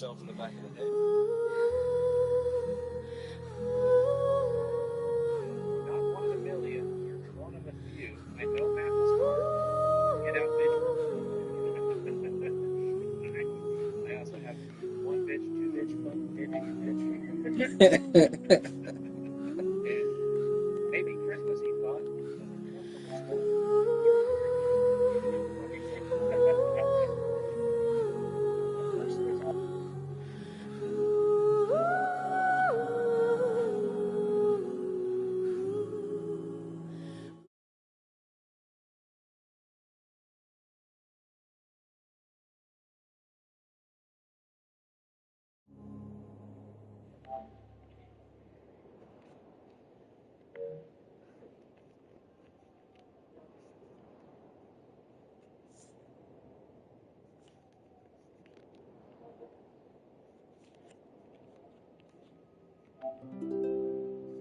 In the back of the head. Not one in a million, you're one of a few. I know math is hard. Get out, bitch. I also have one bitch, two bitch, fuck bitch, bitch. Maybe Christmas, he thought.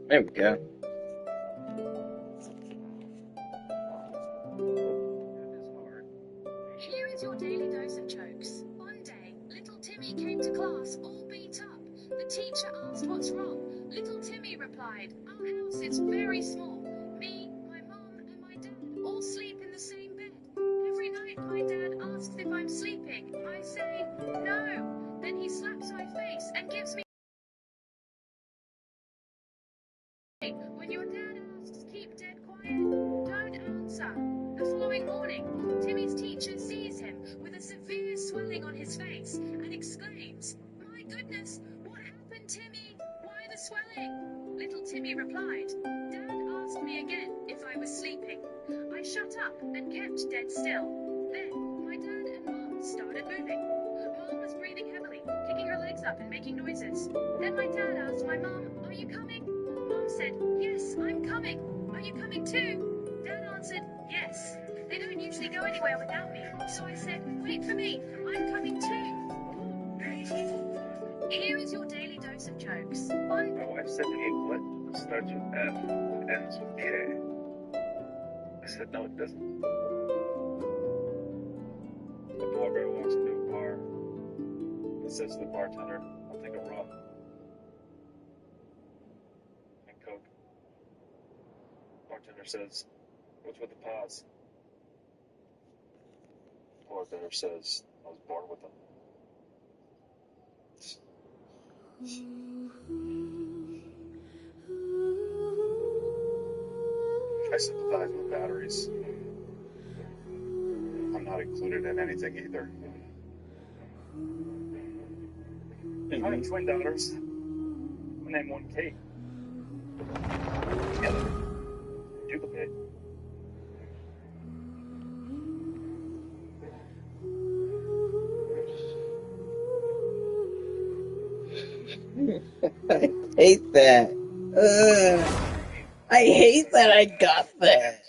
There we go. Here is your daily dose of jokes. One day, little Timmy came to class all beat up. The teacher asked what's wrong. Little Timmy replied, "Our house is very small. Me, my mom, and my dad all sleep in the same bed. Every night my dad asks if I'm sleeping. I say, no. Then he slaps my face and gives me... When your dad asks, keep dead quiet. Don't answer." The following morning, Timmy's teacher sees him with a severe swelling on his face and exclaims, "My goodness, what happened, Timmy? Why the swelling?" Little Timmy replied, "Dad asked me again if I was sleeping. I shut up and kept dead still. Then my dad and Mom started moving. Mom was breathing heavily, kicking her legs up and making noises. Then my dad asked my mom, 'Are you coming?' Mom said, 'Yes, I'm coming. Are you coming too?' Dad answered, 'Yes. They don't usually go anywhere without me, so I said, 'Wait for me, I'm coming too.'" Here is your daily dose of jokes. My wife said to me, "What starts with F and ends with K?" I said, "No, it doesn't." A poor girl walks into a bar and says to the bartender, "I'll take a rum and Coke." Bartender says, "What's with the pause?" Bartender says, "I was born with them." I sympathize with batteries. I'm not included in anything either. I have twin daughters. I'll name one Kate. The other, duplicate. I hate that. I hate that I got that.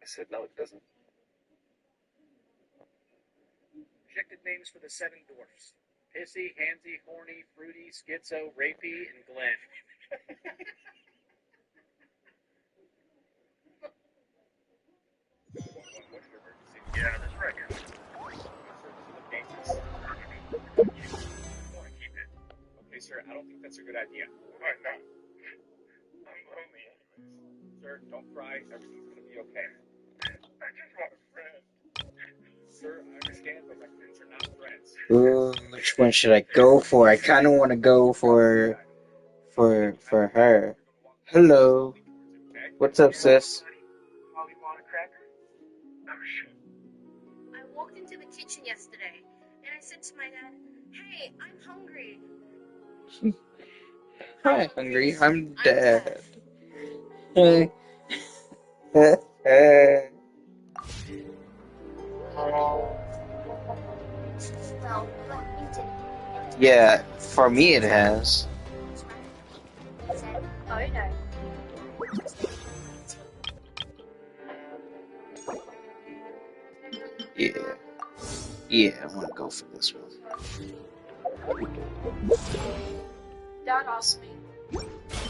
I said, "No, it doesn't." Projected names for the 7 dwarfs: Pissy, Handsy, Horny, Fruity, Schizo, Rapey, and Glenn. Yeah, this record. I want to keep it. Okay, sir, I don't think that's a good idea. Why not? I'm lonely anyways. Sir, don't cry. Everything's going to be okay. I just want a friend. Sir, I understand, but my friends are not friends. Ooh, which one should I go for? I kind of want to go for her. Hello. What's up, sis? Molly want a cracker? Oh, shit. I walked into the kitchen yesterday and I said to my dad, "Hey, I'm hungry." Hi, hungry. I'm dead. Hey. Hey. Well, Yeah, for me it has. he said, "Oh no." Yeah, I want to go for this one. Dad asked me, "Have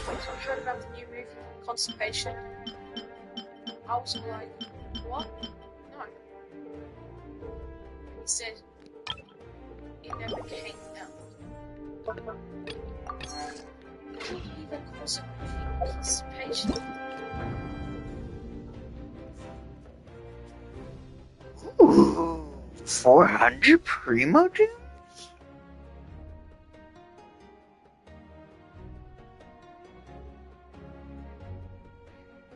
you heard about the new movie, Constipation?" I was all like, "What? No." He said, "It never came down. Even cause of participation. Ooh, 400 primo gems?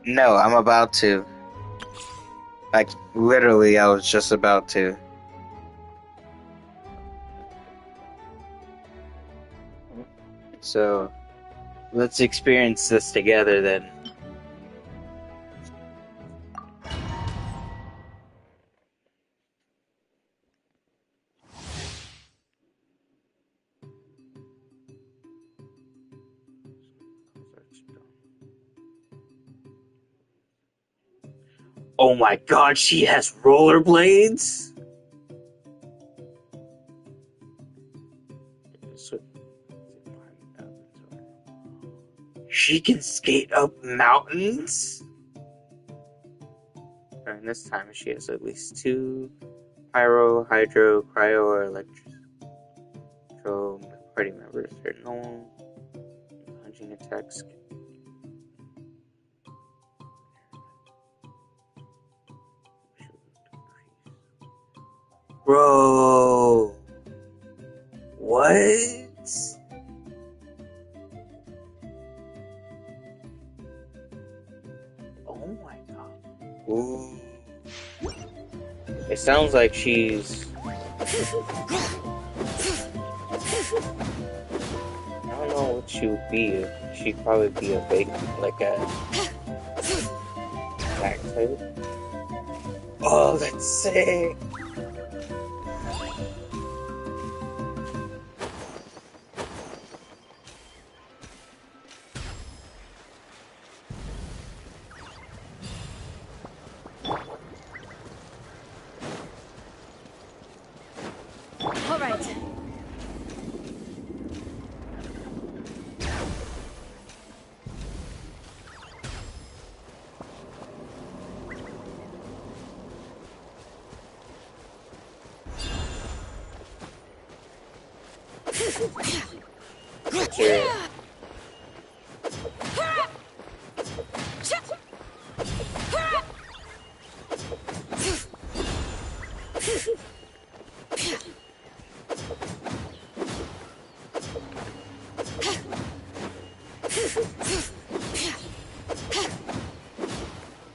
No, I'm about to. Like, literally, I was just about to. So, let's experience this together then. Oh my god, she has rollerblades? She can skate up mountains? And this time she has at least 2 pyro, hydro, cryo, or electro party members. Her normal punching attacks. Bro, what? Oh my god. Ooh. It sounds like she's... I don't know what she would be. She'd probably be a big, like a black type. Oh, that's sick. All right. Sure.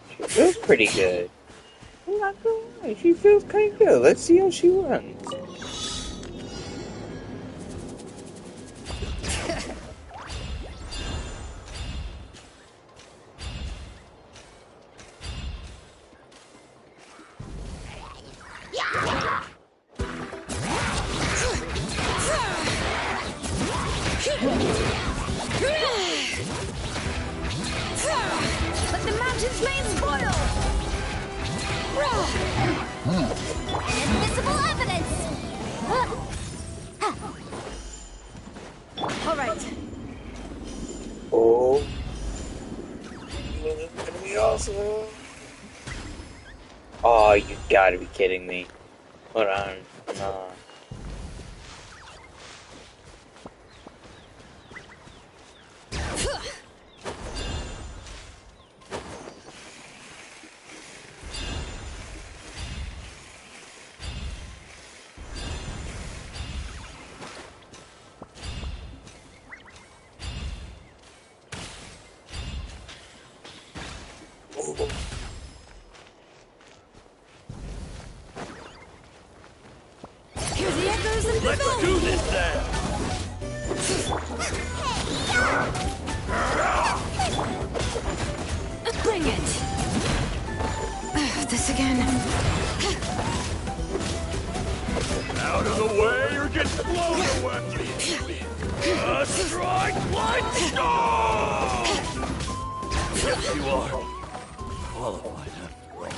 She feels pretty good. I'm not gonna lie, she feels kind of good. Let's see how she runs. But the mountain's main spoil! Invisible evidence! All right. Oh. This is gonna be awesome. Oh, you gotta be kidding me. Hold on. No. Hear the echoes of the Let's boom! do this then! Bring it! This again. Out of the way or get blown away! A strike like stone! Yes, you are. Qualified after all.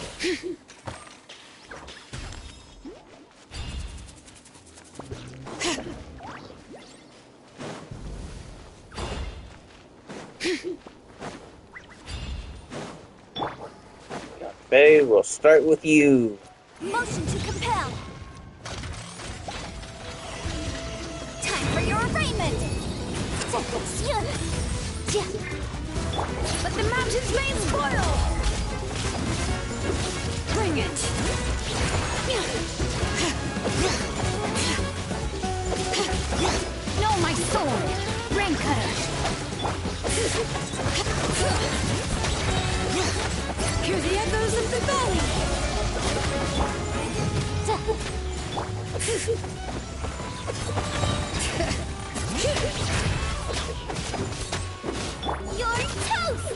Bay, we'll start with you. Motion to compel. Let the mountain's mane spoil! Bring it! No, my sword! Rain cutter! Hear the echoes of the valley! You're toast!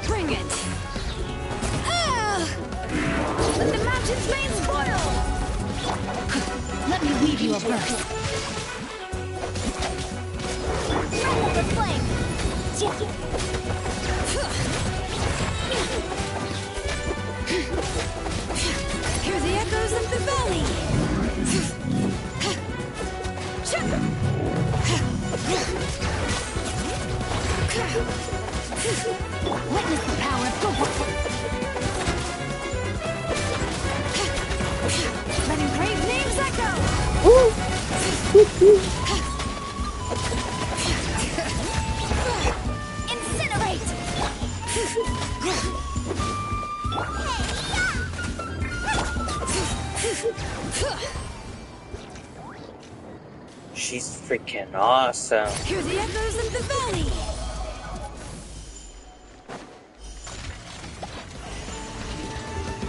Bring it! Ah! Let the mountain's mane spoil! Let me weave you a verse. Travel the flame! Hear the echoes of the valley! Witness the power of Goku! Let engraved names echo! Incinerate! She's freaking awesome. Hear the echoes of the valley!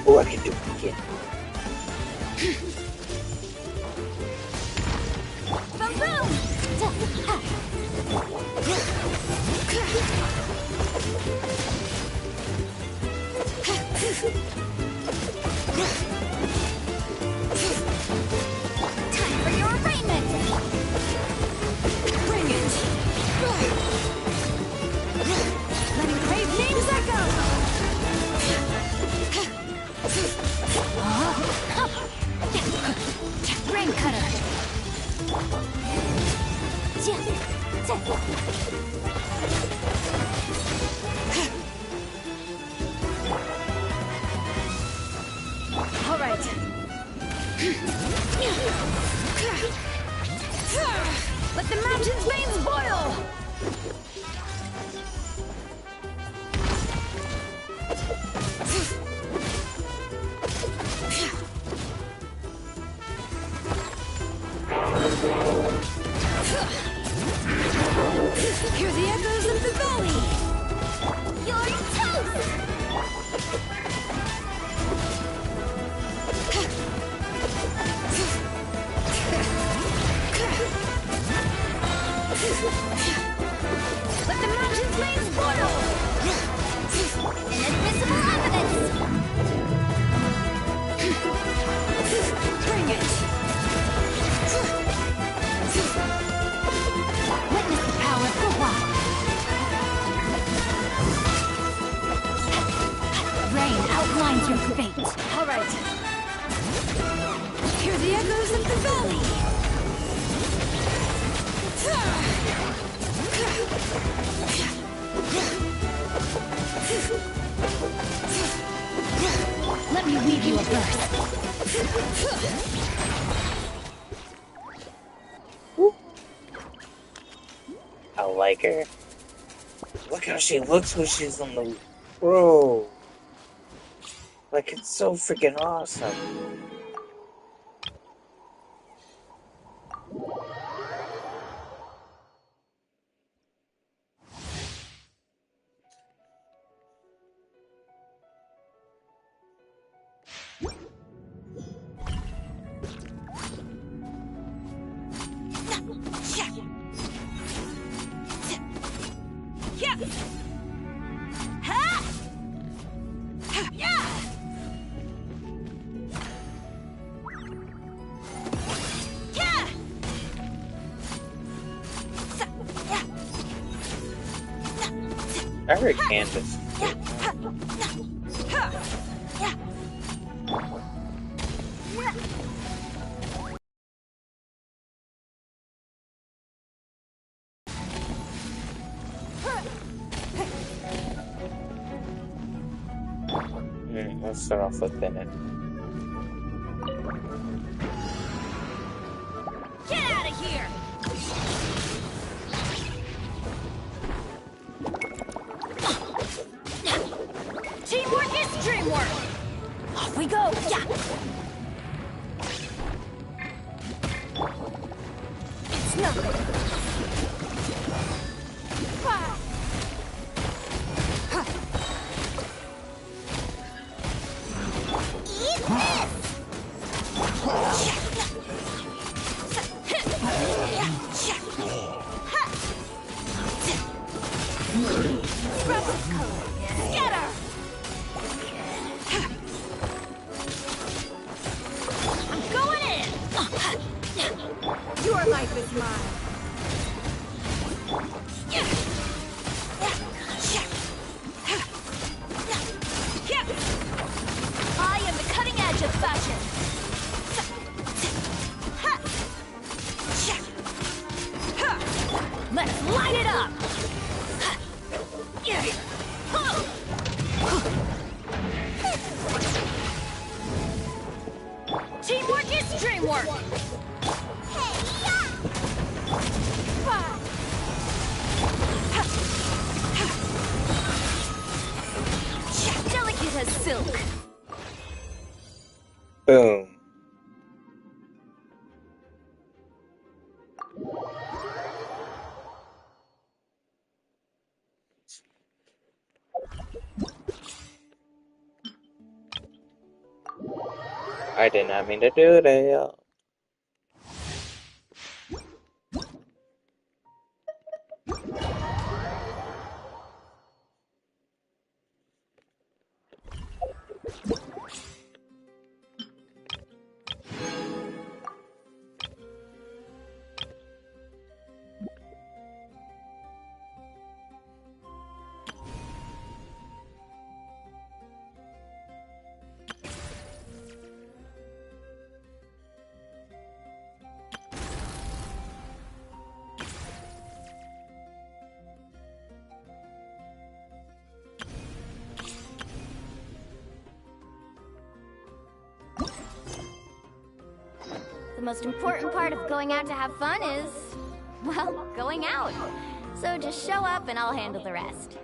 Oh, I can do it again. Boom boom! Time for your arraignment! Bring it! Let engraved names echo! Rain cutter! All right. Let the mountain's veins boil! Hear the echoes of the valley! You're toast! Let the mountain's veins boil! Inadmissible evidence! Bring it! Witness the power of Goku! Rain outlines your fate. All right. Hear the echoes of the valley. Let me weave you a verse. I like her. Look how she looks when she's on the road. Like, it's so freaking awesome. I heard Canvas. Let's start off with Bennett. Get out of here! Teamwork is dreamwork! Off we go! Yeah! It's nothing! Wow. Eat this! Scatter! I'm going in! Your life is mine. I am the cutting edge of fashion. Let's light it up! Teamwork is dreamwork! Delicate as silk. Boom. I did not mean to do that. The most important part of going out to have fun is, well, going out. So just show up and I'll handle the rest.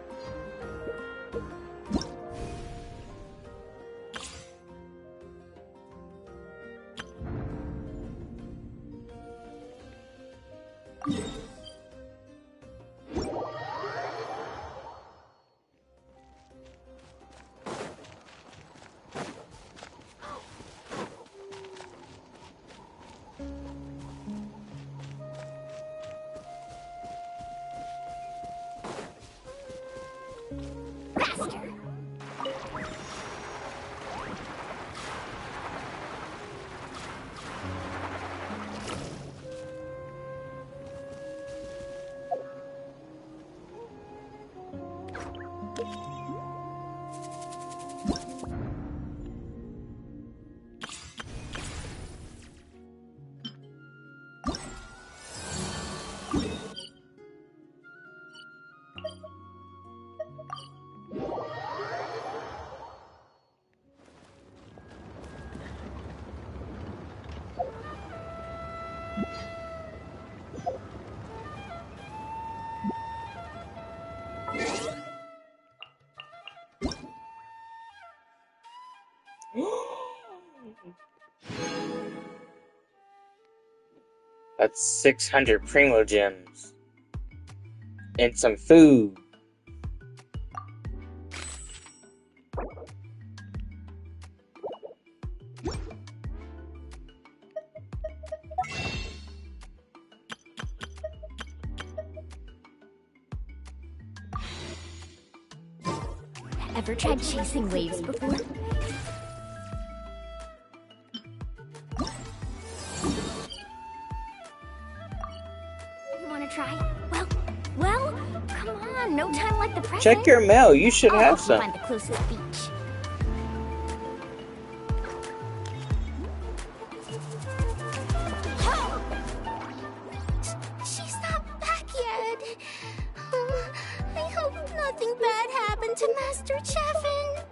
That's 600 Primo Gems. And some food. Ever tried chasing waves before? You wanna try? Well, come on, no time like the present. Check your mail. You should I'll have help you some. find the closest beach. She's not back yet. I hope nothing bad happened to Master Cheffin.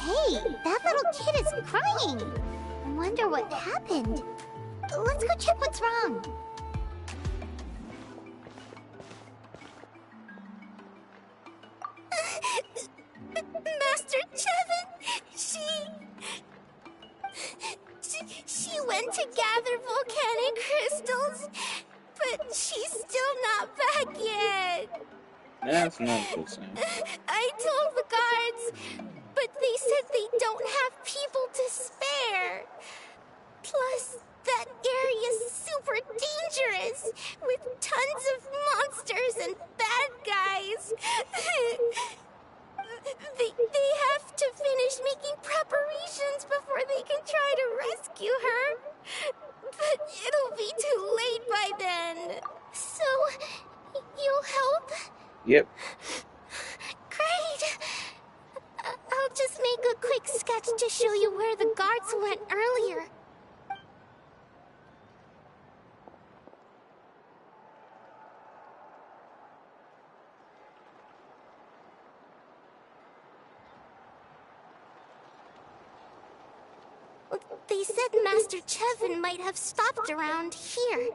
Hey, that little kid is crying. I wonder what happened. Let's go check what's wrong. Master Chevin, she went to gather volcanic crystals, but she's still not back yet. That's not a good sign. I told the guards, but they said they don't have people to spare. Plus, that area's super dangerous, with tons of monsters and bad guys. They have to finish making preparations before they can try to rescue her. But it'll be too late by then. So, you'll help? Yep. Great! I'll just make a quick sketch to show you where the guards went earlier. They said Master Chevin might have stopped around here.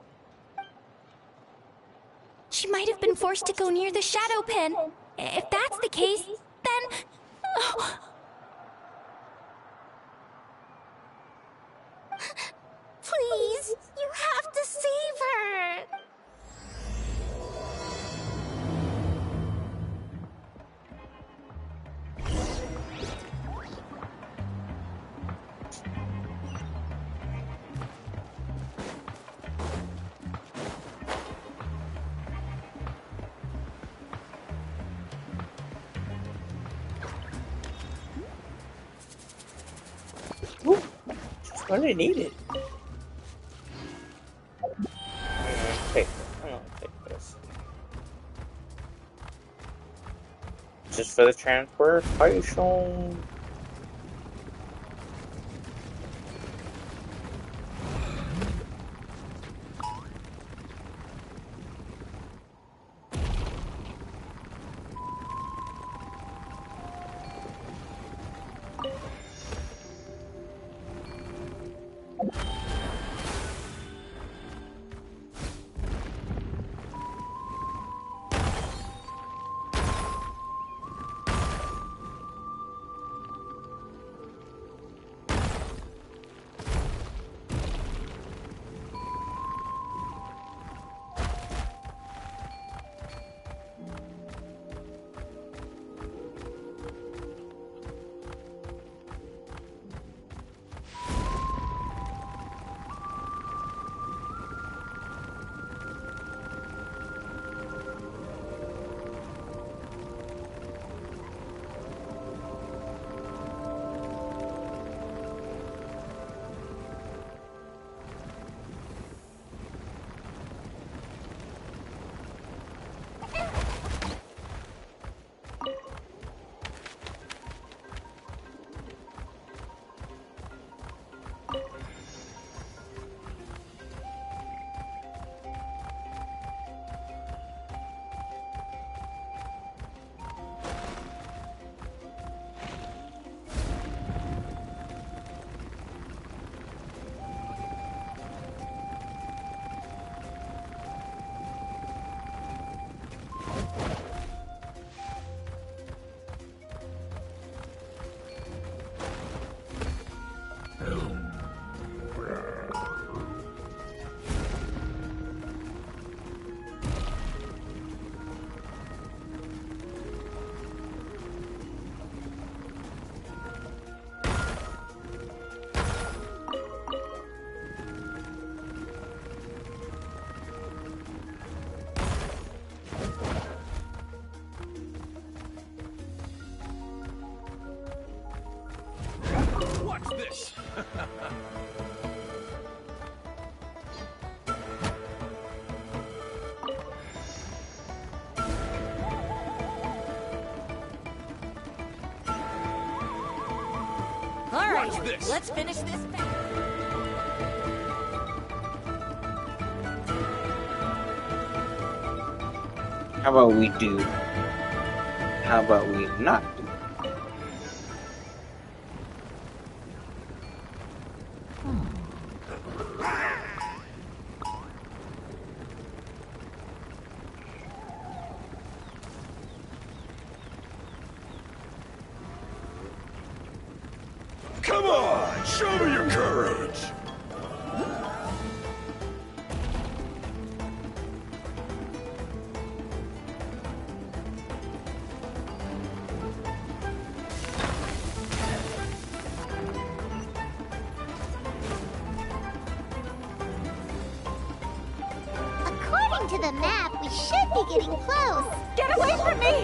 She might have been forced to go near the shadow pen. If that's the case, then... Oh. Please, you have to save her! Ooh, just what I needed. Okay, I'm gonna take this. Just for the transportation. Watch this! All right, Watch this. let's finish this. How about we do? How about we not do? Show me your courage! According to the map, we should be getting close. Get away from me!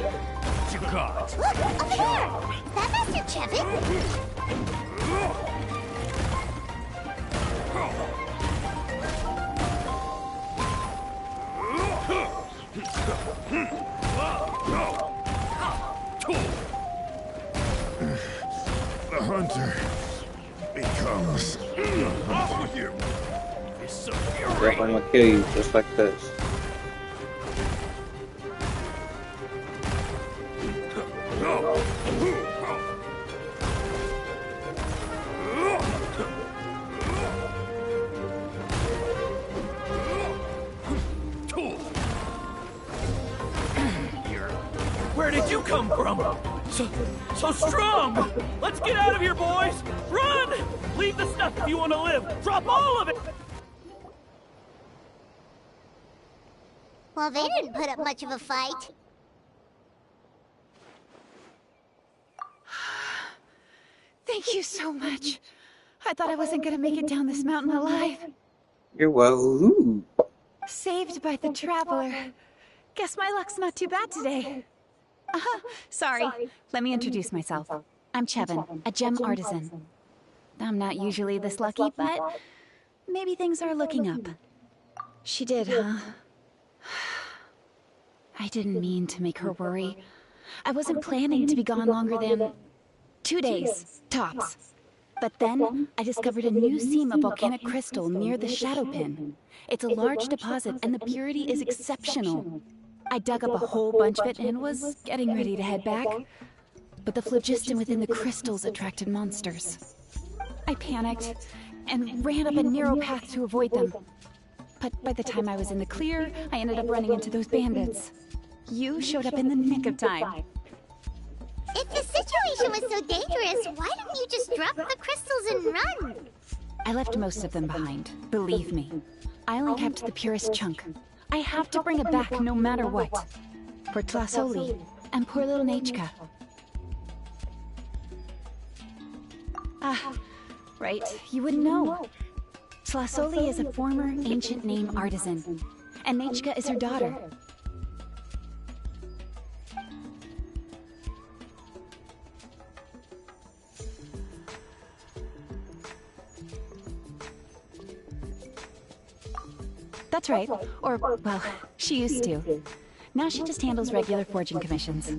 You got. Look, up there! Is that Master Chevin? The hunter becomes the hunter. Yep, I'm gonna kill you just like this. Where did you come from? So strong! Let's get out of here, boys! Run! Leave the stuff if you want to live! Drop all of it! Well, they didn't put up much of a fight. Thank you so much. I thought I wasn't gonna make it down this mountain alive. You're welcome. Saved by the Traveler. Guess my luck's not too bad today. Sorry. Let me introduce myself. I'm Chevin, a gem artisan. I'm not usually this lucky, but maybe things are looking up. She did, huh? I didn't mean to make her worry. I wasn't planning to be gone longer than 2 days, tops. But then, I discovered a new seam of volcanic crystal near the Shadow Pin. It's a large deposit, and the purity is exceptional. I dug up a whole bunch of it and was getting ready to head back. But the phlogiston within the crystals attracted monsters. I panicked and ran up a narrow path to avoid them. But by the time I was in the clear, I ended up running into those bandits. You showed up in the nick of time. If the situation was so dangerous, why didn't you just drop the crystals and run? I left most of them behind, believe me. I only kept the purest chunk. I have to bring it back no matter what. For Tlasoli and poor little Nachka. Ah, right, you wouldn't know. Tlasoli is a former ancient name artisan, and Nachka is her daughter. That's right. Or, well, she used to. Now she just handles regular forging commissions.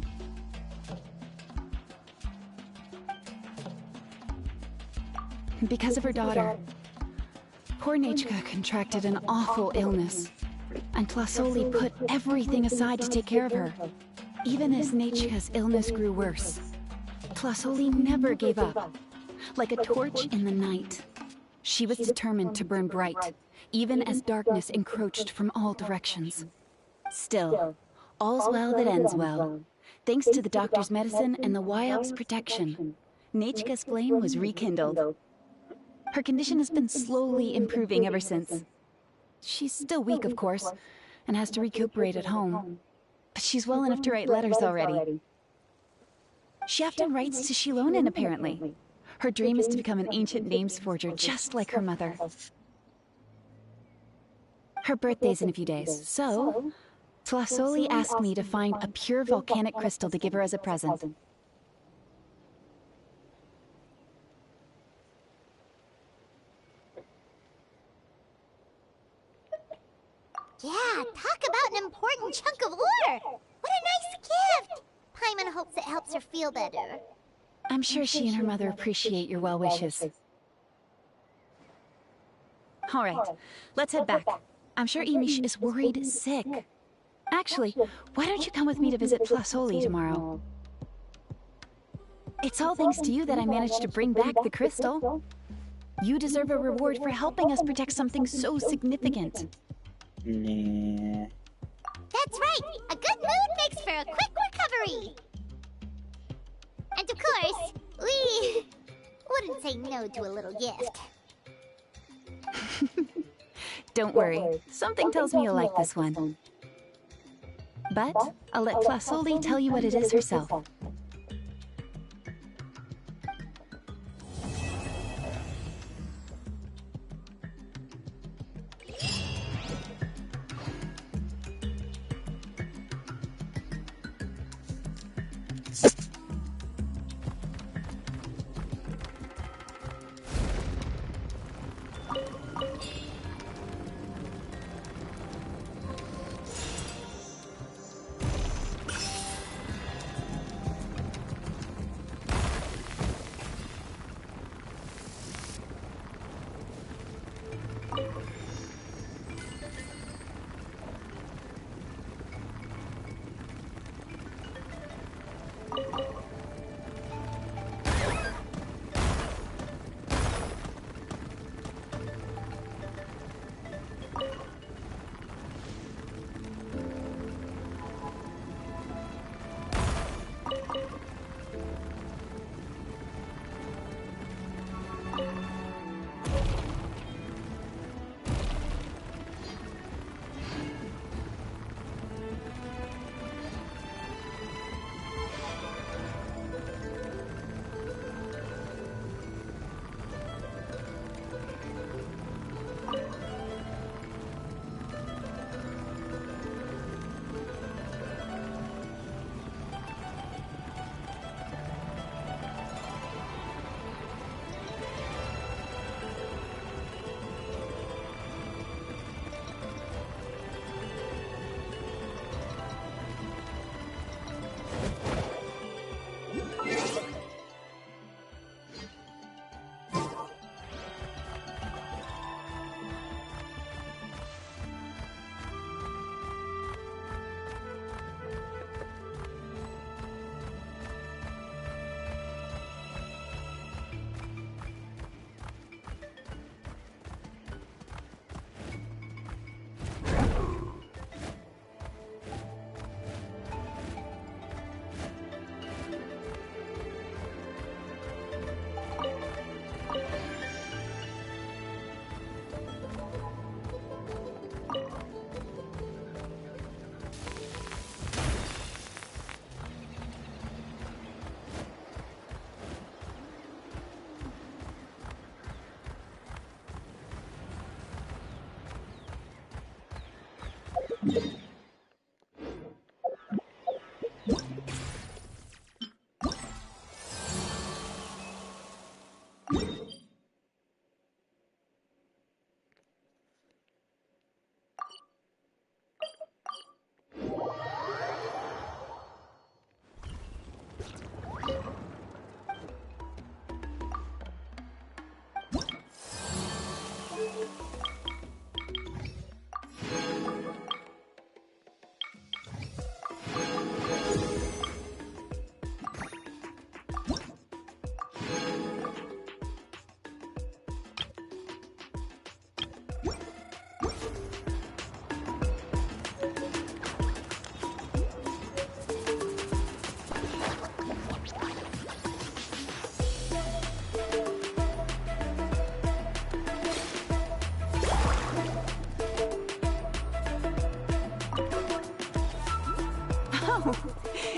Because of her daughter, poor Nachka contracted an awful illness, and Tlasoli put everything aside to take care of her. Even as Nachka's illness grew worse, Tlasoli never gave up. Like a torch in the night, she was determined to burn bright, even as darkness encroached from all directions. Still, all's well that ends well. Thanks to the doctor's medicine and the Wyop's protection, Nachka's flame was rekindled. Her condition has been slowly improving ever since. She's still weak, of course, and has to recuperate at home. But she's well enough to write letters already. She often writes to Shilonen, apparently. Her dream is to become an ancient names forger, just like her mother. Her birthday's in a few days, so Tlasoli asked me to find a pure volcanic crystal to give her as a present. Yeah, talk about an important chunk of ore! What a nice gift! Paimon hopes it helps her feel better. I'm sure she and her mother appreciate your well wishes. All right, let's head back. I'm sure Imish is worried sick. Actually, why don't you come with me to visit Tlasoli tomorrow? It's all thanks to you that I managed to bring back the crystal. You deserve a reward for helping us protect something so significant. Nah. That's right! A good mood makes for a quick recovery! And of course, Wouldn't say no to a little gift. Don't worry, something tells me you'll like this one. But I'll let Plasoli tell you what it is herself.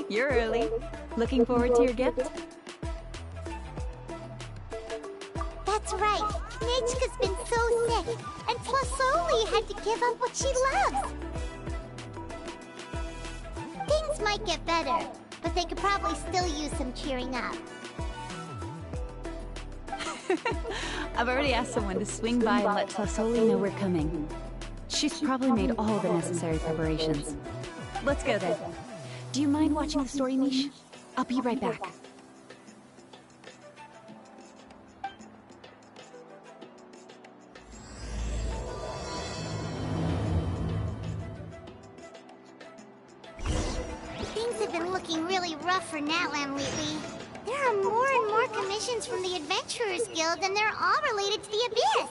You're early. Looking forward to your gift? That's right. Nechka's been so sick, and Plasoli had to give up what she loves. Things might get better, but they could probably still use some cheering up. I've already asked someone to swing by and let Plasoli know we're coming. She's probably made all the necessary preparations. Let's go then. Do you mind watching the story niche? I'll be right back. Things have been looking really rough for Natlan lately. There are more and more commissions from the Adventurers Guild, and they're all related to the Abyss.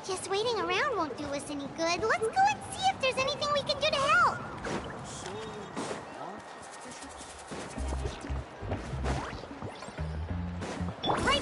Just waiting around won't do us any good. Let's go and see if there's anything we can do to help. Right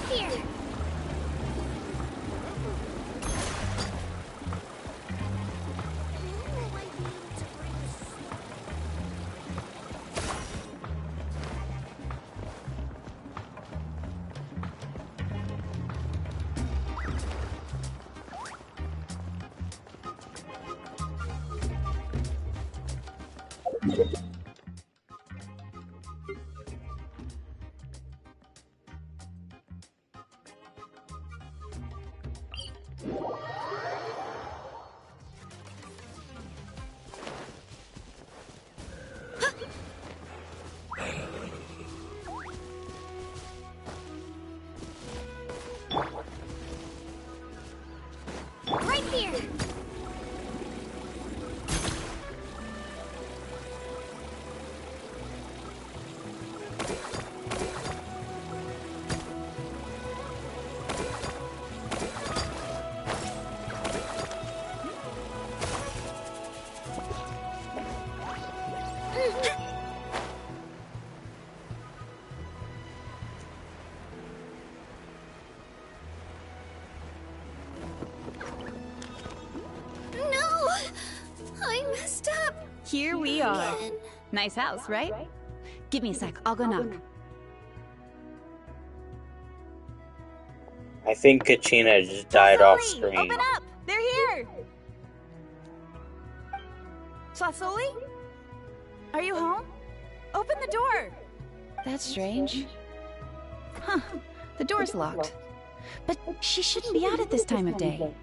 Right here! No! I messed up! Here we are. Nice house, right? Give me a sec, I'll go knock. I think Kachina just died off Soli, screen. open up! They're here! Soli? Are you home? Open the door! That's strange. Huh, the door's locked. But she shouldn't be out at this time of day.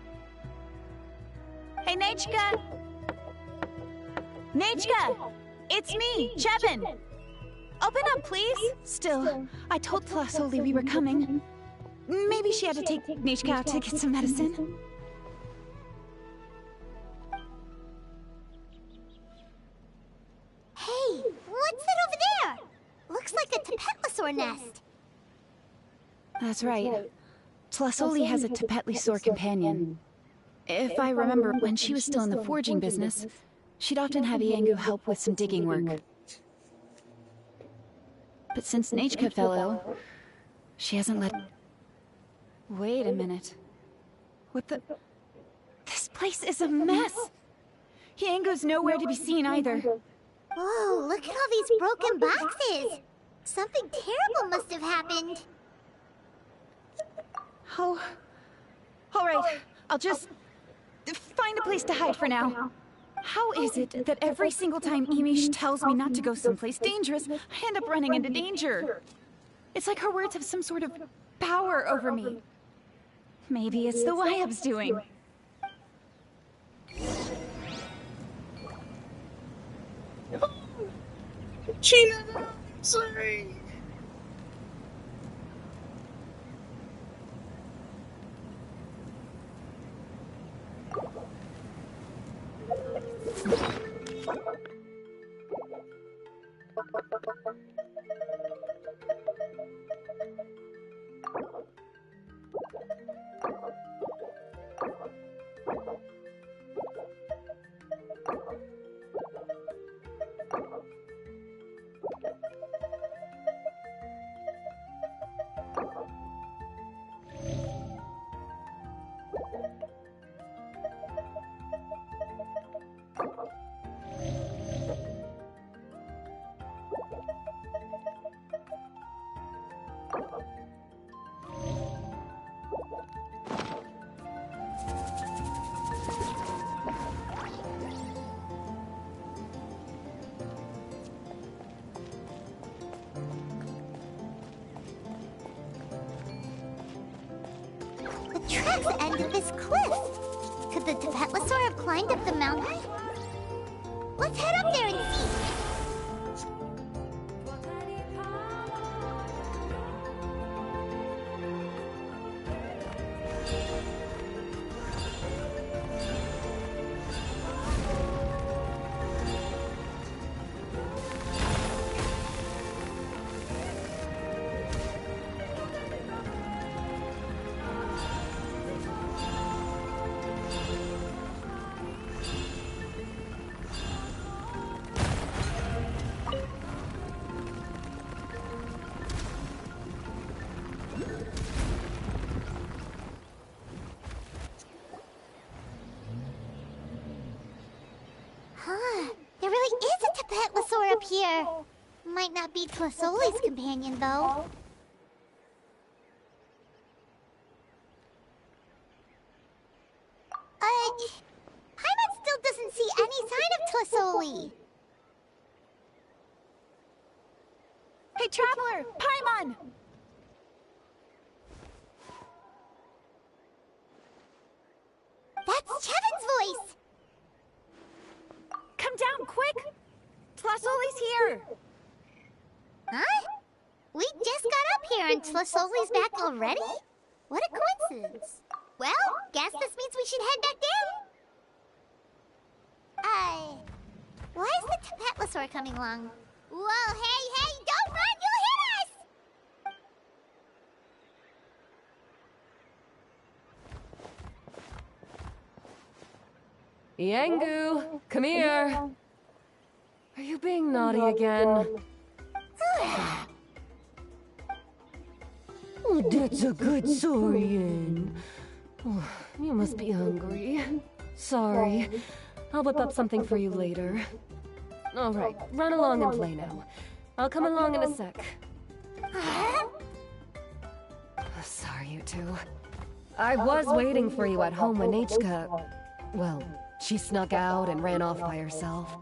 Hey, Nechka! Nechka! It's me, Chevin! Open up, please! Still, I told Tlasoli we were coming. Maybe she had to take Nechka out to get some medicine. Hey, what's that over there? Looks like a Tapetlosaur nest. That's right. Tlasoli has a Tapetlosaur companion. If I remember, when she was still in the forging business, she'd often have Iangu help with some digging work. But since Nechka fell ill, she hasn't let... Wait a minute. What the... This place is a mess! Iangu's nowhere to be seen either. Whoa, look at all these broken boxes! Something terrible must have happened. Oh... Alright, I'll just... find a place to hide for now. How is it that every single time Emish tells me not to go someplace dangerous, I end up running into danger? It's like her words have some sort of power over me. Maybe it's the Wyab's doing. Kachina, sorry. The track's end of this cliff. Could the Tapetlosaur have climbed up the mountain? Let's head up there and see. Huh, there really is a Tapetlosaur up here. Might not be Tlasoli's companion, though. Paimon still doesn't see any sign of Tlasoli. traveler! Paimon! That's Chevin's voice! Come down, quick! Tlasoli's here! Huh? We just got up here and Tlasoli's back already? What a coincidence. Well, guess this means we should head back down. Why is the Tapetlosaur coming along? Whoa, hey, don't run, you'll hit us! Yangu, come here. Are you being naughty again? Oh, that's a good Saurian. Oh, you must be hungry. Sorry. I'll whip up something for you later. All right, run along and play now. I'll come along in a sec. Sorry, you two. I was waiting for you at home when Nichka... Well, she snuck out and ran off by herself.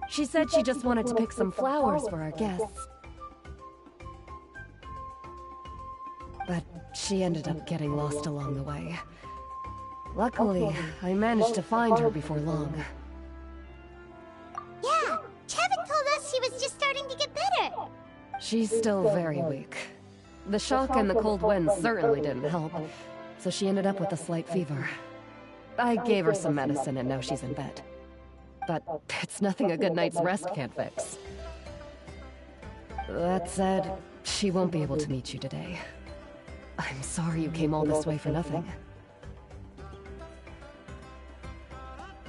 She said she just wanted to pick some flowers for our guests. But she ended up getting lost along the way. Luckily, I managed to find her before long. Yeah, Chevin told us she was just starting to get better. She's still very weak. The shock and the cold wind certainly didn't help, so she ended up with a slight fever. I gave her some medicine and now she's in bed. But it's nothing a good night's rest can't fix. That said, she won't be able to meet you today. I'm sorry you came all this way for nothing.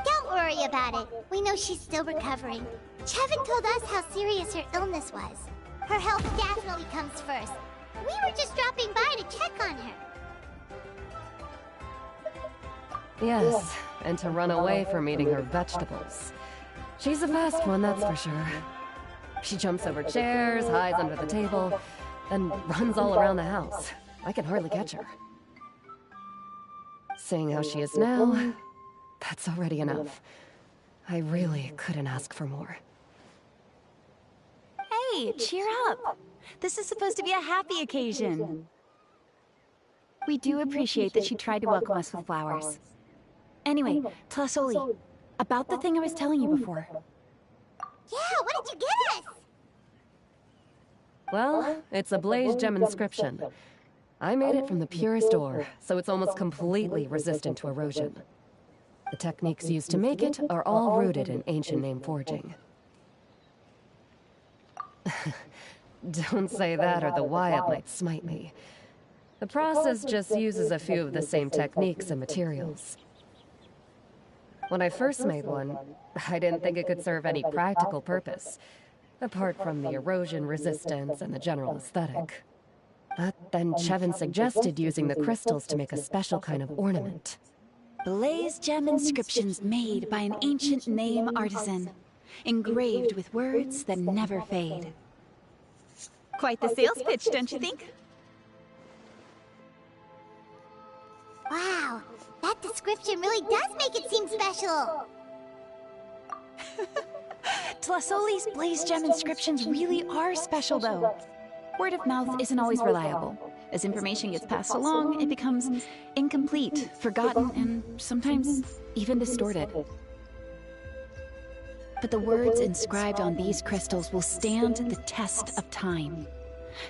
Don't worry about it. We know she's still recovering. Chevin told us how serious her illness was. Her health definitely comes first. We were just dropping by to check on her. Yes, and to run away from eating her vegetables. She's a fast one, that's for sure. She jumps over chairs, hides under the table, and runs all around the house. I can hardly catch her. Seeing how she is now, that's already enough. I really couldn't ask for more. Hey, cheer up! This is supposed to be a happy occasion. We do appreciate that she tried to welcome us with flowers. Anyway, Tlasoli, about the thing I was telling you before. Yeah, what did you get us? Well, it's a blaze gem inscription. I made it from the purest ore, so it's almost completely resistant to erosion. The techniques used to make it are all rooted in ancient name forging. Don't say that or the Wyatt might smite me. The process just uses a few of the same techniques and materials. When I first made one, I didn't think it could serve any practical purpose, apart from the erosion resistance and the general aesthetic. But then Chevin suggested using the crystals to make a special kind of ornament. Blaze gem inscriptions made by an ancient name artisan, engraved with words that never fade. Quite the sales pitch, don't you think? Wow, that description really does make it seem special. Tlasoli's blaze gem inscriptions really are special, though. Word of mouth isn't always reliable. As information gets passed along, it becomes incomplete, forgotten, and sometimes even distorted. But the words inscribed on these crystals will stand the test of time.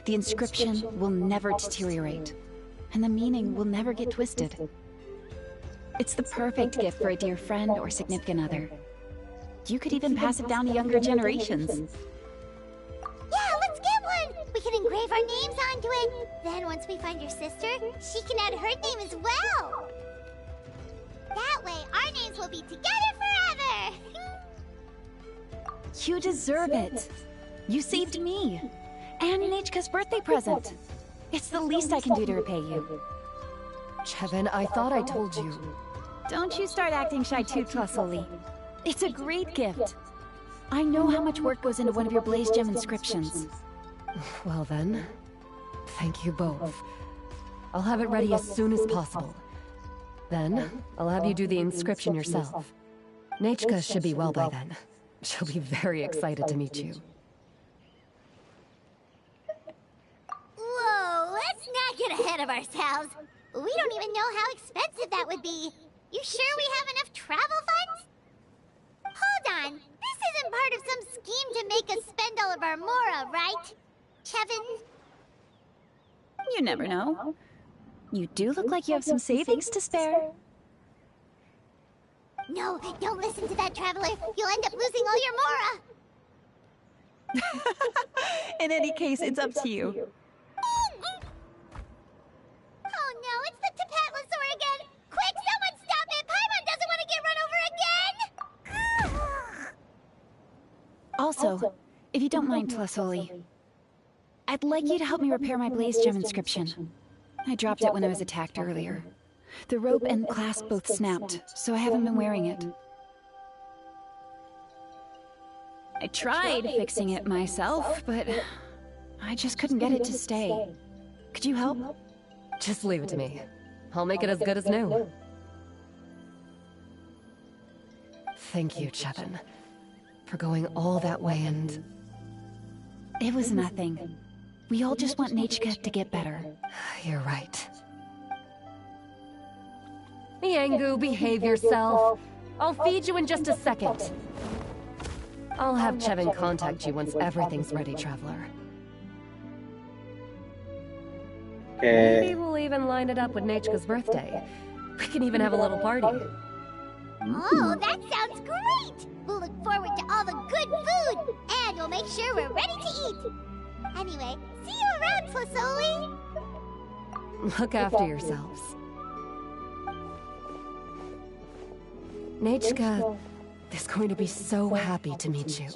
The inscription will never deteriorate, and the meaning will never get twisted. It's the perfect gift for a dear friend or significant other. You could even pass it down to younger generations. Yeah, let's get one! We can engrave our names onto it. Then once we find your sister, she can add her name as well. That way, our names will be together forever! You deserve it. You saved me. And Nichka's birthday present. It's the least I can do to repay you. Chevin, I thought I told you. Don't you start acting shy too, Tlasoli. It's a great gift. I know how much work goes into one of your blaze gem inscriptions. Well then, thank you both. I'll have it ready as soon as possible. Then, I'll have you do the inscription yourself. Nichka should be well by then. She'll be very excited to meet you. let's not get ahead of ourselves. We don't even know how expensive that would be. You sure we have enough travel funds? Hold on. This isn't part of some scheme to make us spend all of our mora, right? Chevin? You never know. You do look like you have some savings to spare. No, don't listen to that traveler. You'll end up losing all your mora. In any case, it's up to you. Oh no, it's the Tapatlosaur again! Quick, someone stop it! Paimon doesn't want to get run over again! Also, if you don't mind, Tlasoli, I'd like you to help me repair my blaze gem inscription. I dropped it when I was attacked earlier. The rope and clasp both snapped, so I haven't been wearing it. I tried fixing it myself, but I just couldn't get it to stay. Could you help? Just leave it to me. I'll make it as good as new. Thank you, Chevin, for going all that way and... It was nothing. We all just want Nechka to get better. You're right. Miangu, behave yourself. I'll feed you in just a second. I'll have Chevin contact you once everything's ready, Traveler. Okay. Maybe we'll even line it up with Nechka's birthday. We can even have a little party. Oh, that sounds great! We'll look forward to all the good food, and we'll make sure we're ready to eat. Anyway, see you around, Tlasoli! Look after yourselves. Nechka is going to be so happy to meet you.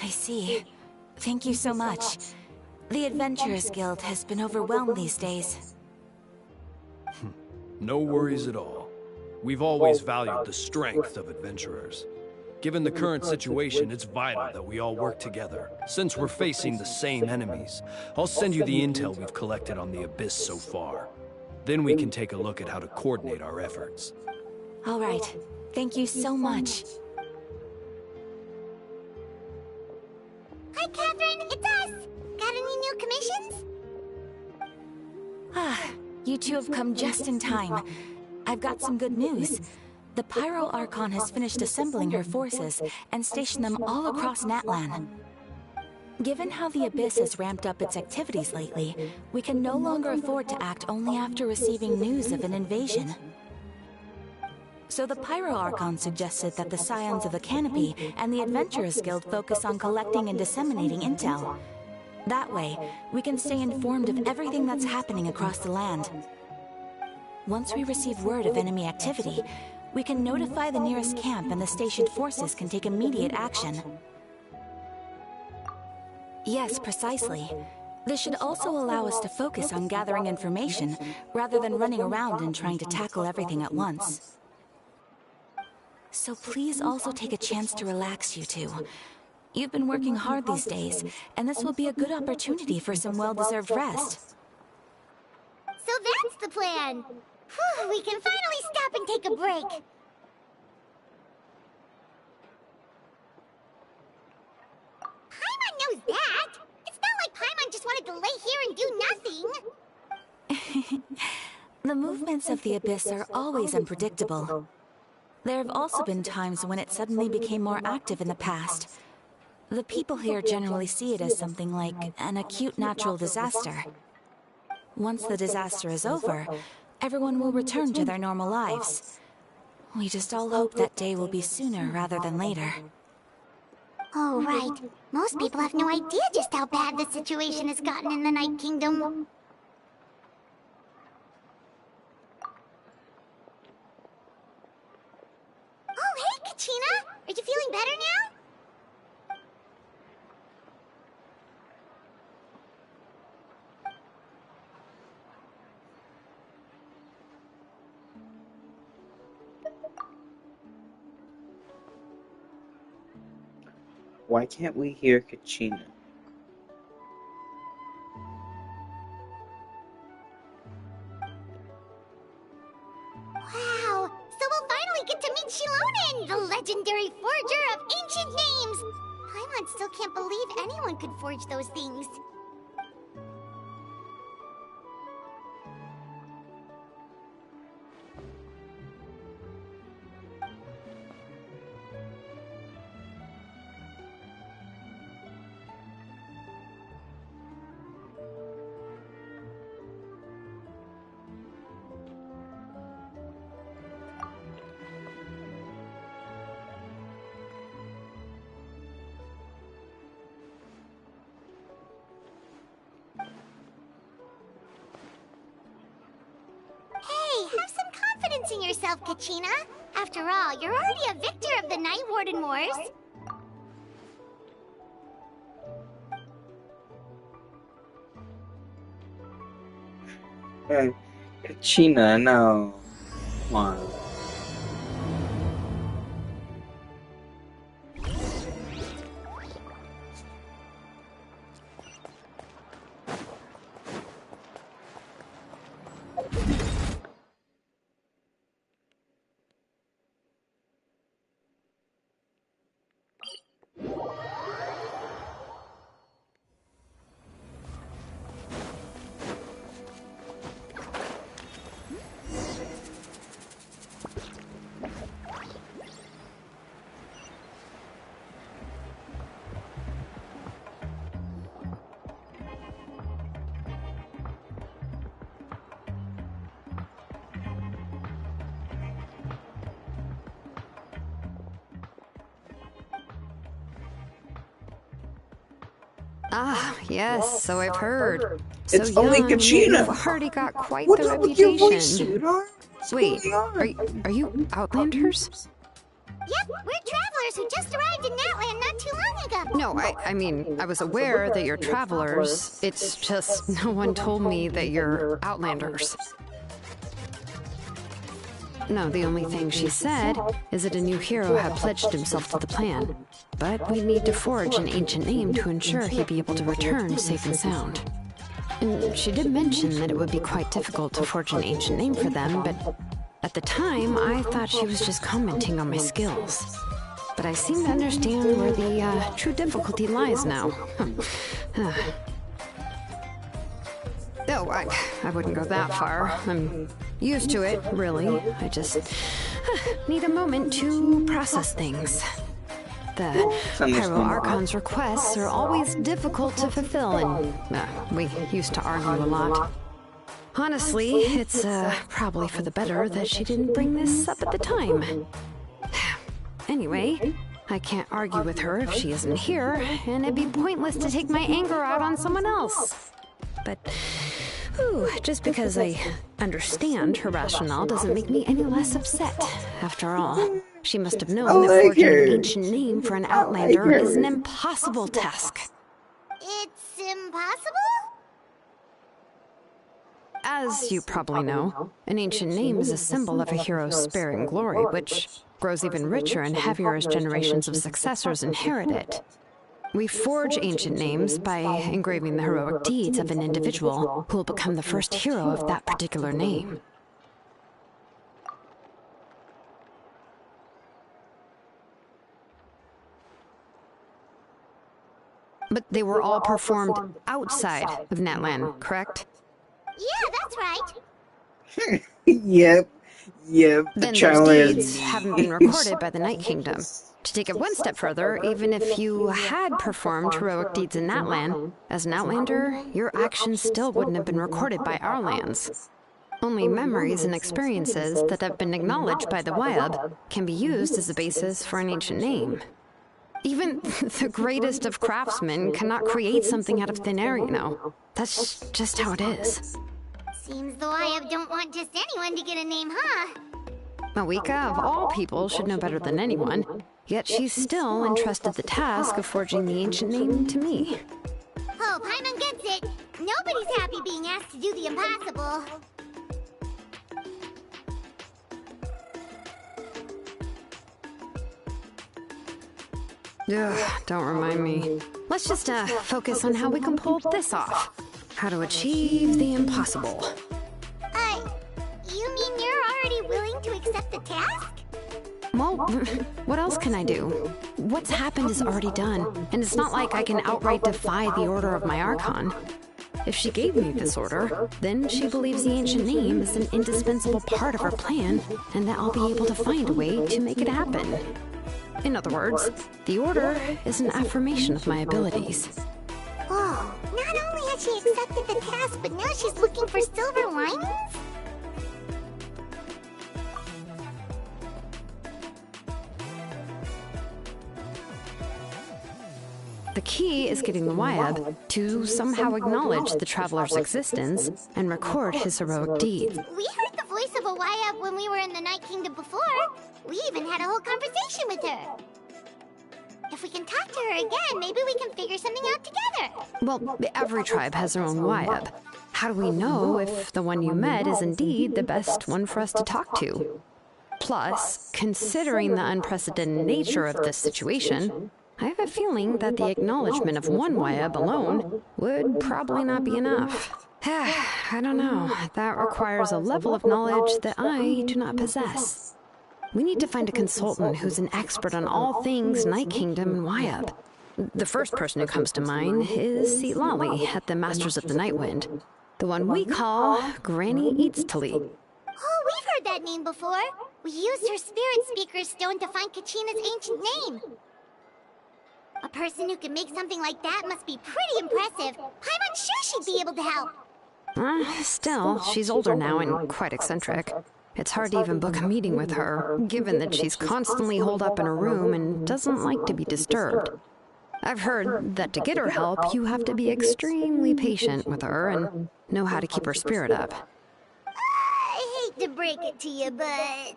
I see. Thank you so much. The Adventurers Guild has been overwhelmed these days. No worries at all. We've always valued the strength of adventurers. Given the current situation, it's vital that we all work together. Since we're facing the same enemies, I'll send you the intel we've collected on the Abyss so far. Then we can take a look at how to coordinate our efforts. All right. Thank you so much. Hi, Catherine, it's us! Got any new commissions? You two have come just in time. I've got some good news. The Pyro Archon has finished assembling her forces and stationed them all across Natlan. Given how the Abyss has ramped up its activities lately, we can no longer afford to act only after receiving news of an invasion. So the Pyro Archon suggested that the Scions of the Canopy and the Adventurers Guild focus on collecting and disseminating intel. That way, we can stay informed of everything that's happening across the land. Once we receive word of enemy activity, we can notify the nearest camp and the stationed forces can take immediate action. Yes, precisely. This should also allow us to focus on gathering information, rather than running around and trying to tackle everything at once. So please also take a chance to relax, you two. You've been working hard these days, and this will be a good opportunity for some well-deserved rest. So that's the plan! Whew, we can finally stop and take a break! Paimon knows that! It's not like Paimon just wanted to lay here and do nothing! The movements of the Abyss are always unpredictable. There have also been times when it suddenly became more active in the past. The people here generally see it as something like an acute natural disaster. Once the disaster is over, everyone will return to their normal lives. We just all hope that day will be sooner rather than later. Oh, right. Most people have no idea just how bad the situation has gotten in the Night Kingdom. Oh, hey, Kachina! Are you feeling better now? Why can't we hear Kachina? Wow! So we'll finally get to meet Shilonen, the legendary forger of ancient names! Paimon still can't believe anyone could forge those things. Hey, have some confidence in yourself, Kachina. After all, you're already a victor of the Night Warden Wars. Kachina, no. Come on. Ah, yes, so I've heard. It's So only young, Kachina! you've already got quite What's the up with your reputation. voice, sweetheart? What's Wait, going on? are you Outlanders? Yep, we're travelers who just arrived in Natland not too long ago. No, I mean, I was aware that you're travelers. It's just no one told me that you're Outlanders. No, the only thing she said is that a new hero had pledged himself to the plan. But we need to forge an ancient name to ensure he'd be able to return safe and sound. And she did mention that it would be quite difficult to forge an ancient name for them, but at the time, I thought she was just commenting on my skills. But I seem to understand where the true difficulty lies now. Oh, I wouldn't go that far. I'm used to it, really. I just need a moment to process things. The Pyro Archon's requests are always difficult to fulfill, and we used to argue a lot. Honestly, it's probably for the better that she didn't bring this up at the time. Anyway, I can't argue with her if she isn't here, and it'd be pointless to take my anger out on someone else. But just because I understand her rationale doesn't make me any less upset. After all, she must have known that forging an ancient name for an Outlander is an impossible task. It's impossible? As you probably know, an ancient name is a symbol of a hero's sparing glory, which grows even richer and heavier as generations of successors inherit it. We forge ancient names by engraving the heroic deeds of an individual who will become the first hero of that particular name. But they were all performed outside of Natlan, correct? Yeah, that's right. Yep. Then those deeds haven't been recorded by the Night Kingdom. To take it one step further, even if you had performed heroic deeds in Natlan, as an Outlander, your actions still wouldn't have been recorded by our lands. Only memories and experiences that have been acknowledged by the Wyab can be used as a basis for an ancient name. Even the greatest of craftsmen cannot create something out of thin air, you know. That's just how it is. Seems the YF don't want just anyone to get a name, huh? Mawika, of all people, should know better than anyone. Yet she's still entrusted the task of forging the ancient name to me. Oh, Paimon gets it. Nobody's happy being asked to do the impossible. Ugh, don't remind me. Let's just focus on how we can pull this off. How to achieve the impossible. You mean you're already willing to accept the task? Well, what else can I do? What's happened is already done, and it's not like I can outright defy the order of my Archon. If she gave me this order, then she believes the ancient name is an indispensable part of her plan, and that I'll be able to find a way to make it happen. In other words, the order is an affirmation of my abilities. Oh, not only has she accepted the task, but now she's looking for silver linings? The key is getting the YF to somehow acknowledge the traveler's existence and record his heroic deeds. We heard the voice of a YF when we were in the Night Kingdom before. We even had a whole conversation with her. If we can talk to her again, maybe we can figure something out together. Well, every tribe has their own YF. How do we know if the one you met is indeed the best one for us to talk to? Plus, considering the unprecedented nature of this situation, I have a feeling that the acknowledgement of one YF alone would probably not be enough. I don't know. That requires a level of knowledge that I do not possess. We need to find a consultant who's an expert on all things Night Kingdom and YF. The first person who comes to mind is Lali at the Masters of the Nightwind. The one we call Granny Eatstali. Oh, we've heard that name before. We used her Spirit Speaker Stone to find Kachina's ancient name. A person who can make something like that must be pretty impressive. I'm sure she'd be able to help. Still, she's older now and quite eccentric. It's hard to even book a meeting with her, given that she's constantly holed up in her room and doesn't like to be disturbed. I've heard that to get her help, you have to be extremely patient with her and know how to keep her spirit up. I hate to break it to you, but...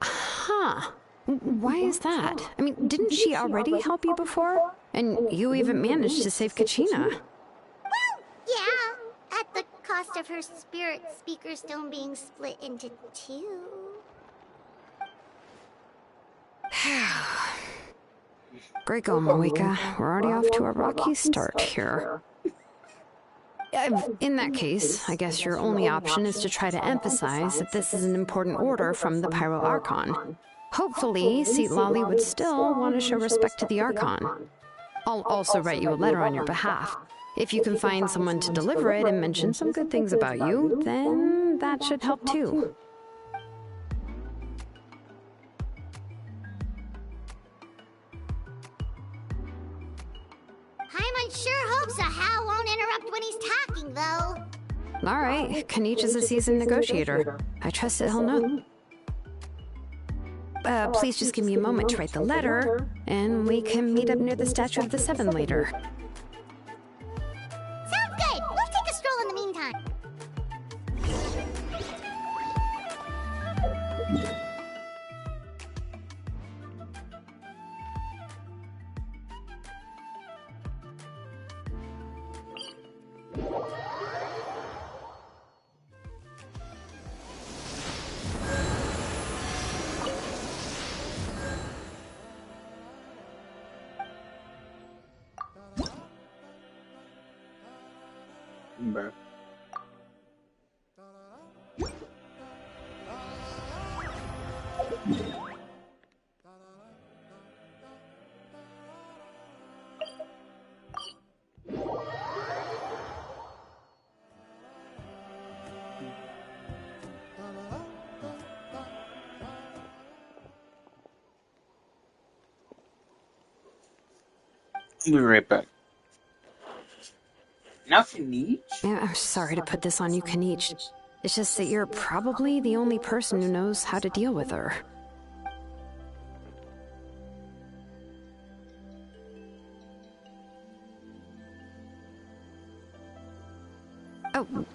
Huh. Why is that? I mean, didn't she already help you before? And you even managed to save Kachina. Well, yeah. At the cost of her Spirit Speaker Stone being split into two. Great going, Mawika. We're already off to a rocky start here. In that case, I guess your only option is to try to emphasize that this is an important order from the Pyro Archon. Hopefully, Lali would still want to show respect to the Archon. I'll also write you a letter on your behalf. If you can find someone to deliver it and mention some good things about you, then that should help too. Paimon sure hopes a Hal won't interrupt when he's talking, though. Alright, Kanich is a seasoned negotiator. I trust that he'll know. Please just give me a moment to write the letter, and we can meet up near the Statue of the Seven later. Sounds good! We'll take a stroll in the meantime. Bruh. I'll be right back. Now Kanich? I'm sorry to put this on you, Kanich. It's just that you're probably the only person who knows how to deal with her.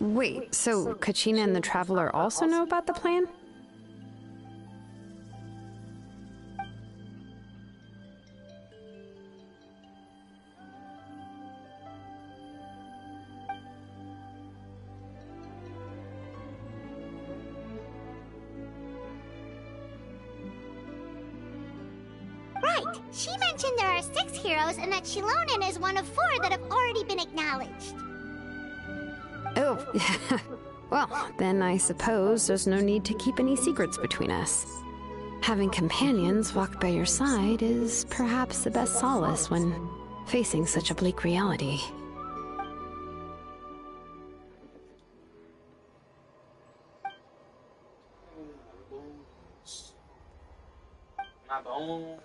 Wait, so Kachina and the Traveler also know about the plan? Right. She mentioned there are 6 heroes and that Shilonen is one of 4 that have already been acknowledged. Oh, well, then I suppose there's no need to keep any secrets between us. Having companions walk by your side is perhaps the best solace when facing such a bleak reality. My bones.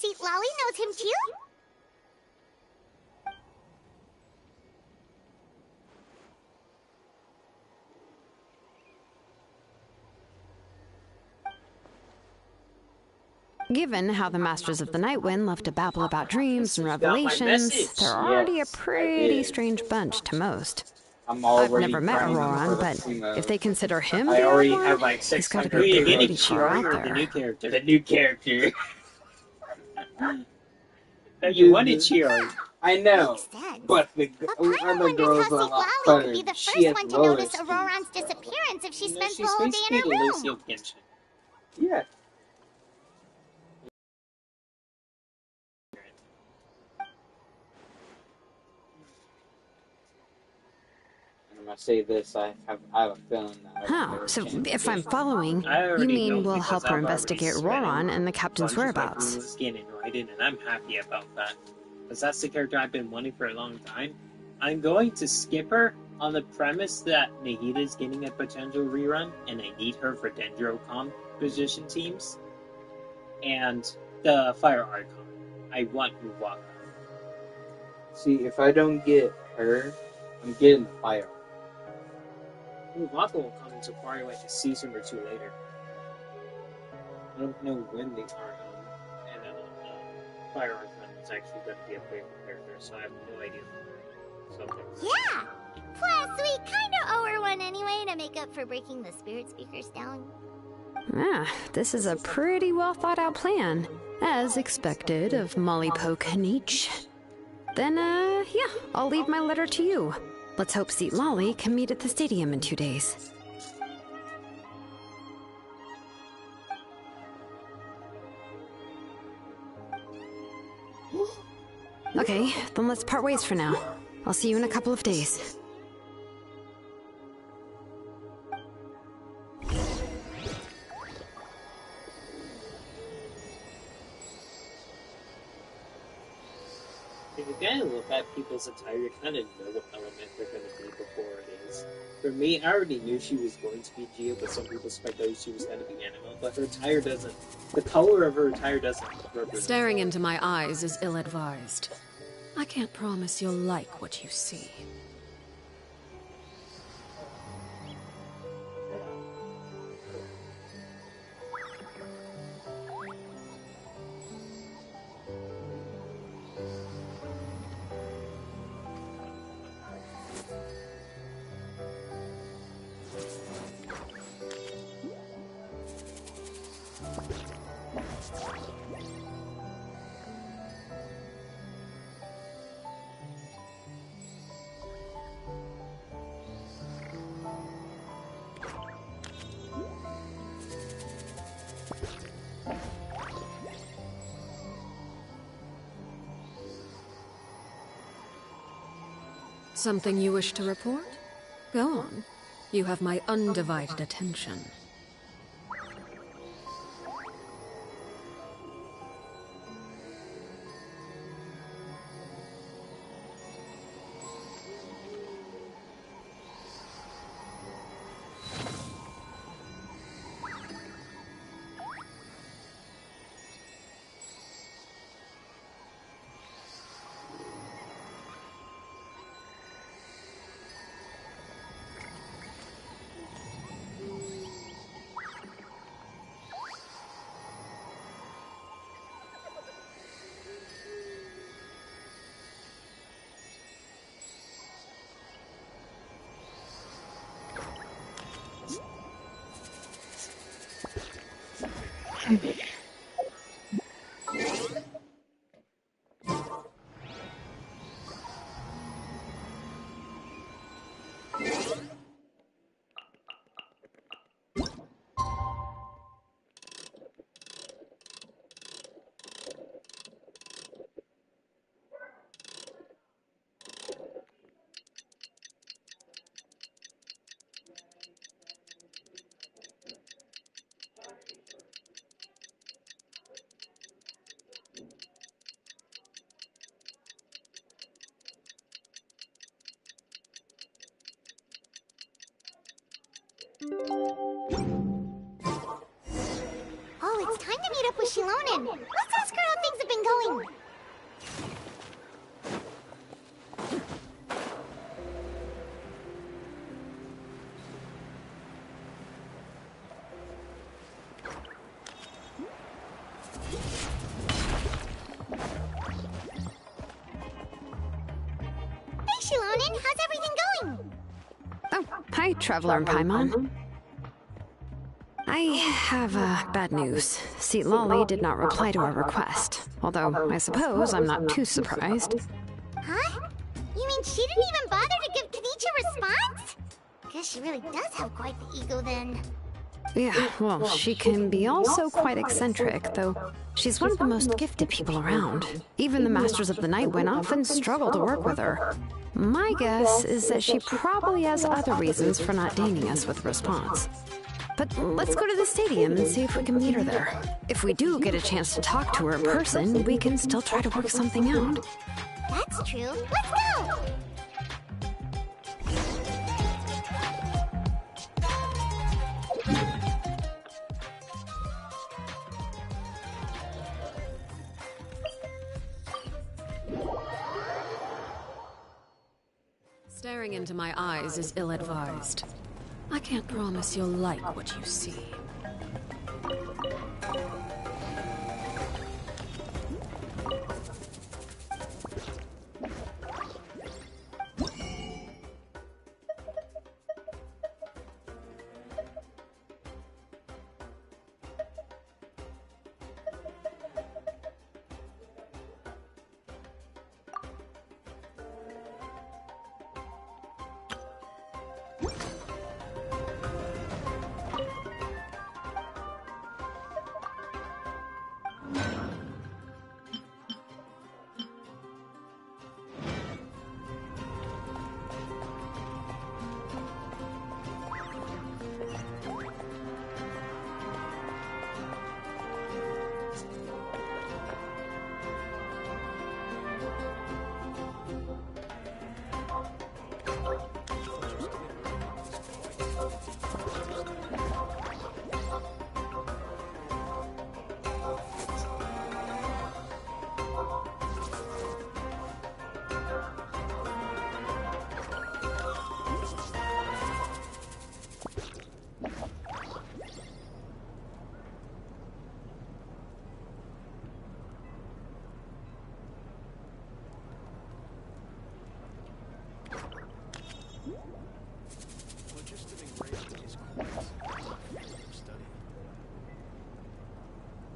See, Lolly knows him too? Given how the Masters of the Nightwind love to babble about dreams and You got my revelations, message. they're already Yes, a I pretty did. strange bunch to most. I'm I've already never met planning on Auroran, but purchasing if they consider him I the already odd have one, like he's 600 gotta be pretty favorites. far out The new there. character. The new character. You wanted Chiori. I know. Makes sense. But the Pyro other wonders girls how are a Seat lot Lolly better. could be the She first has one to roller notice skates. Auroran's disappearance if she You know, spends the she's whole day in her basically Lucy room. of Genshin. Yeah. I'm gonna say this. I have a feeling that. Huh, so if I'm following, I you already know mean we'll because help her I've already investigate spent Auroran and the a captain's bunch of my whereabouts? blue skin in Raiden, and I'm happy about that. Because that's the character I've been wanting for a long time. I'm going to skip her on the premise that Nahita's getting a potential rerun, and I need her for Dendrocom position teams. And the Fire Archon. I want Muwaka. See, if I don't get her, I'm getting the Fire. Muwaka will come into probably like a season or 2 later. I don't know when the Fire Archon is actually going to be a playable character, so I have no idea. Yeah! Plus, we kinda owe her one anyway to make up for breaking the spirit speakers down. Ah, this is a pretty well thought out plan. As expected of Molly Poke Nietzsche. Then, yeah, I'll leave my letter to you. Let's hope Seat Lolly can meet at the stadium in 2 days. Okay, then let's part ways for now. I'll see you in a couple of days. If you kind of look at people's attire, you kind of know what element they're going to be before it is. For me, I already knew she was going to be Geo, but some people speculated she was going to be Anima. But her attire doesn't. The color of her attire doesn't represent. Staring into my eyes is ill-advised. I can't promise you'll like what you see. Something you wish to report? Go on. You have my undivided attention. Oh, it's time to meet up with Shilonen. Let's ask her how things have been going. Hey, Shilonen, how's everything going? Oh, hi, Traveler and Paimon. I have bad news. See, Lolly did not reply to our request. Although, I suppose I'm not too surprised. Huh? You mean she didn't even bother to give Kenichi a response? Guess she really does have quite the ego then. Yeah, well, she can be also quite eccentric, though she's one of the most gifted people around. Even the Masters of the Night Wind often struggle to work with her. My guess is that she probably has other reasons for not deigning us with a response. But let's go to the stadium and see if we can meet her there. If we do get a chance to talk to her in person, we can still try to work something out. That's true. Let's go! Staring into my eyes is ill-advised. I can't promise you'll like what you see.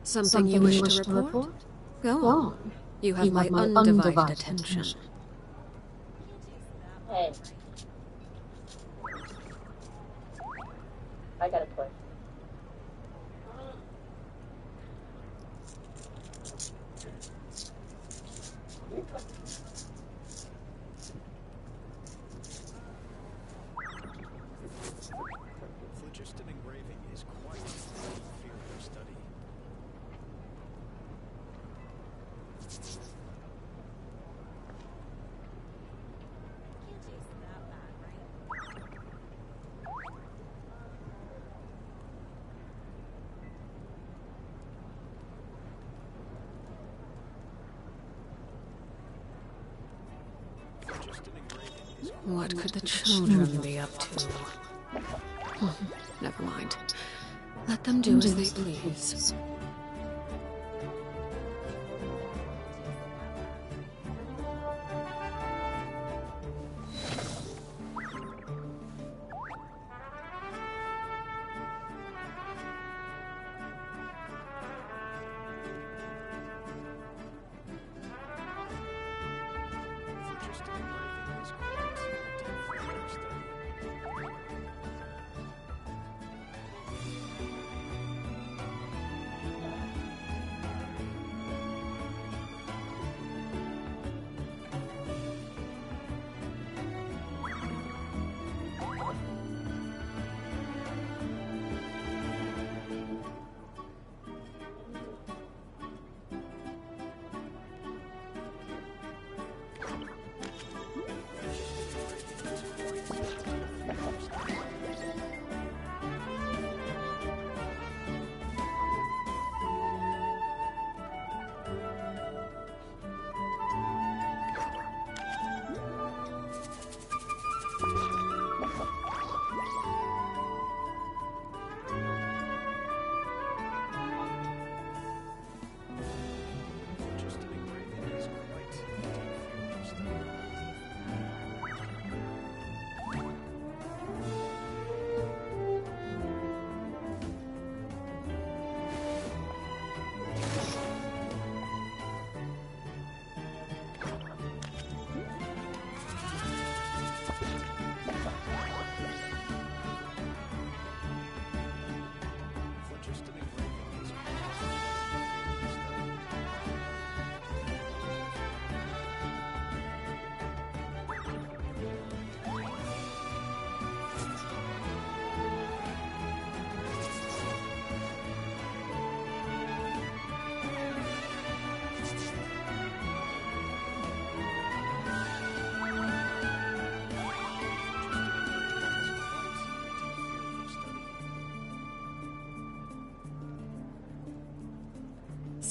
Something you wish to report? Go on. You have my undivided attention. Hey. I got a question. Phlogiston engraving is quite an inferior study. What could the children be up to? Never mind. Let them do as they please.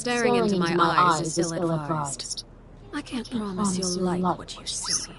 Staring into my eyes is ill-advised. I can't promise you'll like what you see.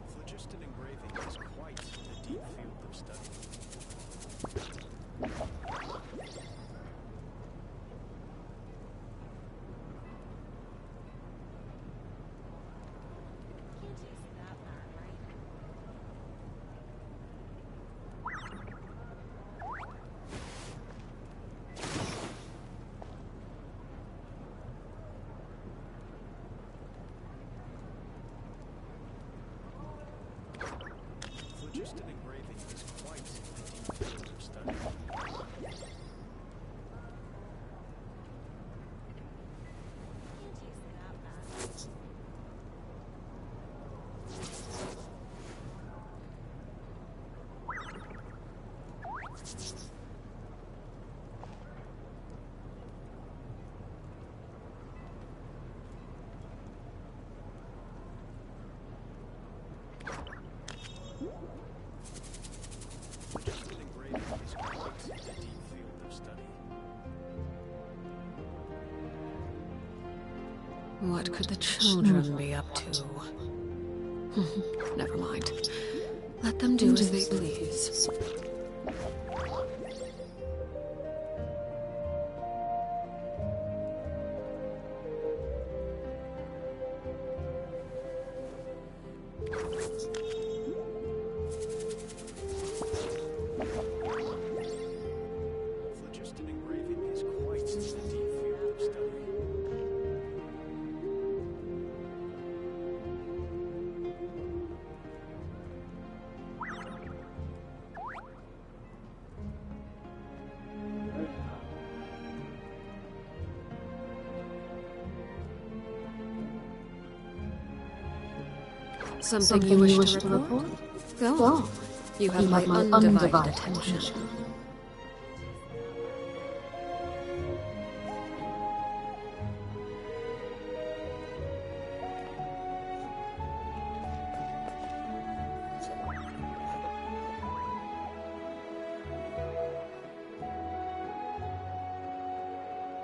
Phlogiston engraving is quite the deep field of study. Phlogiston engraving is quite the deep field of study. Phlogiston engraving is quite the deep field of study. What could the children be up to? Never mind. Let them do as they please. Phlogiston engraving is quite the deep field of study. Something you wish to report? Go on. You have my undivided attention.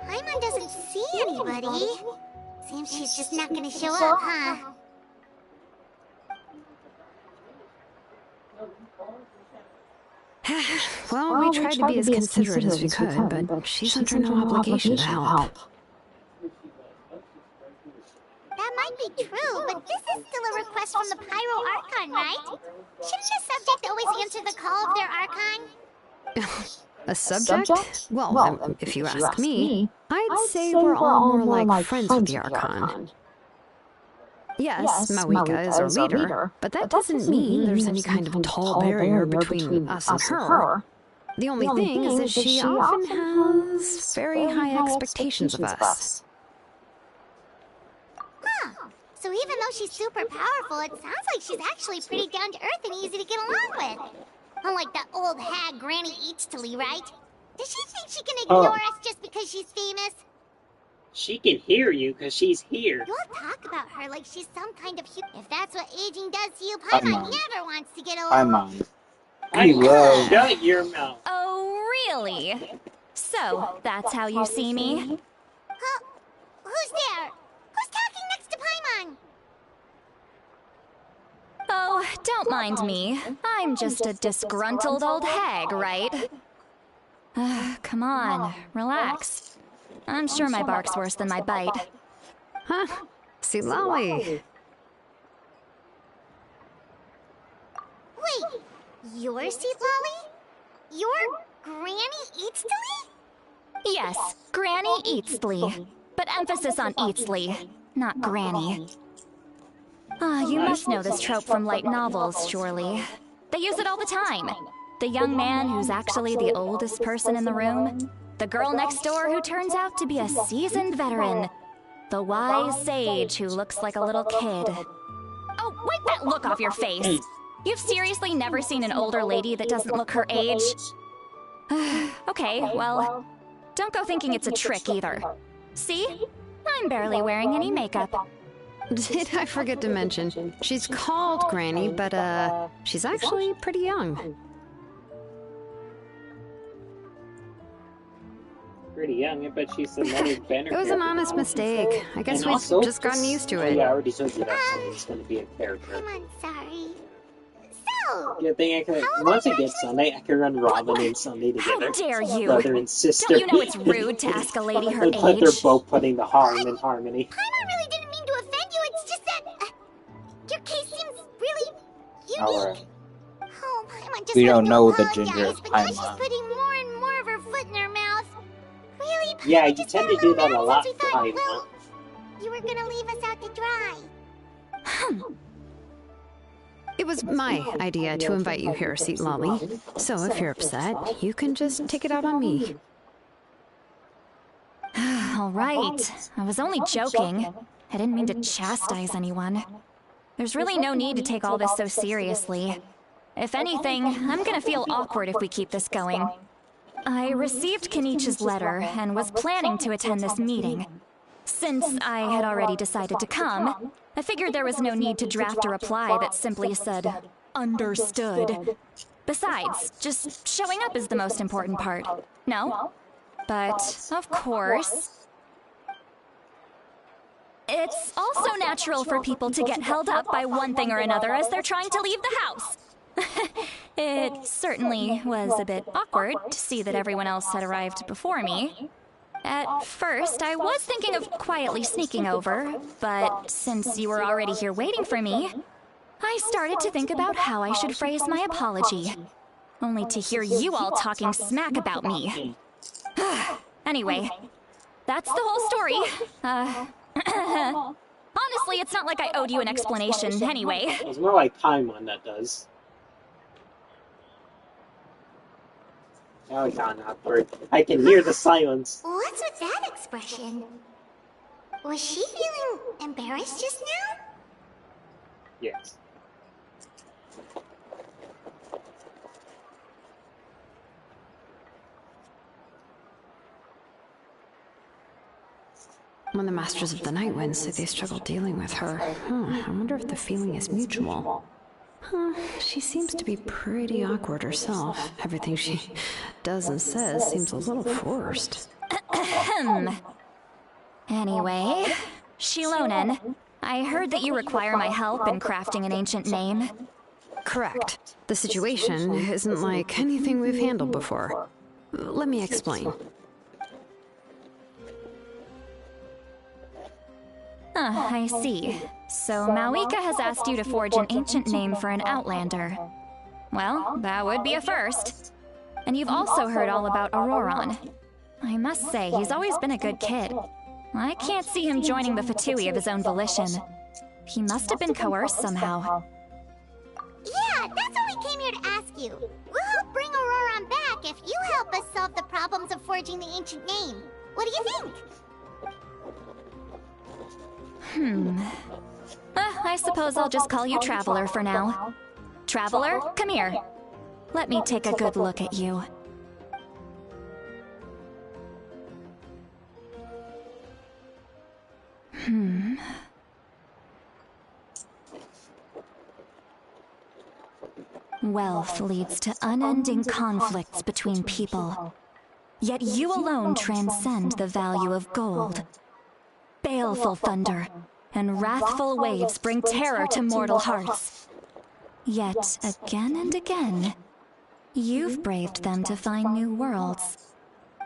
Paimon doesn't see anybody. Seems she's just not gonna show up, huh? Well, we tried to be as considerate as we could, but she's under no obligation to help. That might be true, but this is still a request from the Pyro Archon, right? Shouldn't the subject always answer the call of their Archon? A subject? Well, if you ask me, I'd say we're all more like friends with the Archon. Yes, Mawika is our leader, but that doesn't mean there's any kind of tall barrier between us and her. The only thing is that she often has very high expectations of us. Huh. So even though she's super powerful, it sounds like she's actually pretty down to earth and easy to get along with. Unlike that old hag Granny Eatstily, right? Does she think she can ignore us just because she's famous? She can hear you because she's here. You all talk about her like she's some kind of If that's what aging does to you, Paimon never wants to get old. Paimon. Shut your mouth. Oh, really? So, that's how you see me? Huh? Who's there? Who's talking next to Paimon? Oh, don't mind me. I'm just a disgruntled old hag, right? Come on, relax. I'm sure my bark's worse than my bite. Huh? See, Lolly. Wait, you're Seat Lolly? You're Granny Eatstily? Yes, Granny Eatstly. But emphasis on Eatstly, not Granny. You must know this trope from light novels, surely. They use it all the time. The young man who's actually the oldest person in the room. The girl next door who turns out to be a seasoned veteran. The wise sage who looks like a little kid. Oh, wipe that look off your face! You've seriously never seen an older lady that doesn't look her age? Okay, well, don't go thinking it's a trick either. See? I'm barely wearing any makeup. Did I forget to mention, she's called Granny, but she's actually pretty young. Pretty young, I bet she's some other banner. It was an honest mistake. I guess we've just gotten used to it. Yeah, I already told you that Sunday's gonna be a character. I'm sorry. So, Good thing I can. Once I get Sunday, I can run Robin and Sunday together. How dare you? Brother and sister. Don't you know it's rude to ask a lady her age? But they're both putting the harm in harmony. Paimon really didn't mean to offend you, it's just that... your case seems really unique. Oh, Paimon just We don't know the apologize, ginger but now she's Paimon. putting more and more of her foot in her mouth. Really, Paimon? Yeah, you just tend got to do little that a mad lot, since we thought, Paimon. well, you were gonna leave us out to dry. It was my idea to invite you here, Seat Lolly. So if you're upset, you can just take it out on me. All right. I was only joking. I didn't mean to chastise anyone. There's really no need to take all this so seriously. If anything, I'm gonna feel awkward if we keep this going. I received Kenichi's letter and was planning to attend this meeting. Since I had already decided to come, I figured there was no need to draft a reply that simply said, "Understood." Besides, just showing up is the most important part. No? But, of course... It's also natural for people to get held up by one thing or another as they're trying to leave the house. It certainly was a bit awkward to see that everyone else had arrived before me. At first, I was thinking of quietly sneaking over, but since you were already here waiting for me, I started to think about how I should phrase my apology. Only to hear you all talking smack about me. Anyway, that's the whole story. Honestly, it's not like I owed you an explanation anyway. It's more like Paimon that does. Oh, it's not awkward. I can hear the silence. What's with that expression? Was she feeling embarrassed just now? Yes. When the Masters of the Night Wind say they struggle dealing with her, I wonder if the feeling is mutual. She seems to be pretty awkward herself. Everything she does and says seems a little forced. Anyway, Shilonen, I heard that you require my help in crafting an ancient name. Correct. The situation isn't like anything we've handled before. Let me explain. I see. So Mawika has asked you to forge an ancient name for an Outlander. Well, that would be a first. And you've also heard all about Auroron. I must say, he's always been a good kid. I can't see him joining the Fatui of his own volition. He must have been coerced somehow. Yeah, that's what we came here to ask you. We'll help bring Auroron back if you help us solve the problems of forging the ancient name. What do you think? I suppose I'll just call you Traveler for now. Traveler, come here. Let me take a good look at you. Wealth leads to unending conflicts between people. Yet you alone transcend the value of gold. Baleful thunder and wrathful waves bring terror to mortal hearts. Yet again and again, you've braved them to find new worlds.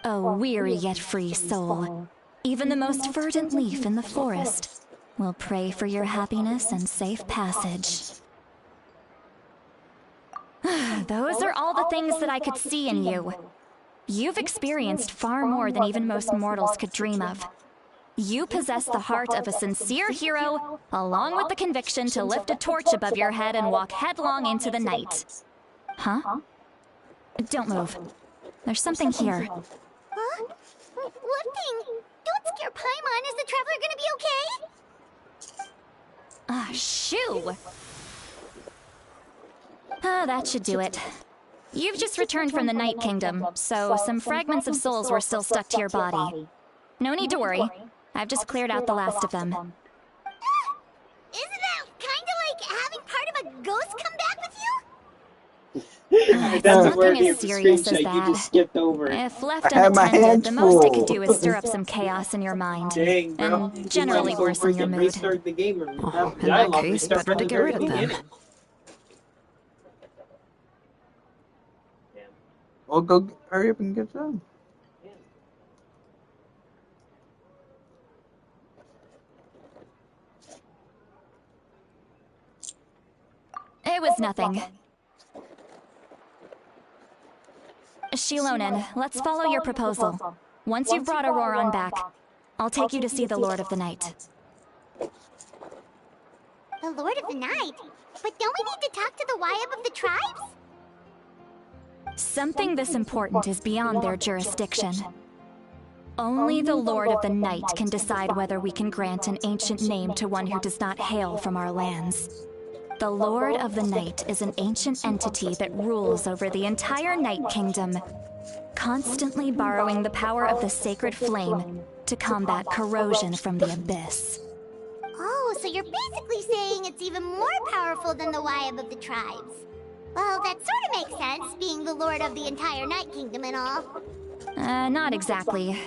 O weary yet free soul, even the most verdant leaf in the forest will pray for your happiness and safe passage. Those are all the things that I could see in you. You've experienced far more than even most mortals could dream of. You possess the heart of a sincere hero, along with the conviction to lift a torch above your head and walk headlong into the night. Huh? Don't move. There's something here. Huh? What thing? Don't scare Paimon. Is the Traveler gonna be okay? Shoo! That should do it. You've just returned from the Night Kingdom, so some fragments of souls were still stuck to your body. No need to worry. I've just cleared out the last of them. Isn't that kinda like having part of a ghost come back with you? It's nothing as serious as that. You just skipped over it. If left unattended, the most it could do is stir up some chaos in your mind. Dang, bro. And generally worsen your mood. Restart the game or In that case, better to get rid of them. Well, go hurry up and get some. It was nothing. Shilonen, let's follow your proposal. Once you've brought Auroron back, I'll take you to see the Lord of the Night. The Lord of the Night? But don't we need to talk to the Wyab of the tribes? Something this important is beyond their jurisdiction. Only the Lord of the Night can decide whether we can grant an ancient name to one who does not hail from our lands. The Lord of the Night is an ancient entity that rules over the entire Night Kingdom, constantly borrowing the power of the sacred flame to combat corrosion from the abyss. Oh, so you're basically saying it's even more powerful than the Wyab of the tribes. Well, that sort of makes sense, being the Lord of the entire Night Kingdom and all. Not exactly.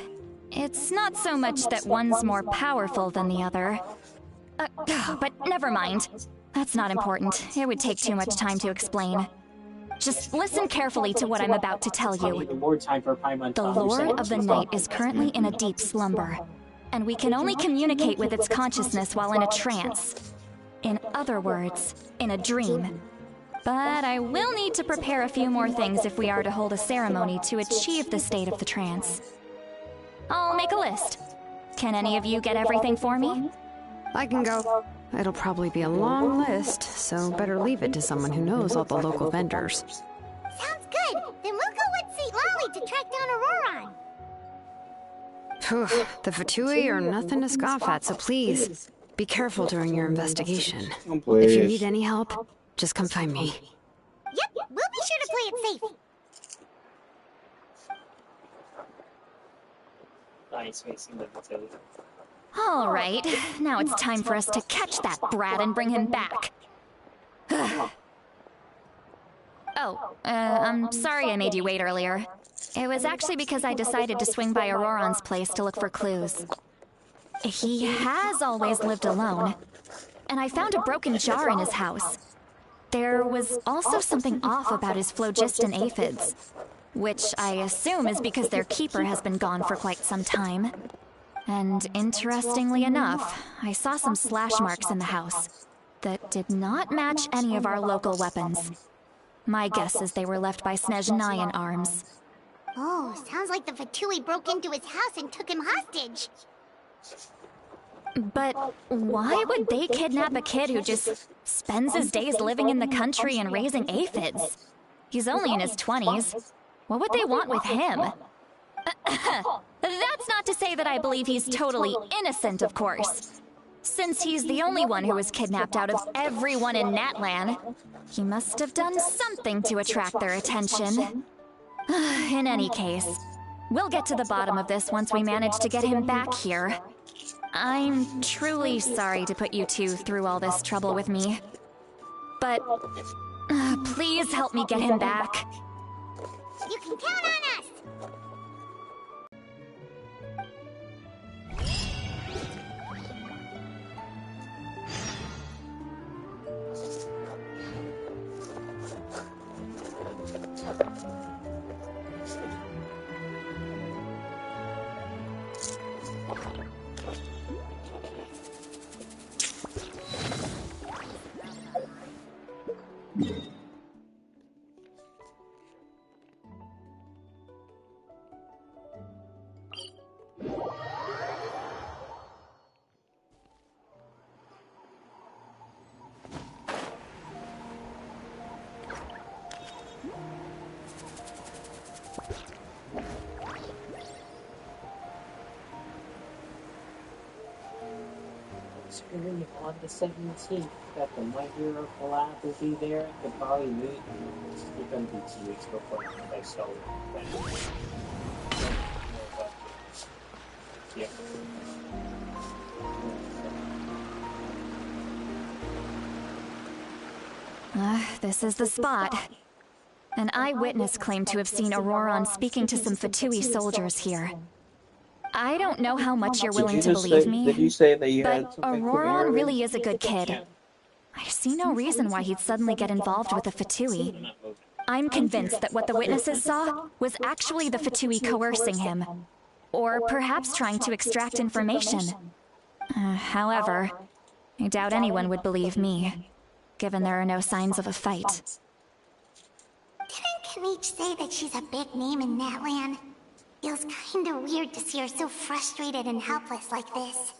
It's not so much that one's more powerful than the other. But never mind. That's not important. It would take too much time to explain. Just listen carefully to what I'm about to tell you. The Lord of the Night is currently in a deep slumber, and we can only communicate with its consciousness while in a trance. In other words, in a dream. But I will need to prepare a few more things if we are to hold a ceremony to achieve the state of the trance. I'll make a list. Can any of you get everything for me? I can go. It'll probably be a long list, so better leave it to someone who knows all the local vendors. Sounds good. Then we'll go with St. Lolly to track down Auroron. Phew, the Fatui are nothing to scoff at, so please, be careful during your investigation. If you need any help, just come find me. Yep, we'll be sure to play it safe. Nice, facing the Fatui. All right, now it's time for us to catch that brat and bring him back. I'm sorry I made you wait earlier. It was actually because I decided to swing by Auroron's place to look for clues. He has always lived alone, and I found a broken jar in his house. There was also something off about his phlogiston aphids, which I assume is because their keeper has been gone for quite some time. And interestingly enough, I saw some slash marks in the house that did not match any of our local weapons. My guess is they were left by Snezhnayan arms. Oh, sounds like the Fatui broke into his house and took him hostage. But why would they kidnap a kid who just spends his days living in the country and raising aphids? He's only in his 20s. What would they want with him? That's not to say that I believe he's totally innocent, of course. Since he's the only one who was kidnapped out of everyone in Natlan, he must have done something to attract their attention. In any case, we'll get to the bottom of this once we manage to get him back here. I'm truly sorry to put you two through all this trouble with me. But please help me get him back. You can count on us! Screen on the 17th that the My Hero collab will be there. I could probably meet. It's going to be 2 weeks before I start it. Yeah. This is the spot. An eyewitness claimed to have seen Auroron speaking to some Fatui soldiers here. I don't know how much you're willing to believe me, did you say that you but had something Auroron really is a good kid. I see no reason why he'd suddenly get involved with the Fatui. I'm convinced that what the witnesses saw was actually the Fatui coercing him, or perhaps trying to extract information. However, I doubt anyone would believe me, given there are no signs of a fight. Didn't Kaniche say that she's a big name in Natlan? Feels kinda weird to see her so frustrated and helpless like this.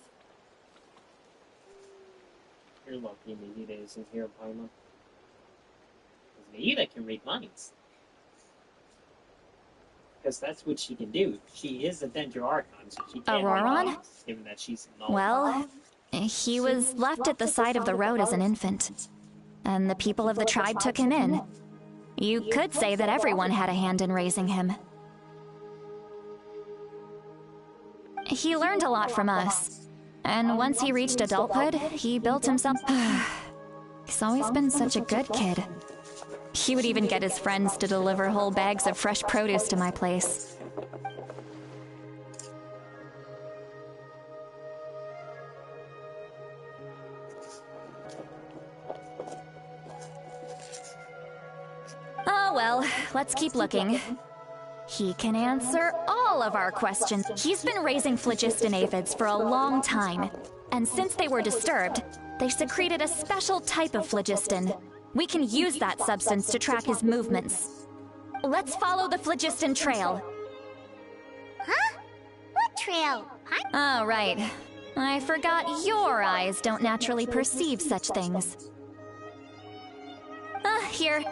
You're lucky Nahida isn't here, Paimon. Because Nahida can read minds. Because that's what she can do. She is a Dendro Archon, so she can read minds, given that she's a Well, he was left at the side of the road as an infant, and the people of the tribe took him in. You could say that everyone had a hand in raising him. He learned a lot from us, and once he reached adulthood, he built himself... He's always been such a good kid. He would even get his friends to deliver whole bags of fresh produce to my place. Oh well, let's keep looking. He can answer all of our questions. He's been raising phlogiston aphids for a long time, and since they were disturbed, they secreted a special type of phlogiston. We can use that substance to track his movements. Let's follow the phlogiston trail. Huh? What trail? Oh, right. I forgot your eyes don't naturally perceive such things. Here.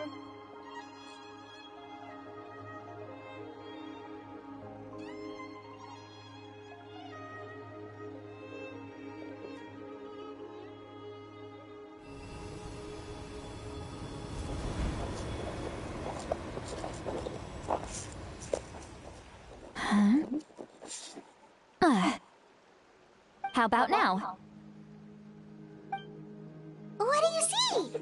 How about now? What do you see?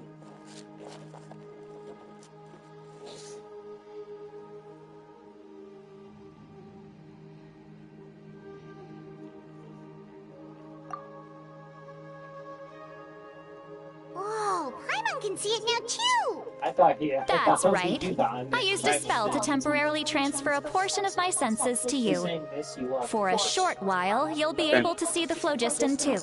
Whoa, Paimon can see it now too! I thought he... That's right. I used a spell to temporarily transfer a portion of my senses to you. For a short while, you'll be able to see the phlogiston too.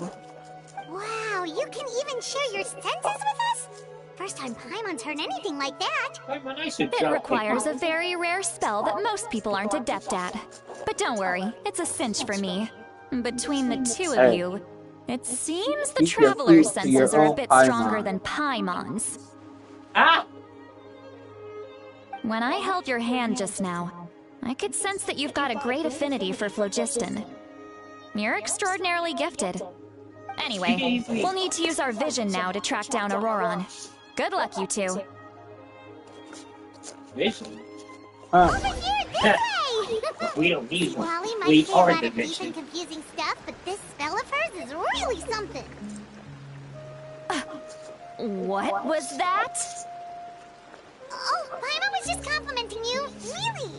Wow, you can even share your senses with us? First time Paimon's heard anything like that. It requires a very rare spell that most people aren't adept at. But don't worry, it's a cinch for me. Between the two of you, it seems the Traveler's senses are a bit stronger than Paimon's. Ah! When I held your hand just now, I could sense that you've got a great affinity for phlogiston. You're extraordinarily gifted. Anyway, we'll need to use our vision now to track down Auroron. Good luck, you two. Vision? Over here, this way! We don't need one. Wally might We say are a lot the of deep vision. and confusing stuff, but this spell of hers is really something. What was that? Oh, Paimon was just complimenting you. Really?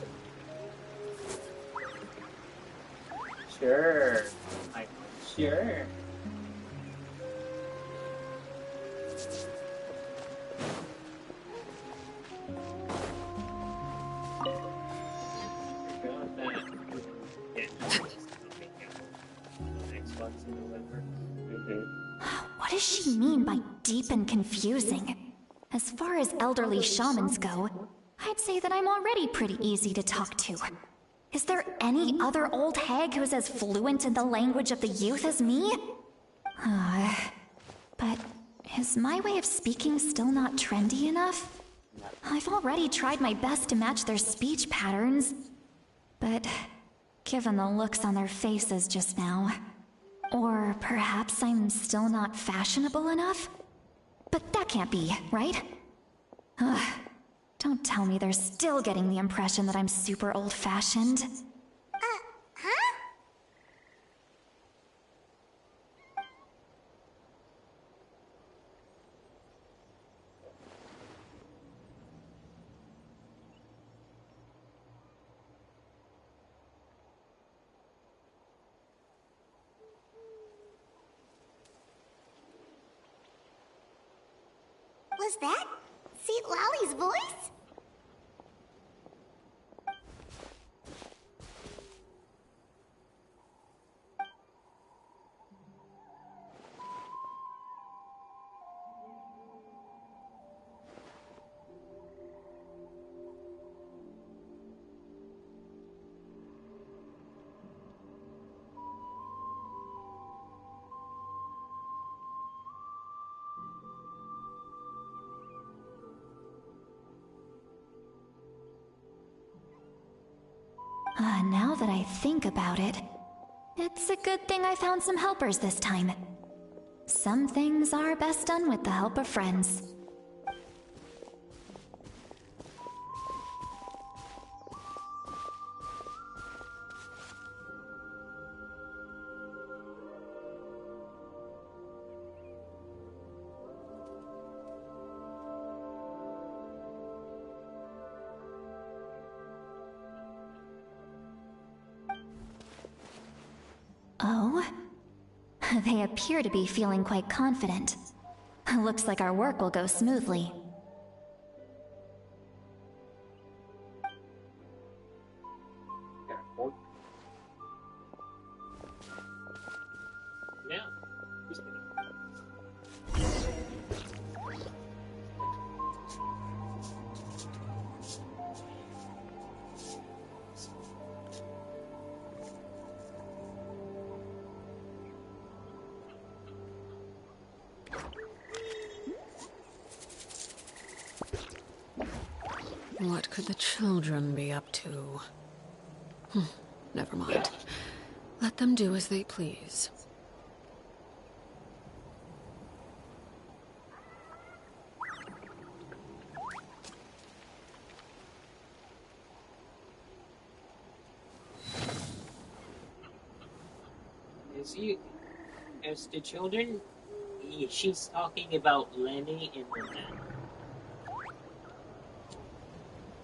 Sure. I'm sure. What does she mean by deep and confusing? As far as elderly shamans go, I'd say that I'm already pretty easy to talk to. Is there any other old hag who's as fluent in the language of the youth as me? But is my way of speaking still not trendy enough? I've already tried my best to match their speech patterns. But given the looks on their faces just now, or perhaps I'm still not fashionable enough? But that can't be, right? Don't tell me they're still getting the impression that I'm super old-fashioned. Huh? Was that St. Lally's voice? Now that I think about it, it's a good thing I found some helpers this time. Some things are best done with the help of friends. Oh? They appear to be feeling quite confident. Looks like our work will go smoothly. Now, What could the children be up to? Never mind. Let them do as they please. as the children, she's talking about Lenny and Ronan.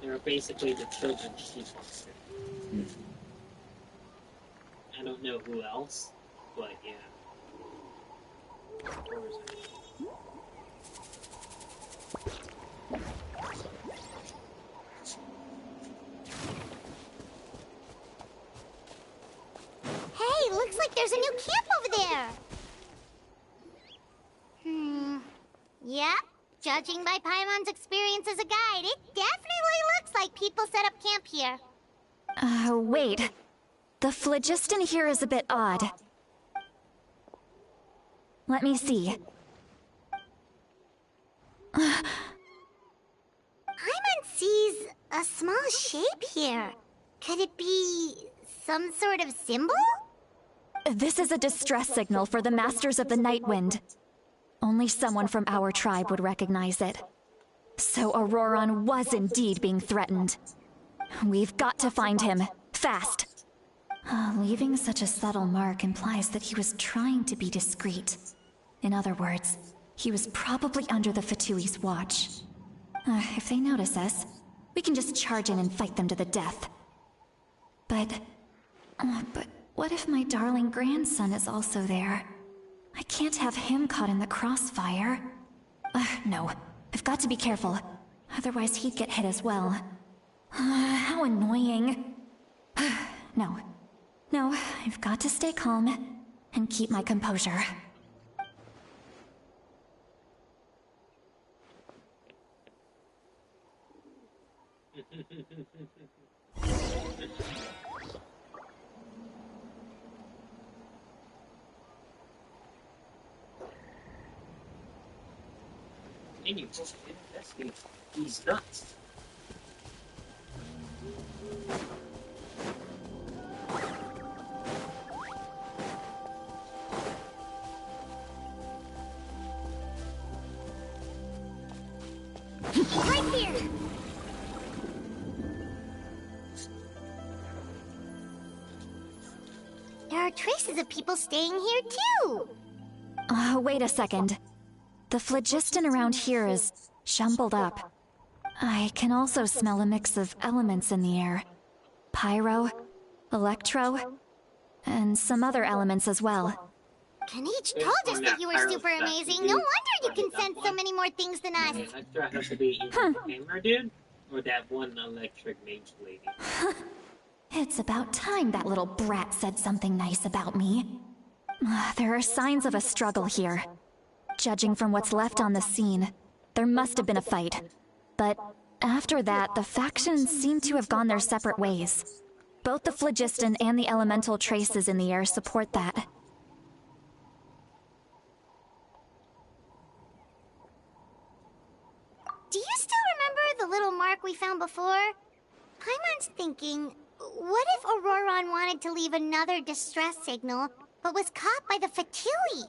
They're basically the children she wants to. I don't know who else, but yeah. Where is it? Hey, looks like there's a new camp over there. Yep. Judging by Paimon's experience as a guide, it definitely looks like people set up camp here. Wait. The phlogiston here is a bit odd. Let me see. Paimon sees a small shape here. Could it be some sort of symbol? This is a distress signal for the Masters of the Night Wind. Only someone from our tribe would recognize it. So Auroron was indeed being threatened. We've got to find him, fast. Leaving such a subtle mark implies that he was trying to be discreet. In other words, he was probably under the Fatui's watch. If they notice us, we can just charge in and fight them to the death. But what if my darling grandson is also there? I can't have him caught in the crossfire. No, I've got to be careful. Otherwise he'd get hit as well. How annoying. No, I've got to stay calm and keep my composure. And you just investigate these nuts. Right here! There are traces of people staying here too! Wait a second. The phlogiston around here is jumbled up. I can also smell a mix of elements in the air. Pyro, electro, and some other elements as well. Kanich told us that you were super amazing. No wonder you can sense so many more things than us. Electra has to be either the hammer dude or that one electric mage lady. It's about time that little brat said something nice about me. There are signs of a struggle here. Judging from what's left on the scene, there must have been a fight. But after that, the factions seem to have gone their separate ways. Both the phlogiston and the elemental traces in the air support that. Do you still remember the little mark we found before? Paimon's thinking, what if Auroron wanted to leave another distress signal, but was caught by the Fatui?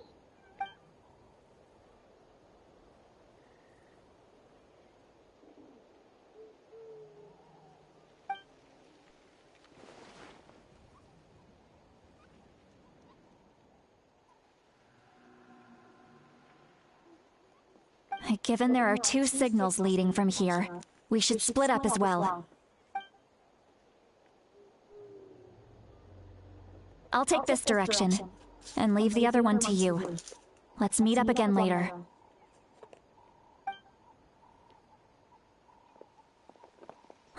Given there are two signals leading from here, we should split up as well. I'll take this direction, and leave the other one to you. Let's meet up again later.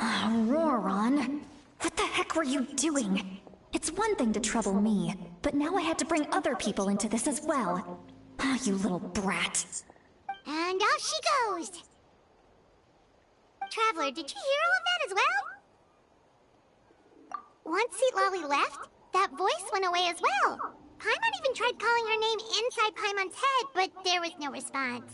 Auroron, what the heck were you doing? It's one thing to trouble me, but now I had to bring other people into this as well. You little brat. And off she goes! Traveler, did you hear all of that as well? Once Seat Lolly left, that voice went away as well. Paimon even tried calling her name inside Paimon's head, but there was no response.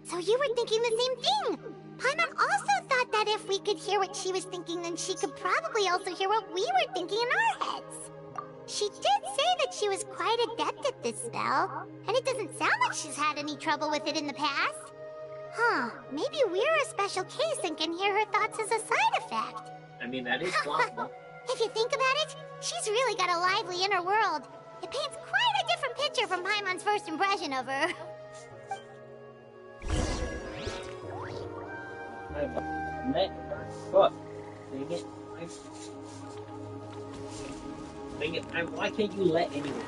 So you were thinking the same thing! Paimon also thought that if we could hear what she was thinking, then she could probably also hear what we were thinking in our heads. She did say that she was quite adept at this spell, and it doesn't sound like she's had any trouble with it in the past. Maybe we're a special case and can hear her thoughts as a side effect. I mean, that is plausible. If you think about it, she's really got a lively inner world. It paints quite a different picture from Paimon's first impression of her. I've let her cook. Dang it. Why can't you let anyone?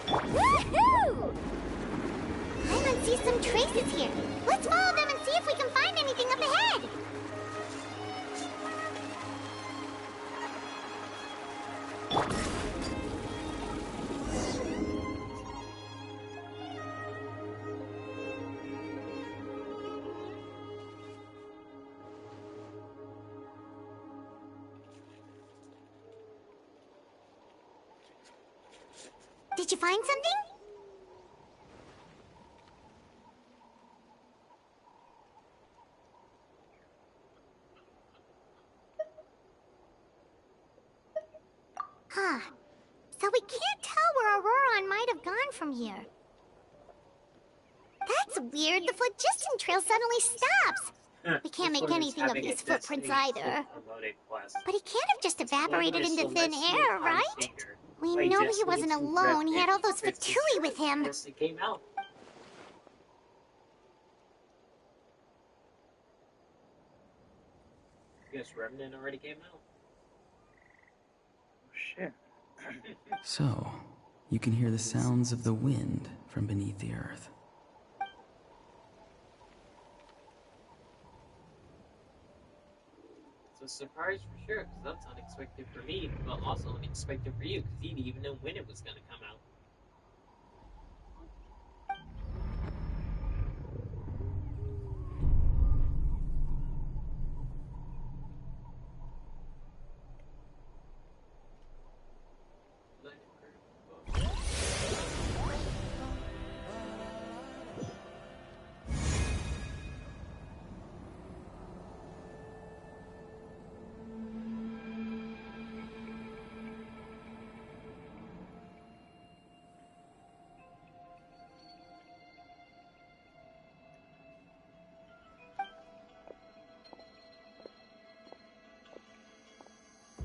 Woohoo! Paimon sees some traces here. Let's follow them and see if we can find anything up ahead. Did you find something? Huh. So we can't tell where Auroron might have gone from here. That's weird. The phlogiston trail suddenly stops. We can't make anything of his footprints either. But he can't have just evaporated into thin air, right? We know he wasn't alone. He had all those Fatui with him. Guess Remnant already came out. Shit. So, you can hear the sounds of the wind from beneath the earth. It's a surprise for sure, because that's unexpected for me, but also unexpected for you, because you didn't even know when it was going to come out.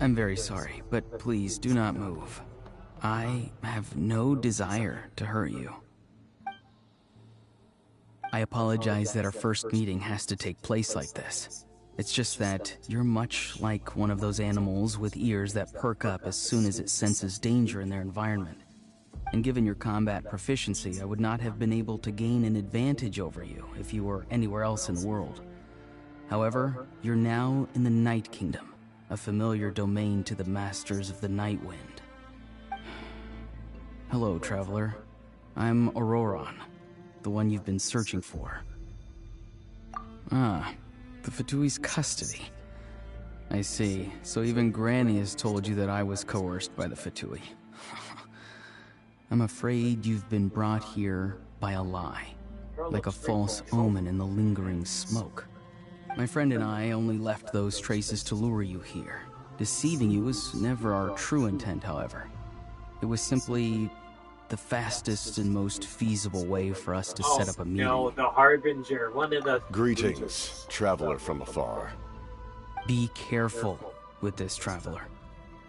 I'm very sorry, but please do not move. I have no desire to hurt you. I apologize that our first meeting has to take place like this. It's just that you're much like one of those animals with ears that perk up as soon as it senses danger in their environment. And given your combat proficiency, I would not have been able to gain an advantage over you if you were anywhere else in the world. However, you're now in the Night Kingdom, a familiar domain to the Masters of the Night Wind. Hello, traveler. I'm Auroron, the one you've been searching for. Ah, the Fatui's custody. I see. So even Granny has told you that I was coerced by the Fatui. I'm afraid you've been brought here by a lie, like a false omen in the lingering smoke. My friend and I only left those traces to lure you here. Deceiving you was never our true intent, however. It was simply the fastest and most feasible way for us to set up a meeting. No, the Harbinger, one of the... Greetings, traveler from afar. Be careful with this traveler.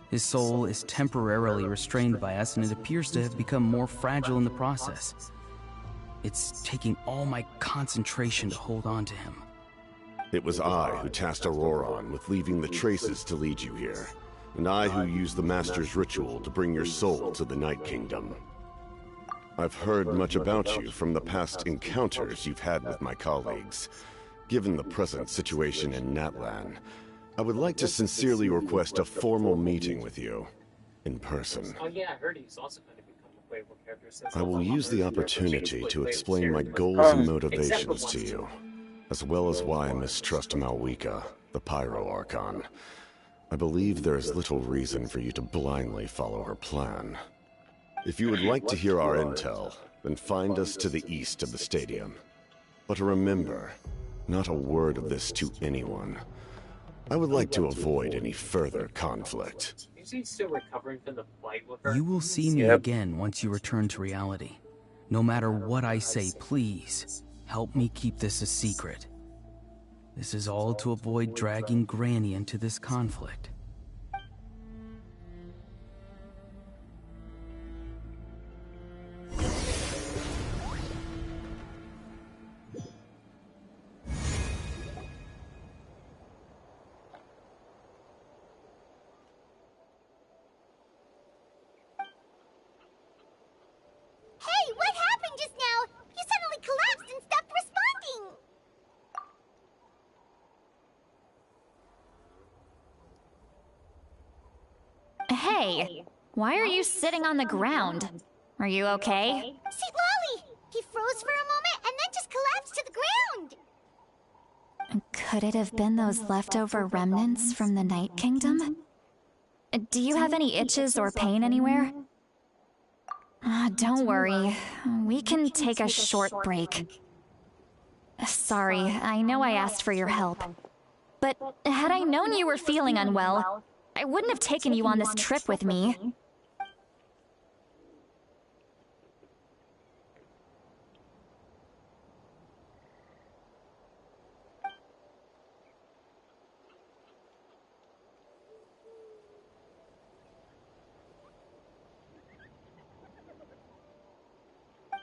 His soul is temporarily restrained by us, and it appears to have become more fragile in the process. It's taking all my concentration to hold on to him. It was I who tasked Auroron with leaving the traces to lead you here, and I who used the Master's ritual to bring your soul to the Night Kingdom. I've heard much about you from the past encounters you've had with my colleagues. Given the present situation in Natlan, I would like to sincerely request a formal meeting with you, in person. Oh yeah, I heard he's also going to become a playable character. I will use the opportunity to explain my goals and motivations to you, as well as why I mistrust Malwika, the Pyro Archon. I believe there is little reason for you to blindly follow her plan. If you would like to hear our intel, then find us to the east of the stadium. But remember, not a word of this to anyone. I would like to avoid any further conflict. Is he still recovering from the fight with her? You will see me again once you return to reality. No matter what I say, please, help me keep this a secret. This is all to avoid dragging Granny into this conflict. Hey, what happened just now? You suddenly collapsed and stopped responding. Hey, why are you sitting on the ground? Are you okay? See, Lolly! He froze for a moment and then just collapsed to the ground! Could it have been those leftover remnants from the Night Kingdom? Do you have any itches or pain anywhere? Don't worry. We can take a short break. Sorry, I know I asked for your help. But had I known you were feeling unwell, I wouldn't have taken you on this trip with me.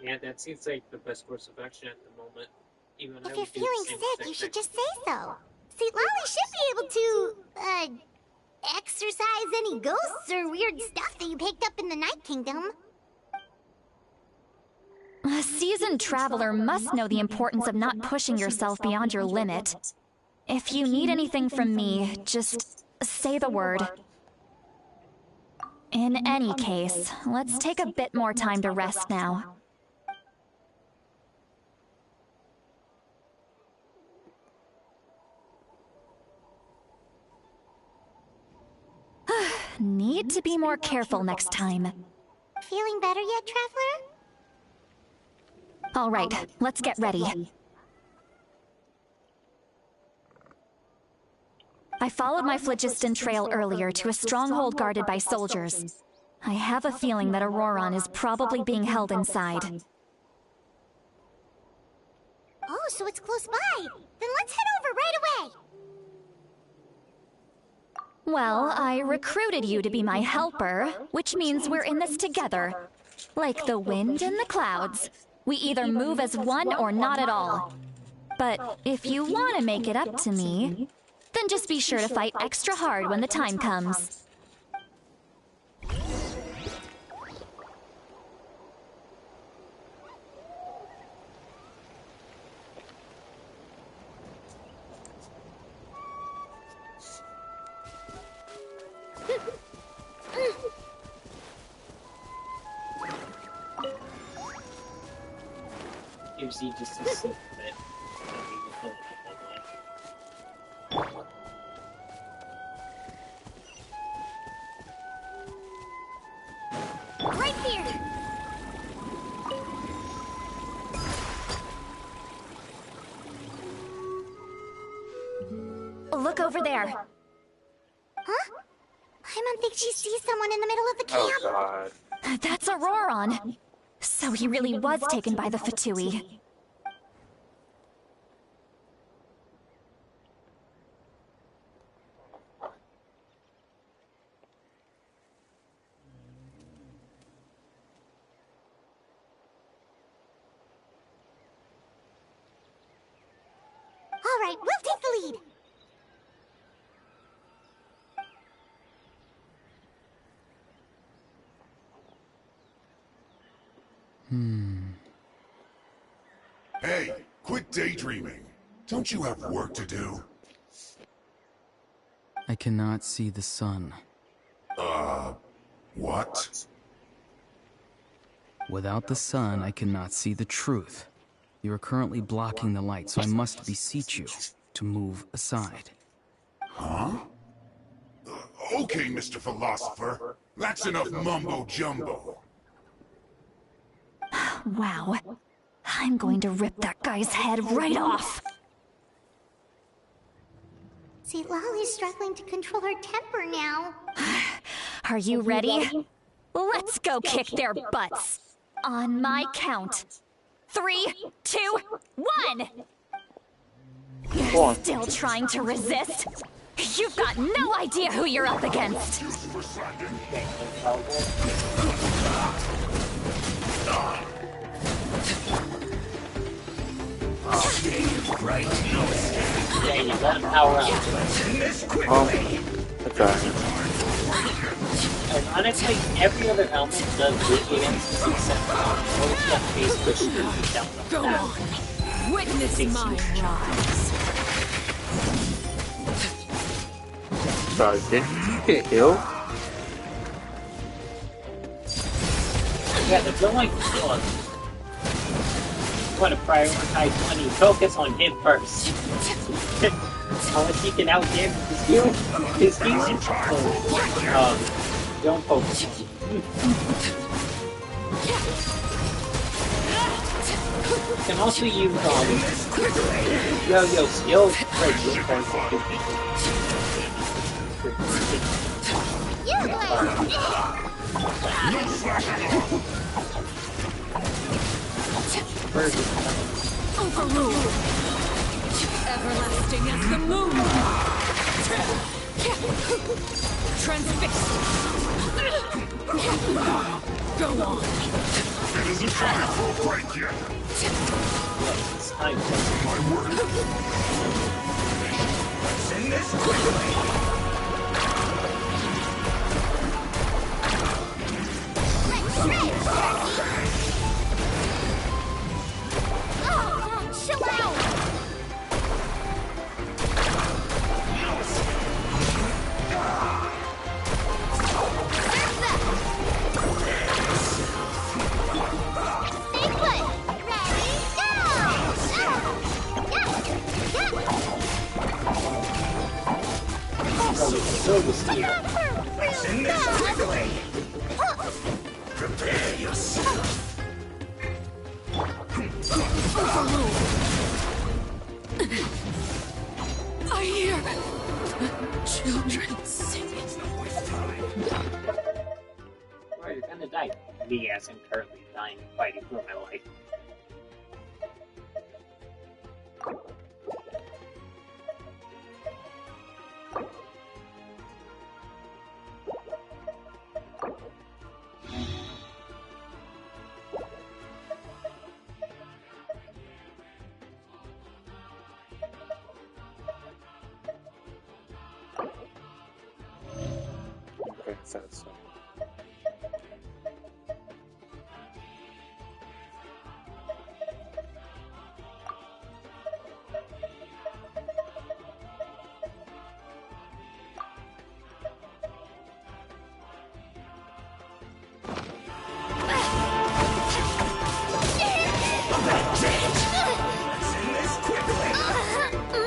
Yeah, that seems like the best course of action at the moment. Even If you're feeling sick, you should just say so. St. Lolly should be able to, exorcise any ghosts or weird stuff that you picked up in the Night Kingdom. A seasoned traveler must know the importance of not pushing yourself beyond your limit. If you need anything from me, just say the word. In any case, let's take a bit more time to rest now. Need to be more careful next time. Feeling better yet, Traveler? All right, let's get ready. I followed my phlogiston trail earlier to a stronghold guarded by soldiers. I have a feeling that Auroron is probably being held inside. Oh, so it's close by. Then let's head over right away. Well, I recruited you to be my helper, which means we're in this together. Like the wind and the clouds. We either move as one or not at all. But if you want to make it up to me, then just be sure to fight extra hard when the time comes. Gives you just a sip of it. Right here. Look over there. Huh? Paimon thinks she sees someone in the middle of the camp. Oh god. That's Auroron. So he really was taken by the Fatui. All right, we'll take the lead. Hey, quit daydreaming. Don't you have work to do? I cannot see the sun. What? Without the sun, I cannot see the truth. You are currently blocking the light, so I must beseech you to move aside. Huh? Okay, Mr. Philosopher. That's enough mumbo-jumbo. Wow. I'm going to rip that guy's head right off. St. Lolly's struggling to control her temper now. Are you ready? Let's go kick their butts. On my count. 3, 2, 1! You're still trying to resist? You've got no idea who you're up against. Right. Yeah, you gotta power up. Okay. And honestly, every other element does weak against this except most that face pushes down the Go on. Witness my rise. Sorry, did you get ill? Yeah, the villain killer. You want to prioritize money, focus on him first. Unless he can outdamage his fusion. Don't focus on him. You can also use yo-yo skills for Overruled. Everlasting as the moon. Transfixed. Go on. It isn't time for a break yet. It's time. My work. Let's end this quickly. Chill out! Stay put! Ready, go! Let's end this quickly. Prepare yourself. I hear children singing. Right, you're gonna die. Me, as I'm currently dying, fighting for my life. Okay, so.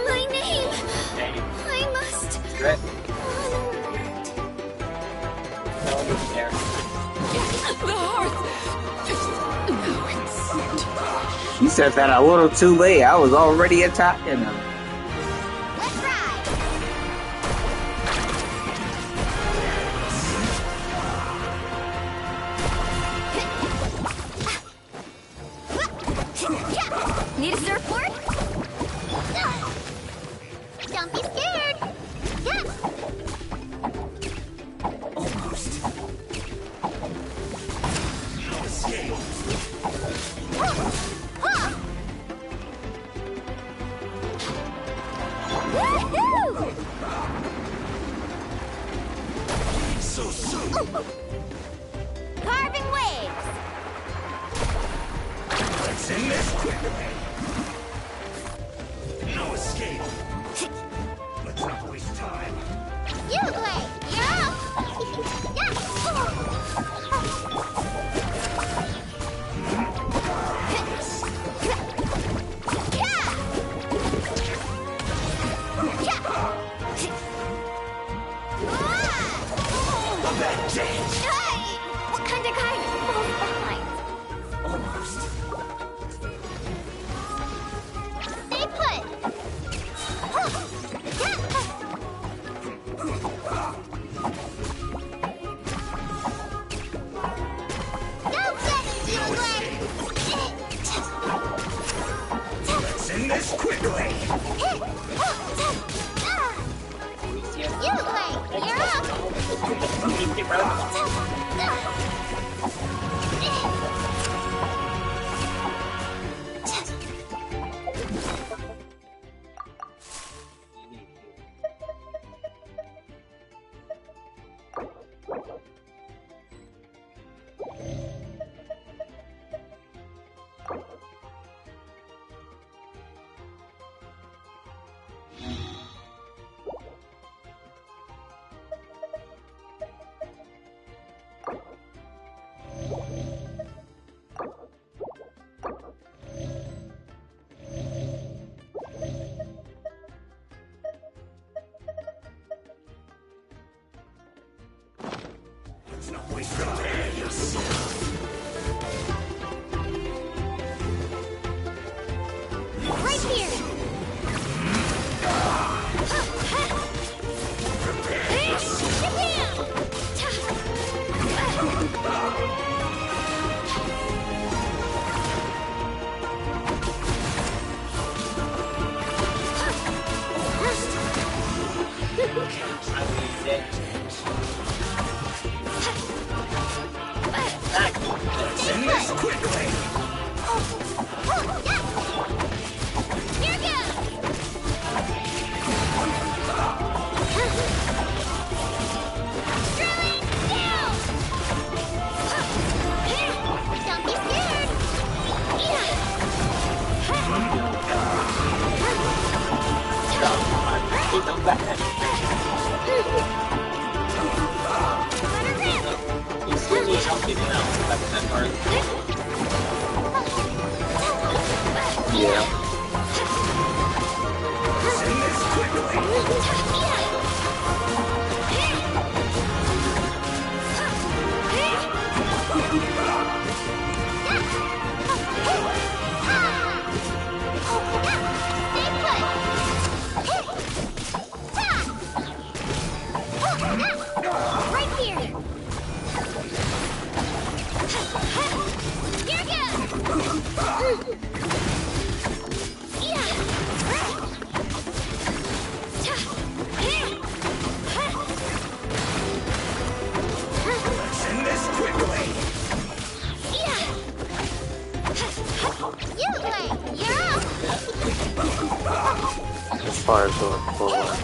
My name! I must... Red. The hearth! Now it's... You said that a little too late. I was already attacking him. Let's ride! Need a surfboard? Don't be scared! Almost. No escape. Woohoo! So soon. Carving waves! Let's end this quickly. No escape. Let's not waste time. You play! You're up! What kind of guy falls behind? Almost. Stay put! Go get it, you Let's end this quickly. You play! You're up! didn't expect that part. Yeah. Send this quickly. Right here. Here goes. Send this quickly. You play. You're up. As far as going forward.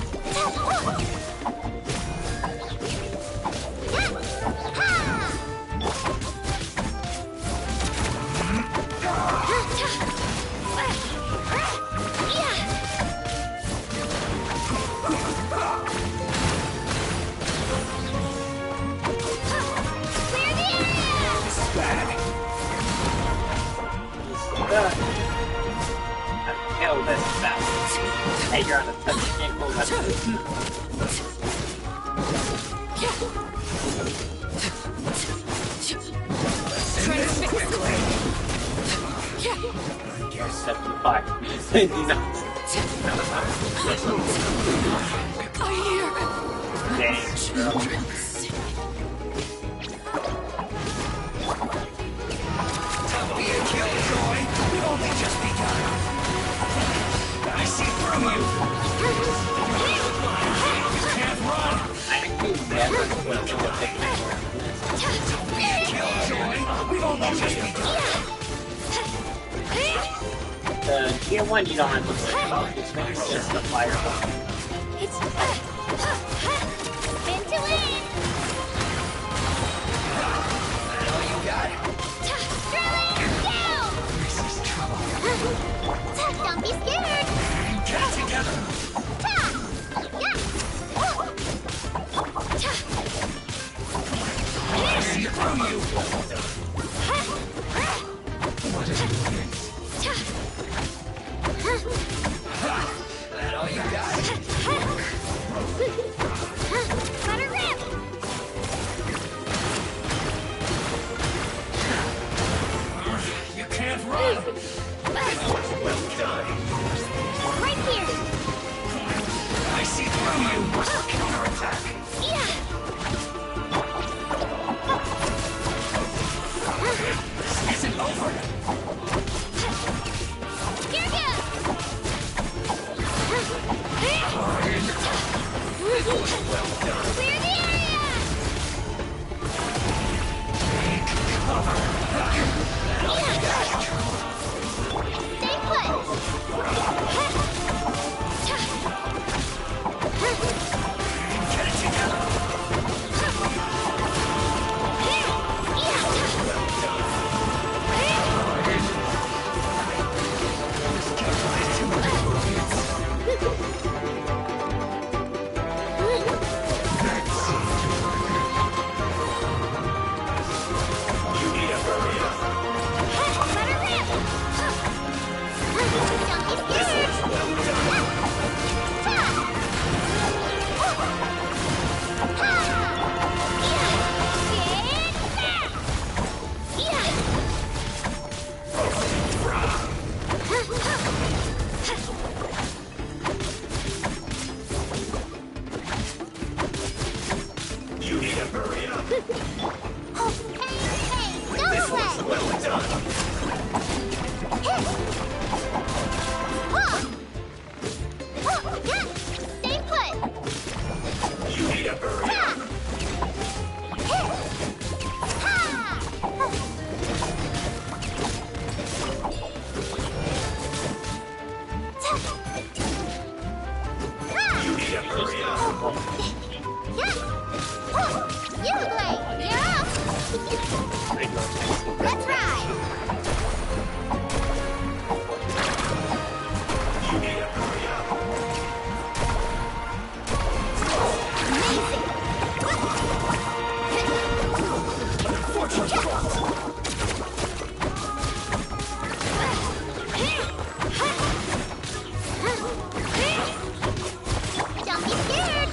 Kill this fast. Hey, you're on a touch. You can't pull that. Send this quickly. You're 75. He's not. Dang, girl. Be a killjoy. We've only just begun. I see through you. You can't run. I actually never went to a picnic. Be a killjoy. We've only just begun. The tier 1 you don't have to worry about. It's just the fireball. It's spin to win. That all you got? This is trouble. Don't be scared. Get it together. I see through you. What is it? That all you got? Let her rip. You can't run. Well done. Right here. I see through you. Counterattack. This isn't over. Here goes. Well done. Clear the area. Take cover. That all you got? Stay put. Get it together. Well done. This guy plays too many movies. You need a hurry up. Let her rip. Don't be scared. Well done. You need to hurry up. This one's well done. Stay put. You need to hurry up. You need to hurry up. You play. You're up. Let's ride. You need to hurry up. Amazing. Unfortunately, Don't be scared!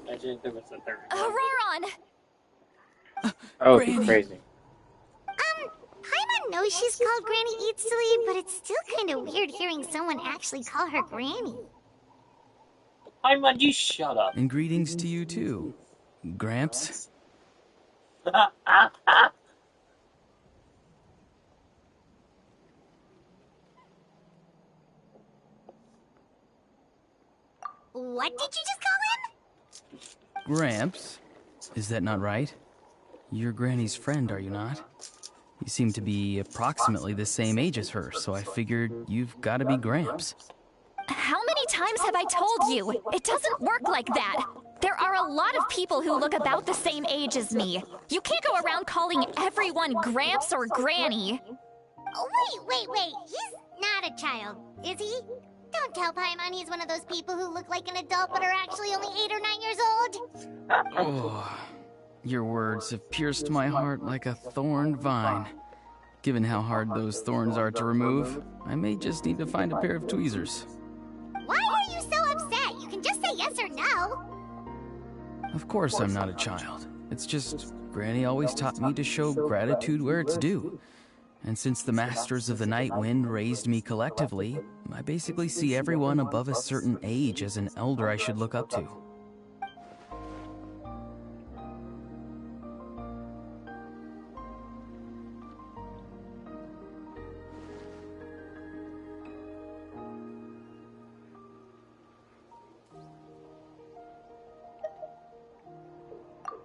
Imagine there was a third. Auroron! Oh, Granny. crazy. Paimon knows she's called Granny Eatsley, but it's still kind of weird hearing someone actually call her Granny. Paimon, you shut up. And greetings to you too, Gramps. What did you just call him? Gramps? Is that not right? You're Granny's friend, are you not? You seem to be approximately the same age as her, so I figured you've got to be Gramps. How many times have I told you? It doesn't work like that. There are a lot of people who look about the same age as me. You can't go around calling everyone Gramps or Granny. Oh, wait. He's not a child, is he? Don't tell Paimon he's one of those people who look like an adult but are actually only 8 or 9 years old. Oh, your words have pierced my heart like a thorned vine. Given how hard those thorns are to remove, I may just need to find a pair of tweezers. Why are you so upset? You can just say yes or no. Of course I'm not a child. It's just, Granny always taught me to show gratitude where it's due. And since the Masters of the Night Wind raised me collectively, I basically see everyone above a certain age as an elder I should look up to.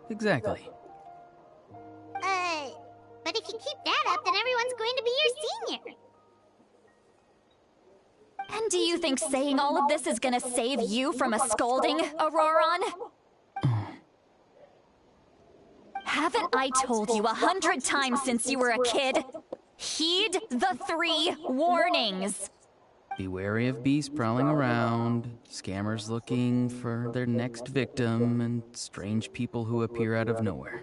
Exactly. But if you keep that up, then everyone's going to be your senior. And do you think saying all of this is gonna save you from a scolding, Auroron? Haven't I told you 100 times since you were a kid? Heed the 3 warnings. Be wary of beasts prowling around, scammers looking for their next victim, and strange people who appear out of nowhere.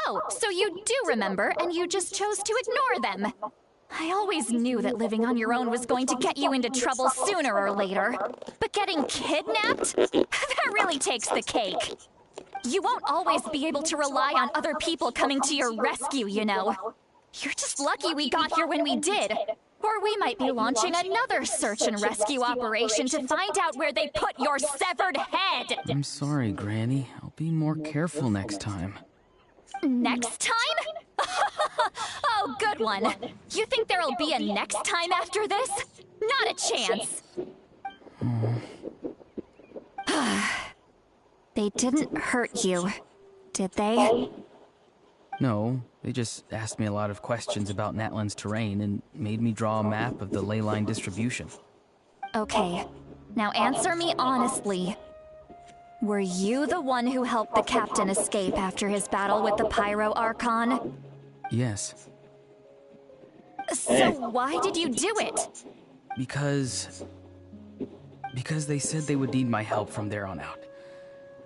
Oh, so you do remember, and you just chose to ignore them. I always knew that living on your own was going to get you into trouble sooner or later. But getting kidnapped? That really takes the cake. You won't always be able to rely on other people coming to your rescue, you know. You're just lucky we got here when we did. Or we might be launching another search and rescue operation to find out where they put your severed head. I'm sorry, Granny. I'll be more careful next time. Next time? Oh, good one. You think there'll be a next time after this? Not a chance. They didn't hurt you, did they? No, they just asked me a lot of questions about Natlan's terrain and made me draw a map of the ley line distribution. Okay, now answer me honestly. Were you the one who helped the captain escape after his battle with the Pyro Archon? Yes. So why did you do it? Because they said they would need my help from there on out.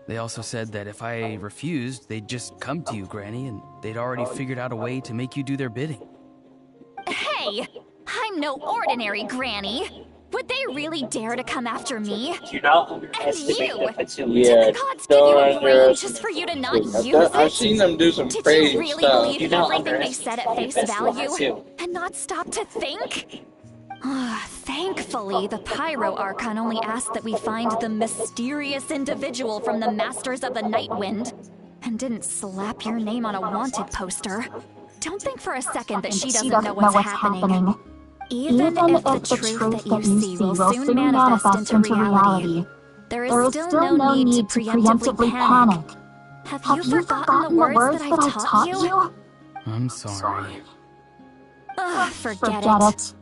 They also said that if I refused, they'd just come to you, Granny, and they'd already figured out a way to make you do their bidding. Hey, I'm no ordinary Granny. Would they really dare to come after me? Do not And underestimate you! the facility. Yeah, Did the gods give you a brain just for you to not use it? I've seen them do some Did crazy you really stuff. believe Do not everything they said at face underestimate the value? facility. And not stop to think? Thankfully, the Pyro Archon only asked that we find the mysterious individual from the Masters of the Night Wind, and didn't slap your name on a wanted poster. Don't think for a second that she doesn't know what's happening. Even if the truth that you see will soon manifest into reality, there is still no need to preemptively panic. Have you forgotten the words that I've taught you? I'm sorry. Ugh, forget it.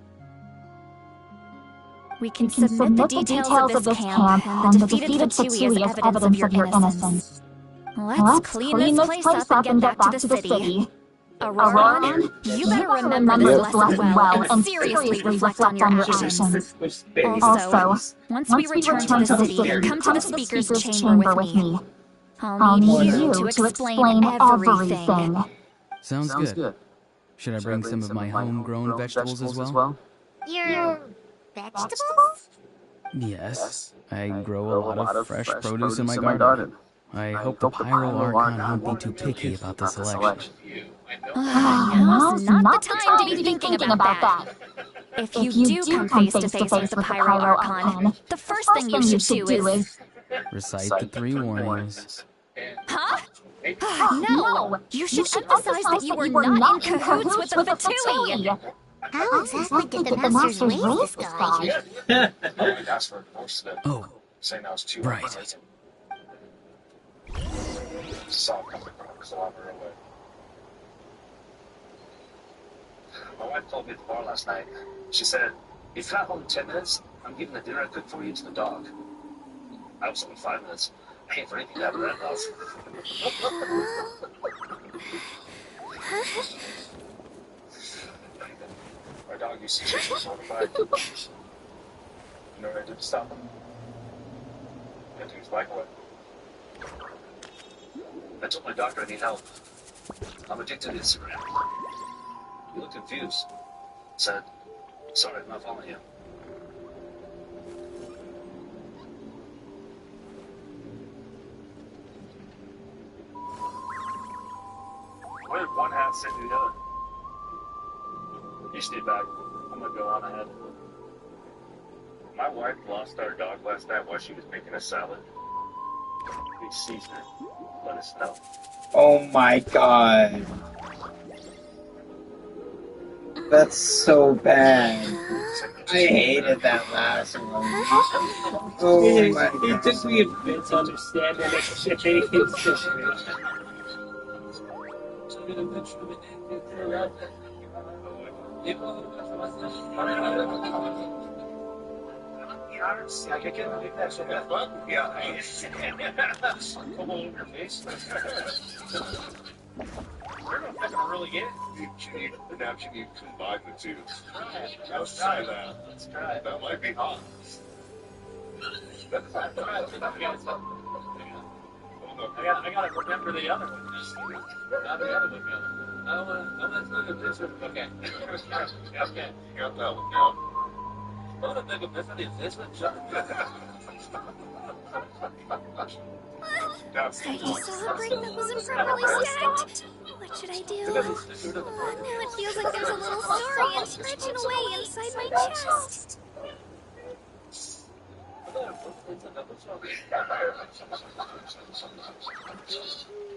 We can submit the details of this camp and the defeated Fatui as evidence of your innocence. Let's clean this place up and get back to the city. Aurora, you better remember this lesson well and seriously reflect on your actions. Also, once we return to the city, come to the speaker's chamber with me. I'll need you to explain everything. Sounds good. Should I bring some of my homegrown vegetables as well? Your vegetables? Yes, I grow a lot of fresh produce in my garden. I hope the Pyro Archon won't be too picky about the selection. Now's not the time to be thinking about that. If you do come face to face with the Pyro Archon, the first thing you should do is... Recite the 3 warnings. Huh? No! You should emphasize that you were not in cahoots with the Fatui! How exactly did the masters raise this guy? Oh, right. Saw him coming from a kilometer away. My wife told me at the bar last night. She said, if you're not home in 10 minutes, I'm giving the dinner I cooked for you to the dog. I was only 5 minutes. I ain't for anything to have a rat mouth. Our dog used to chase us on the bike. You know what I did to stop him? I took his bike away. I told my doctor I need help. I'm addicted to Instagram. He looked confused. Said, sorry, I'm not following you. What did one hat say to the other? You stay back. I'm gonna go on ahead. My wife lost our dog last night while she was making a salad. Please sees her. Let us know. Oh my god. That's so bad. I hated that last one. Oh my god. It took me a bit to understand that it's I can't believe that shit. Yeah, come all over your face. You're not gonna really get it. Now can you combine the two? Let's try that. Let's try it. That might be hot. I gotta remember the other one. Not the other one. Let's look at this one. Okay. Okay. Got that one down. What the big of this one is this one? I saw a brick that wasn't properly stacked. What should I do? Now it feels like there's a little story and scratching away inside my chest.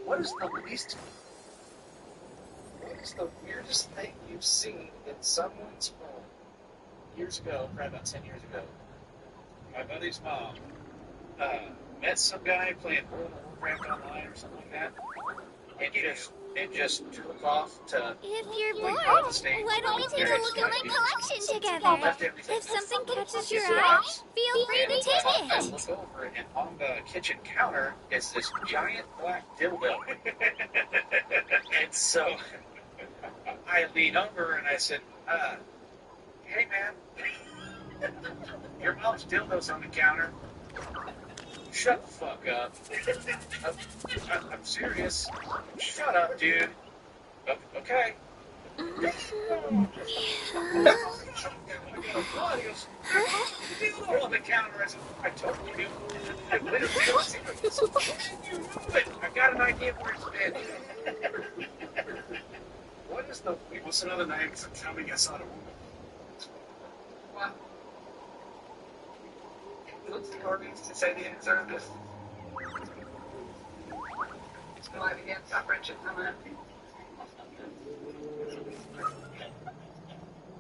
What is the least... What is the weirdest thing you've seen in someone's home? Years ago, probably about 10 years ago, my buddy's mom met some guy playing World of Warcraft online or something like that, and it just took off to... If you're bored, why don't we take a look at my collection together? If something catches your eye, feel free to take I it. look over, and on the kitchen counter is this giant black dildo. And so I lean over and I said, hey man, your mom's dildo's on the counter. Shut the fuck up. I'm serious. Shut up, dude. Okay. On the counter, I told you. I got an idea where it's been. What's another name for coming us on a woman? What? What's the organs to say the answer of this? It's going to against comprehension coming up.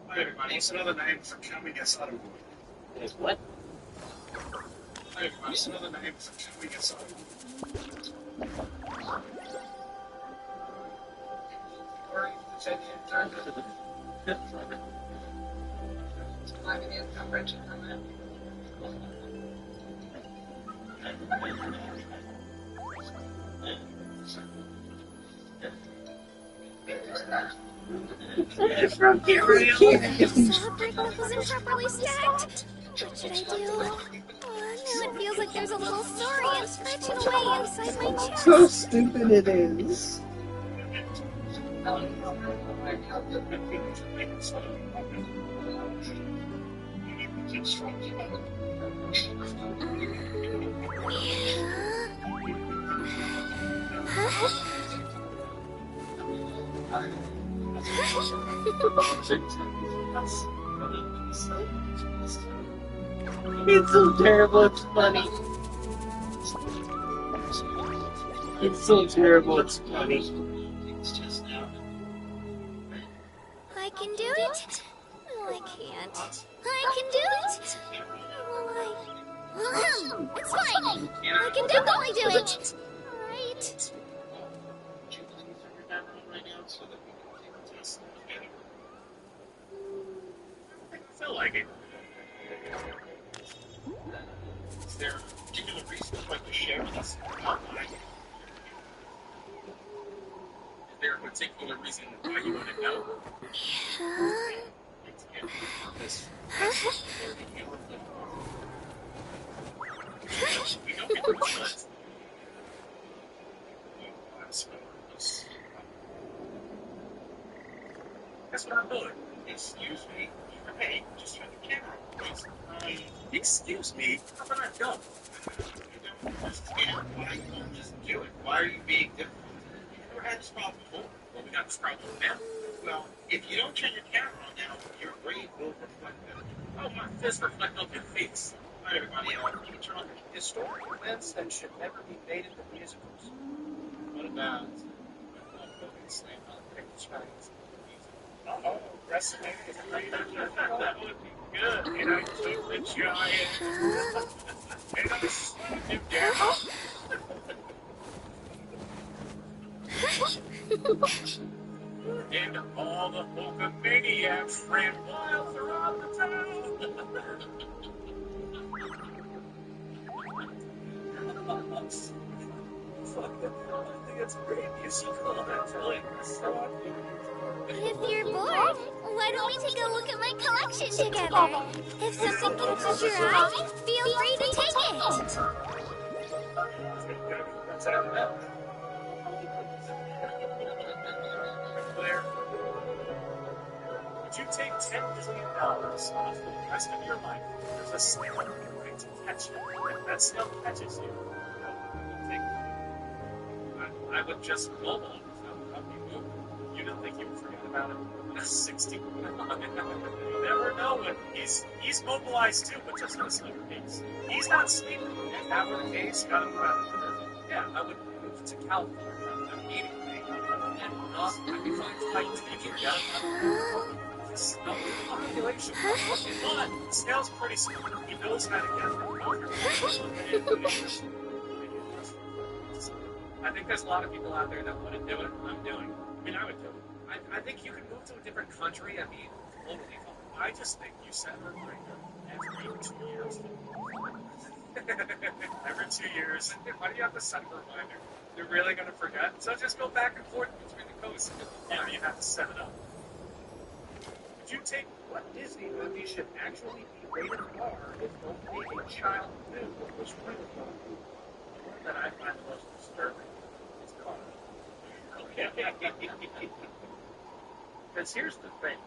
Hi, everybody. What's another name for coming us on a woman? Is what? Hi, everybody. What's another name for coming us on a woman? Organs to say the answer of this. Celebrate wasn't properly stacked. What should I do? Now it feels like there's a little saurian scratching away inside my chest. So stupid it is. It's so terrible, it's funny. It's so terrible, it's funny. I can do it. No, I can't. I can do it. It's fine. I can definitely do it. Alright. I feel like it. Is there a particular reason you'd like to share with us? Is there a particular reason why you want to know? We don't get much. That's what I'm doing. Excuse me. Hey, just turn the camera on, please. Excuse me. How about I don't? You don't understand why you won't just do it. Why are you being difficult? You've never had this problem before. Well, we got this problem now. Well, if you don't turn your camera on now, your brain will reflect that. Oh, my fist reflect off your face. All right, everybody, can you turn on your historical events that should never be made into musicals? What about Slam Picture Strikes? Oh, wrestling is great. That would be good. And I took the giant. And I slammed him down. And all the Hulkamaniacs ran wild throughout the town. Fuck that. I think it's pretty musical. I'm telling you. So if you're bored, why don't we take a look at my collection together? If something catches your eye, feel free to take it. Claire, would you take $10 million off for the rest of your life? There's a snail on your way to catch you. If that snail catches you, I would just mobilize. I would help you move. You didn't think you would forget about it. 60. You never know when he's mobilized too, but just in a sleeper case. He's not sleeping. If that were the case, got him out of prison. Yeah, I would move to California immediately. And I'd be fine fighting if you got him. Just a population. But Snail's pretty smart. He knows how to get them. I think there's a lot of people out there that wouldn't do it. I'm doing it. I mean, I would do it. I think you can move to a different country. I mean, totally fine. I just think you set her free every 2 years. Every 2 years. Why do you have to set a reminder? You're really going to forget? So just go back and forth between the coasts. Yeah, you have to set it up. Would you take what Disney movie should actually be rated R if only a child knew what was rated R? The one that I find the most disturbing is Cars. Okay. Because here's the thing.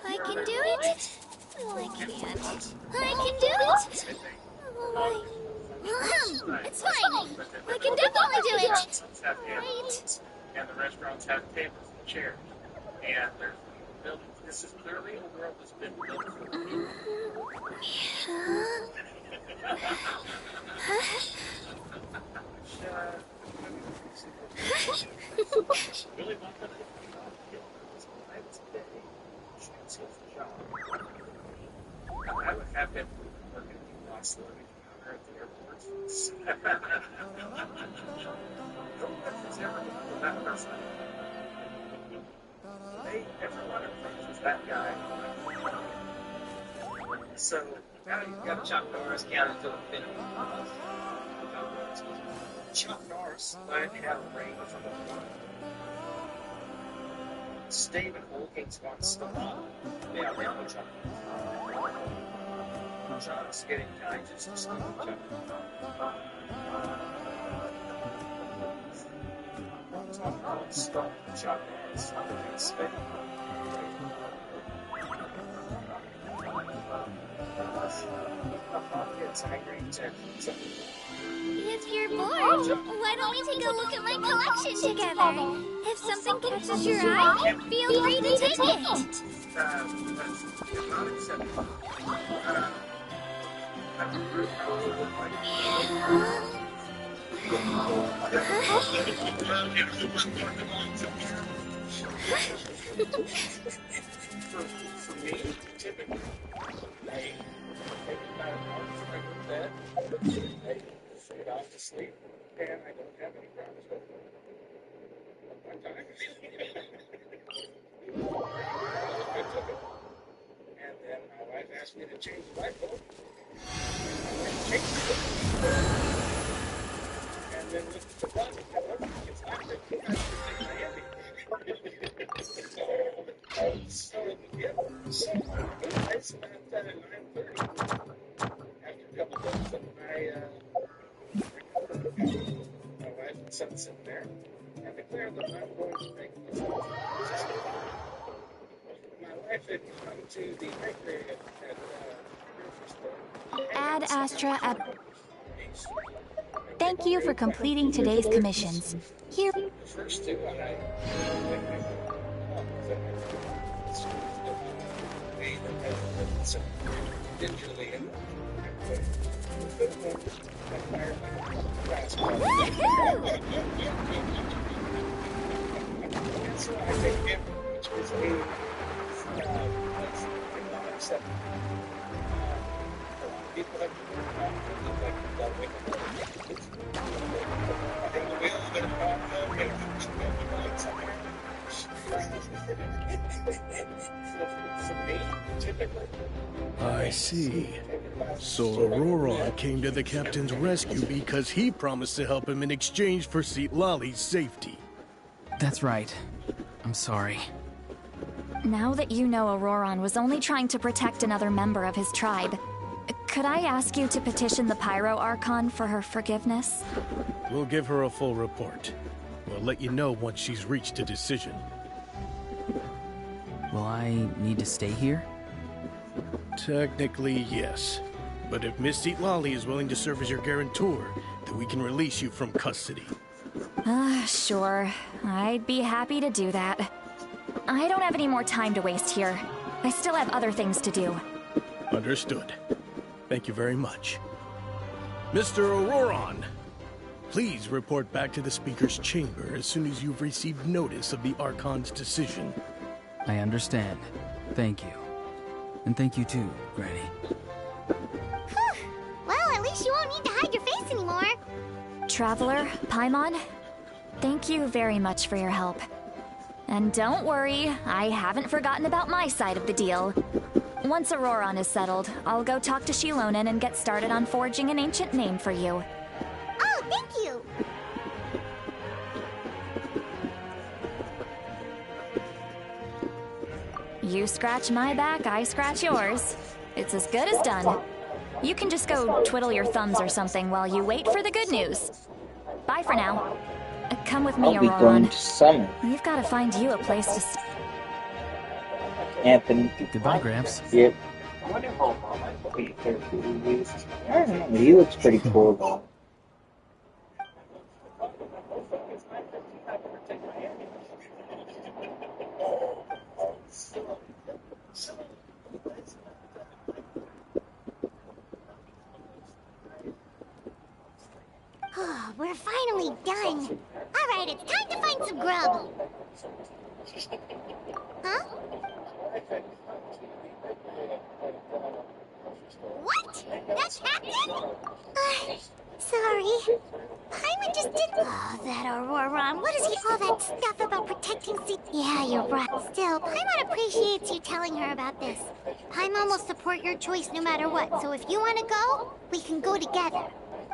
I can do it. No, I can't. I can do it. It's fine. I can definitely do it. Right. And the restaurants have tables and chairs. And there's buildings. This is clearly a world that's been built for people. Really want them to be on the hill. Today, chance his job. I would have him working in the box loading counter at the airport. No one has ever done that person. They everyone approaches that guy. So, now you've got Chuck Norris counted to infinity. Chuck Norris learned how to reign from the front. Stephen Hawking's once still on. Now Chuck. Chuck's getting changes to Stephen Chuck. Chuck Norris stopped Chuck Norris under his speed. Gets angry and If you're bored, why don't we take a look at my collection together? If something catches your eye, feel free to take it. For me, typically, I take about a month to go to bed. I fade off to sleep, and I don't have any problems with my time. I took it, and then my wife asked me to change the light bulb. I changed it. And then looked at the button, and it's not that I take my heavy. So I spent that at 9:30 after a couple of days of my wife and son sitting there and declared that I'm going to make this decision. My wife had come to the bakery at Ad Astra Thank you for completing today's commissions. Here. The first two, so I think it, which was people have to work on the wheel of their for me, typically. I see. So Auroron came to the captain's rescue because he promised to help him in exchange for Lali's safety. That's right. I'm sorry. Now that you know Auroron was only trying to protect another member of his tribe, could I ask you to petition the Pyro Archon for her forgiveness? We'll give her a full report. We'll let you know once she's reached a decision. Will I need to stay here? Technically, yes. But if Miss Lali is willing to serve as your guarantor, then we can release you from custody. Sure. I'd be happy to do that. I don't have any more time to waste here. I still have other things to do. Understood. Thank you very much. Mr. Auroron, please report back to the Speaker's chamber as soon as you've received notice of the Archon's decision. I understand. Thank you. And thank you too, Granny. Well, at least you won't need to hide your face anymore. Traveler, Paimon, thank you very much for your help. And don't worry, I haven't forgotten about my side of the deal. Once Auroron is settled, I'll go talk to Shilonen and get started on forging an ancient name for you. Oh, thank you! You scratch my back, I scratch yours. It's as good as done. You can just go twiddle your thumbs or something while you wait for the good news. Bye for now. Come with me, I'll be going Auroron. to summon We've got to find you a place to Anthony. Goodbye, Gramps. Yep. I don't know, he looks pretty cool though. Oh, we're finally done. Alright, it's time to find some grub. Huh? What? That's happening? Sorry. Paimon just did. Oh, that Auroron. What is he? All that stuff about protecting sea. Yeah, you're right. Still, Paimon appreciates you telling her about this. Paimon will support your choice no matter what, so if you want to go, we can go together.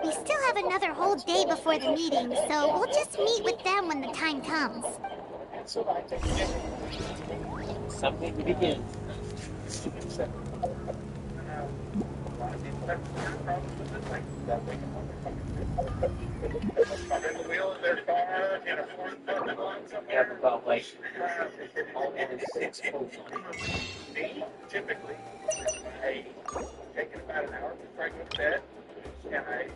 We still have another whole day before the meeting, so we'll just meet with them when the time comes. Something begins. We have about like almost 6 posts on Me, typically, I take it about an hour before I go to bed, and I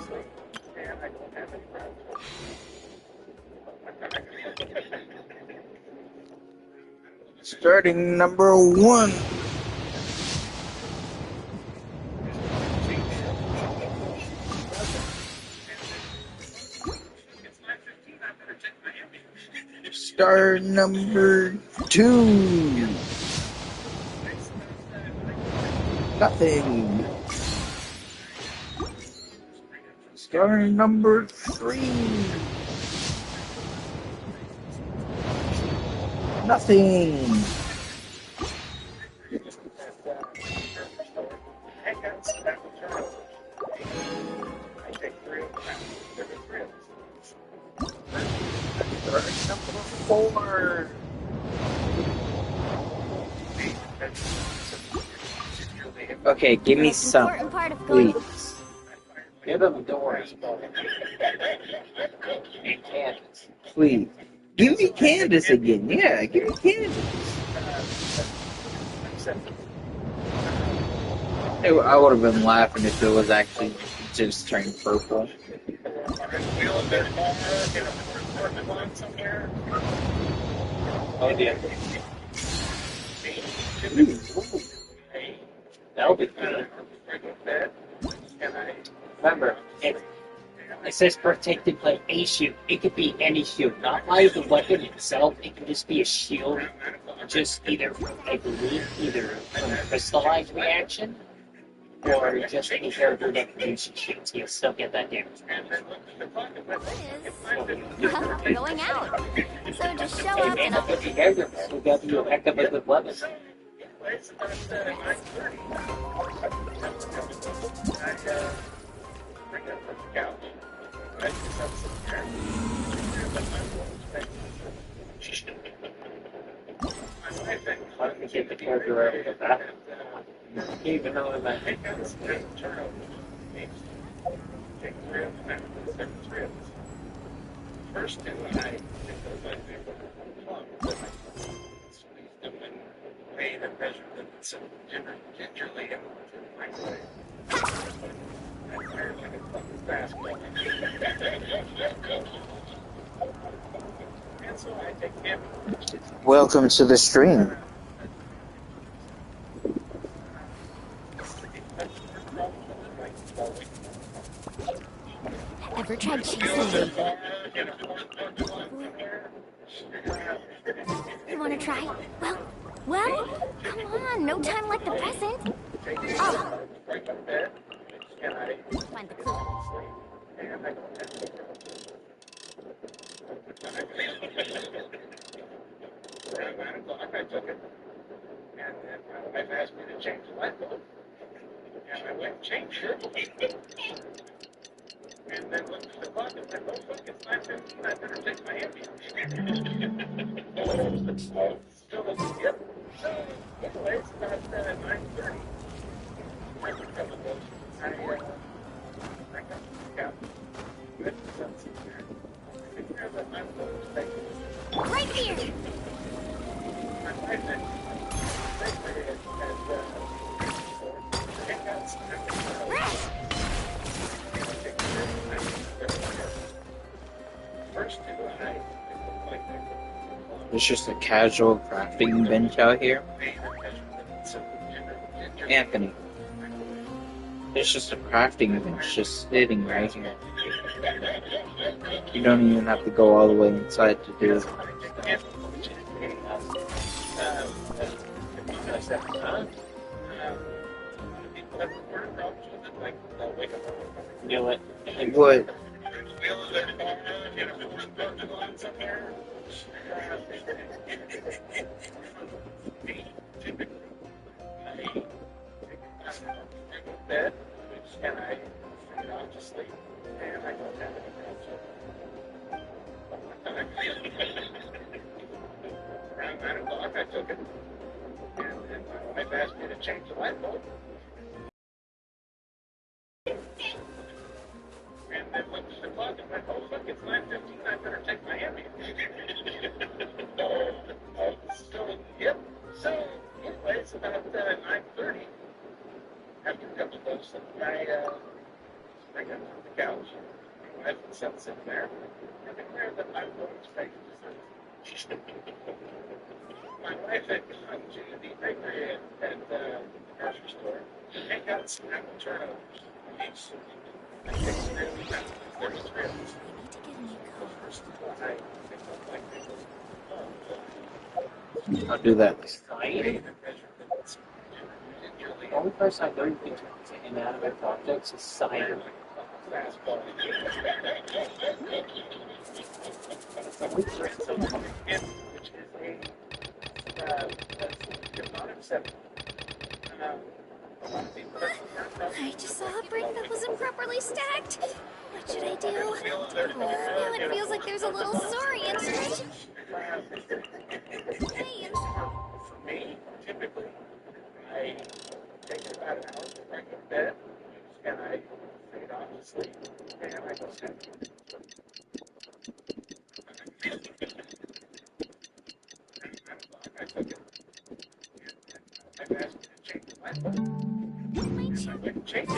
sleep, and I don't have any problems. Starting number 1. Star number 2. Nothing. Star number 3. Nothing. Star number 4. Okay, give me some, please. Give them doors. And Candace. Please. Give me Candace again. Yeah, give me Candace. I would have been laughing if it was actually just turned purple. Oh dear. That'll be good. Remember, it says protected by a shield. It could be any shield, not by the weapon itself. It can just be a shield, just either from, I believe, either from crystallized reaction, or just any character that produces shields. He'll still get that damage. Going out. So just show Hey up man, and I'll... put together. We got you a heck of a good weapon. Why don't we get the character out of the back? Even though I'm at First two, I think those I do squeeze them and weigh them, measure them, so gingerly and microwave. I fire like a fucking basketball. And so I take him. Welcome to the stream. Ever tried chasing? You want to try? Well, come on, no time like the present. Oh. Find the clue. I took it, and then my wife asked me to change the light bulb, and I went and changed it. And then looked at the clock and said, "Oh fuck, it's 9:15. I better take my ambulance." Still doesn't get it. So, anyway, it's about 9:30. I took a couple of those. I got the scout. Good sense in there. I figured that my phone was taking Right here. my wife said, It's just a casual crafting bench out here. Anthony. It's just a crafting bench just sitting right here. You don't even have to go all the way inside to do it. You know what? What? Bed, and I fade off to sleep, and I don't have any problems. Around 9 o'clock, I took it, and then my wife asked me to change the light bulb. And then looked at the clock and went, oh, look, it's 9:15, I better take my Emmy. So, yep. So, anyway, it's about 9:30. After a couple of those, I got on the couch. My wife and son sitting there. I declared that I was making dessert. My wife had gone to the bakery at the grocery store and got some apple turnovers. I picked 3 of them out. There was 3 of them. The first one I picked up like this. I'll do that. The only person I know who can turn into inanimate objects is Cider. Which is a hypnotic setting. I just saw a brick that wasn't properly stacked. What should I do? Now it feels like there's a little sorience. Hey, For me, typically, I take it about an hour to bring to bed, and I fade off to sleep, and I go to bed. I took it. I've asked me to change the light bulb. And I went and changed it.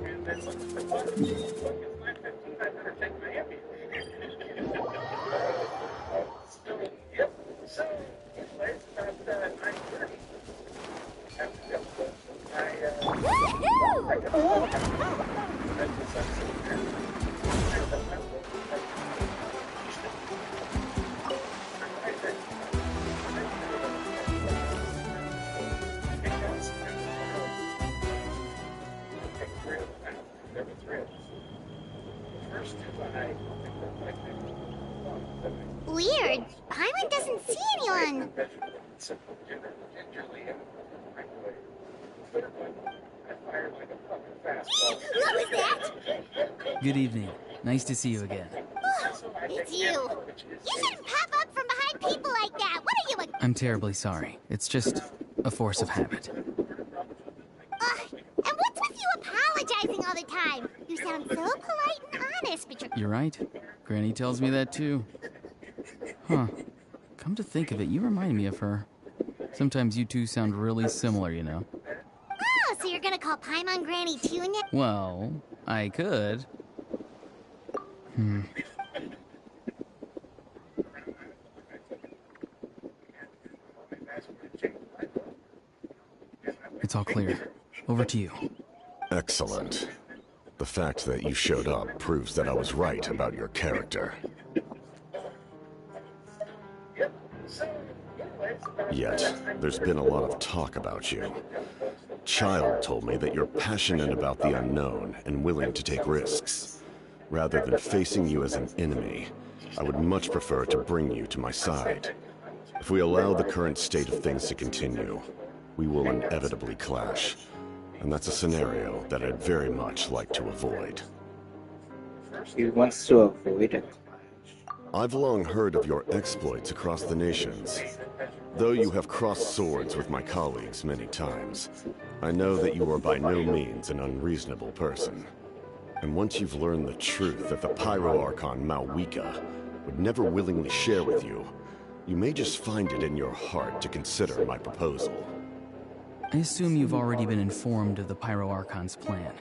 And then looked at the clock. Look, it's 9:15. I better take my Emmy. So, yep. So, anyway, it's about 9:30. After the episode, I got on the weird. Paimon doesn't see anyone. What was that? Good evening. Nice to see you again. It's you. You shouldn't pop up from behind people like that. What are you, I'm terribly sorry. It's just a force of habit. and what's with you apologizing all the time? You sound so polite and honest, but You're right. Granny tells me that too. Huh. Come to think of it, you remind me of her. Sometimes you two sound really similar, you know. Oh, so you're gonna call Paimon Granny too now? Well, I could. It's all clear. Over to you. Excellent. The fact that you showed up proves that I was right about your character. Yet, there's been a lot of talk about you. Child told me that you're passionate about the unknown and willing to take risks. Rather than facing you as an enemy, I would much prefer to bring you to my side. If we allow the current state of things to continue, we will inevitably clash. And that's a scenario that I'd very much like to avoid. He wants to avoid it. I've long heard of your exploits across the nations. Though you have crossed swords with my colleagues many times, I know that you are by no means an unreasonable person. And once you've learned the truth that the Pyro Archon Malwika would never willingly share with you, you may just find it in your heart to consider my proposal. I assume you've already been informed of the Pyro Archon's plan.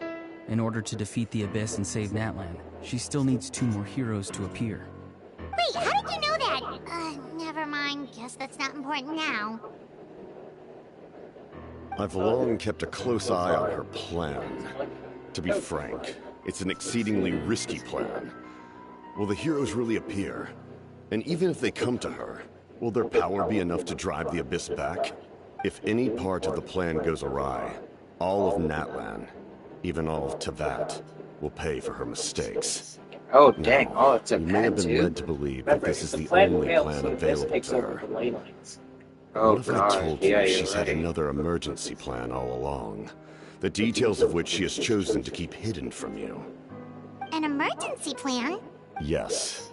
In order to defeat the Abyss and save Natlan, she still needs 2 more heroes to appear. Wait, how did you know that? Never mind. Guess that's not important now. I've long kept a close eye on her plan. To be frank, it's an exceedingly risky plan. Will the heroes really appear? And even if they come to her, will their power be enough to drive the Abyss back? If any part of the plan goes awry, all of Natlan, even all of Tevat, will pay for her mistakes. Oh, dang. Oh, it's a You may have plan, been too? led to believe that this is the only plan available to her. Oh, What if I God. told you Yeah, you're she's had right. another emergency plan all along? The details of which she has chosen to keep hidden from you. An emergency plan? Yes.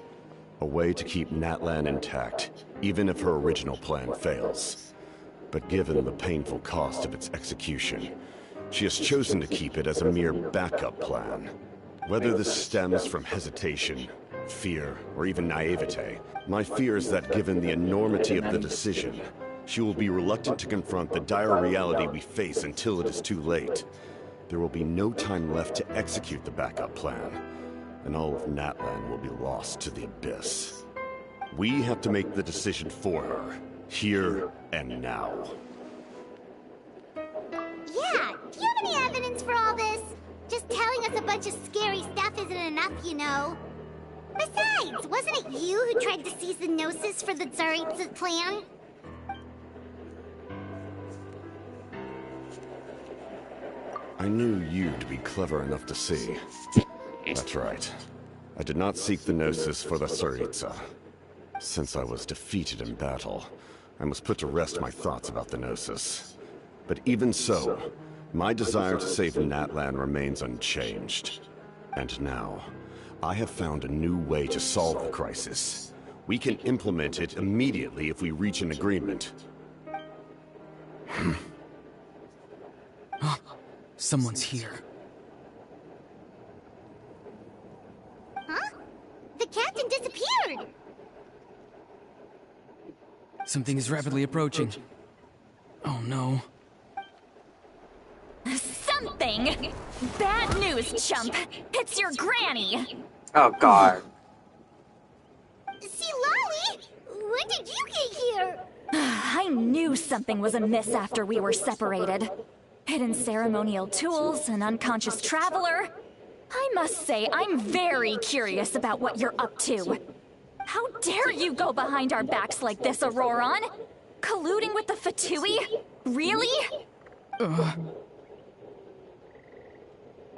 A way to keep Natlan intact, even if her original plan fails. But given the painful cost of its execution, she has chosen to keep it as a mere backup plan. Whether this stems from hesitation, fear, or even naivete, my fear is that given the enormity of the decision, she will be reluctant to confront the dire reality we face until it is too late. There will be no time left to execute the backup plan, and all of Natlan will be lost to the abyss. We have to make the decision for her, here and now. Yeah, do you have any evidence for all this? Just telling us a bunch of scary stuff isn't enough, you know. Besides, wasn't it you who tried to seize the Gnosis for the Tsaritsa's plan? I knew you to be clever enough to see. That's right. I did not seek the Gnosis for the Tsaritsa. Since I was defeated in battle, I must put to rest my thoughts about the Gnosis. But even so, my desire to save Natlan remains unchanged. And now, I have found a new way to solve the crisis. We can implement it immediately if we reach an agreement. Someone's here. Huh? The captain disappeared! Something is rapidly approaching. Oh no. Something? Bad news, chump. It's your granny. Oh, God. See, Lolly! When did you get here? I knew something was amiss after we were separated. Hidden ceremonial tools, an unconscious traveler. I must say, I'm very curious about what you're up to. How dare you go behind our backs like this, Auroron? Colluding with the Fatui? Really?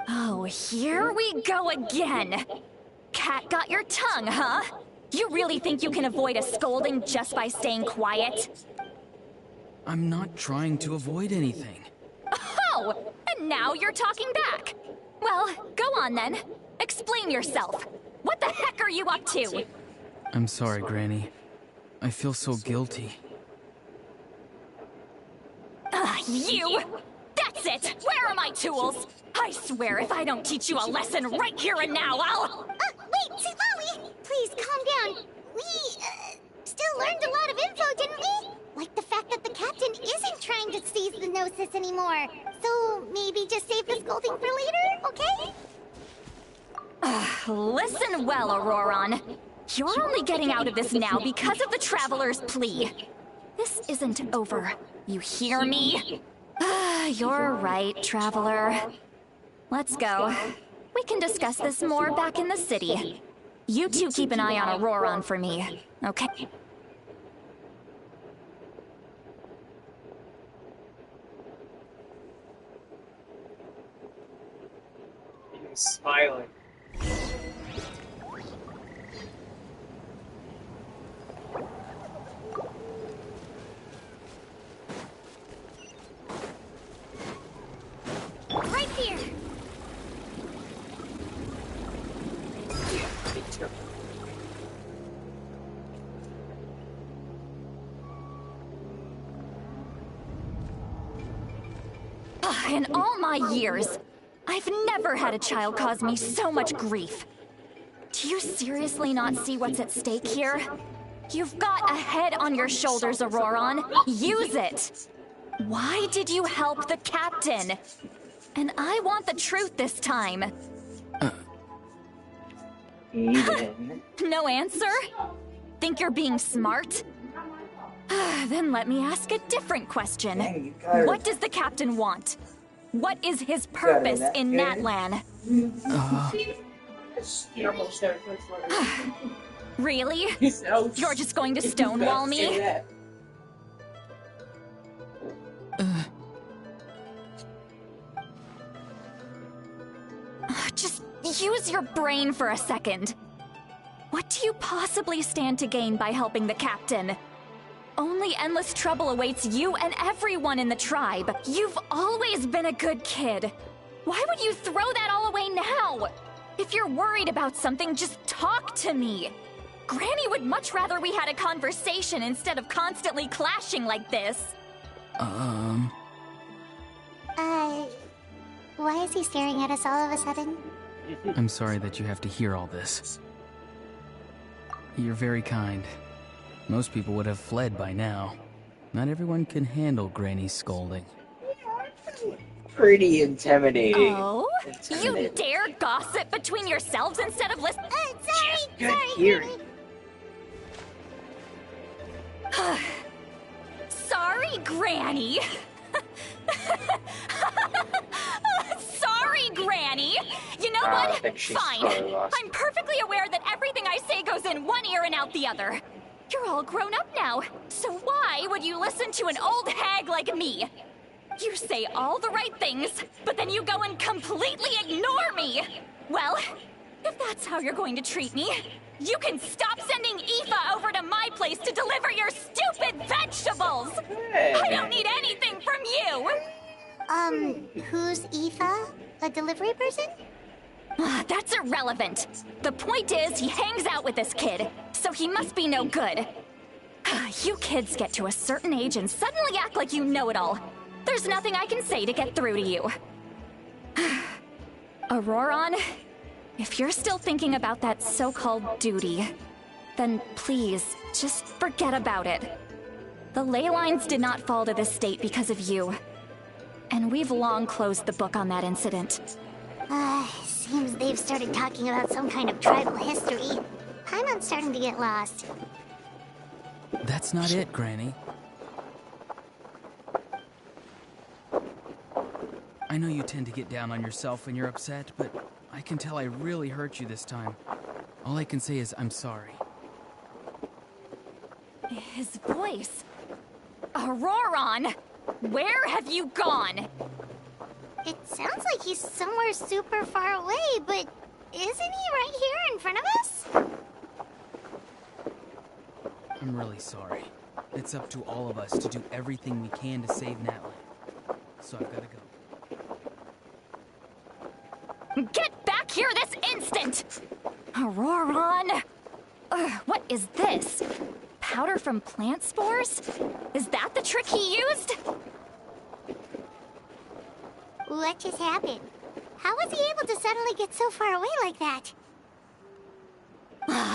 Oh, here we go again. Cat got your tongue, huh? You really think you can avoid a scolding just by staying quiet? I'm not trying to avoid anything. Oh, and now you're talking back. Well, go on then. Explain yourself. What the heck are you up to? I'm sorry, Granny. I feel so guilty. You! That's it! Where are my tools? I swear if I don't teach you a lesson right here and now, I'll... Wait, see, Lolly! Please, calm down. We, still learned a lot of info, didn't we? Like the fact that the captain isn't trying to seize the Gnosis anymore. So, maybe just save the scolding for later, okay? Listen well, Auroron. You're only getting out of this now because of the Traveler's plea. This isn't over. You hear me? You're right, Traveler. Let's go. We can discuss this more back in the city. You two keep an eye on Auroron for me, okay? He's smiling. Right here! Yeah, me too. In all my years, I've never had a child cause me so much grief. Do you seriously not see what's at stake here? You've got a head on your shoulders, Auroron. Use it! Why did you help the captain? And I want the truth this time. No answer? Think you're being smart? Then let me ask a different question. What does the captain want? What is his purpose in Natlan? Really? You're just going to stonewall me? Just use your brain for a second. What do you possibly stand to gain by helping the captain? Only endless trouble awaits you and everyone in the tribe. You've always been a good kid. Why would you throw that all away now? If you're worried about something, just talk to me. Granny would much rather we had a conversation instead of constantly clashing like this. Why is he staring at us all of a sudden? I'm sorry that you have to hear all this. You're very kind. Most people would have fled by now. Not everyone can handle Granny's scolding. Pretty intimidating. Oh? You dare gossip between yourselves instead of listening? Sorry, hearing. Sorry, Granny. Sorry, Granny. You know what? Fine. I'm perfectly aware that everything I say goes in one ear and out the other. You're all grown up now, so why would you listen to an old hag like me? You say all the right things, but then you go and completely ignore me. Well, if that's how you're going to treat me, you can stop sending Aoife over to my place to deliver your stupid vegetables! I don't need anything from you! Who's Aoife? A delivery person? That's irrelevant. The point is, he hangs out with this kid, so he must be no good. You kids get to a certain age and suddenly act like you know it all. There's nothing I can say to get through to you. Auroron, if you're still thinking about that so-called duty, then please, just forget about it. The ley lines did not fall to this state because of you. And we've long closed the book on that incident. Seems they've started talking about some kind of tribal history. I'm starting to get lost. That's not it, Granny. I know you tend to get down on yourself when you're upset, but I can tell I really hurt you this time. All I can say is I'm sorry. His voice. Auroron! Where have you gone? It sounds like he's somewhere super far away, but isn't he right here in front of us? I'm really sorry. It's up to all of us to do everything we can to save Natlan. So I've gotta go. Get back here this instant! Auroron! What is this? Powder from plant spores? Is that the trick he used? What just happened? How was he able to suddenly get so far away like that?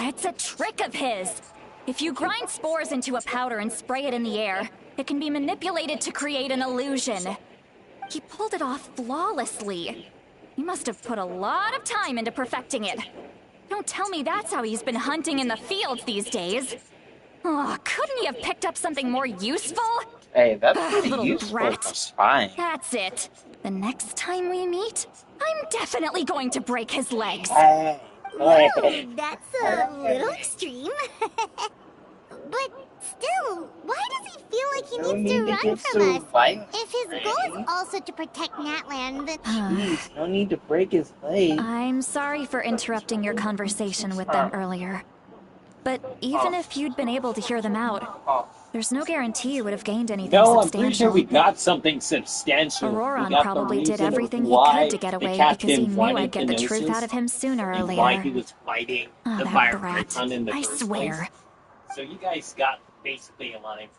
It's a trick of his. If you grind spores into a powder and spray it in the air, it can be manipulated to create an illusion. He pulled it off flawlessly. He must have put a lot of time into perfecting it. Don't tell me that's how he's been hunting in the fields these days. Oh, couldn't he have picked up something more useful? Hey, that's pretty little useful brat. for spying. That's it. The next time we meet, I'm definitely going to break his legs. Whoa, that's a little extreme. But still, why does he feel like he needs to run from us? If his goal is also to protect Natlan, then... Jeez, no need to break his leg. I'm sorry for interrupting your conversation with them earlier. But even if you'd been able to hear them out, there's no guarantee you would have gained anything No, I'm substantial. pretty sure we got something substantial. Auroron probably did everything he could to get away because he knew I'd get the truth out of him sooner or later. Why he was fighting the that fire brat. Python in the I first swear. place. So you guys got basically a lot of information.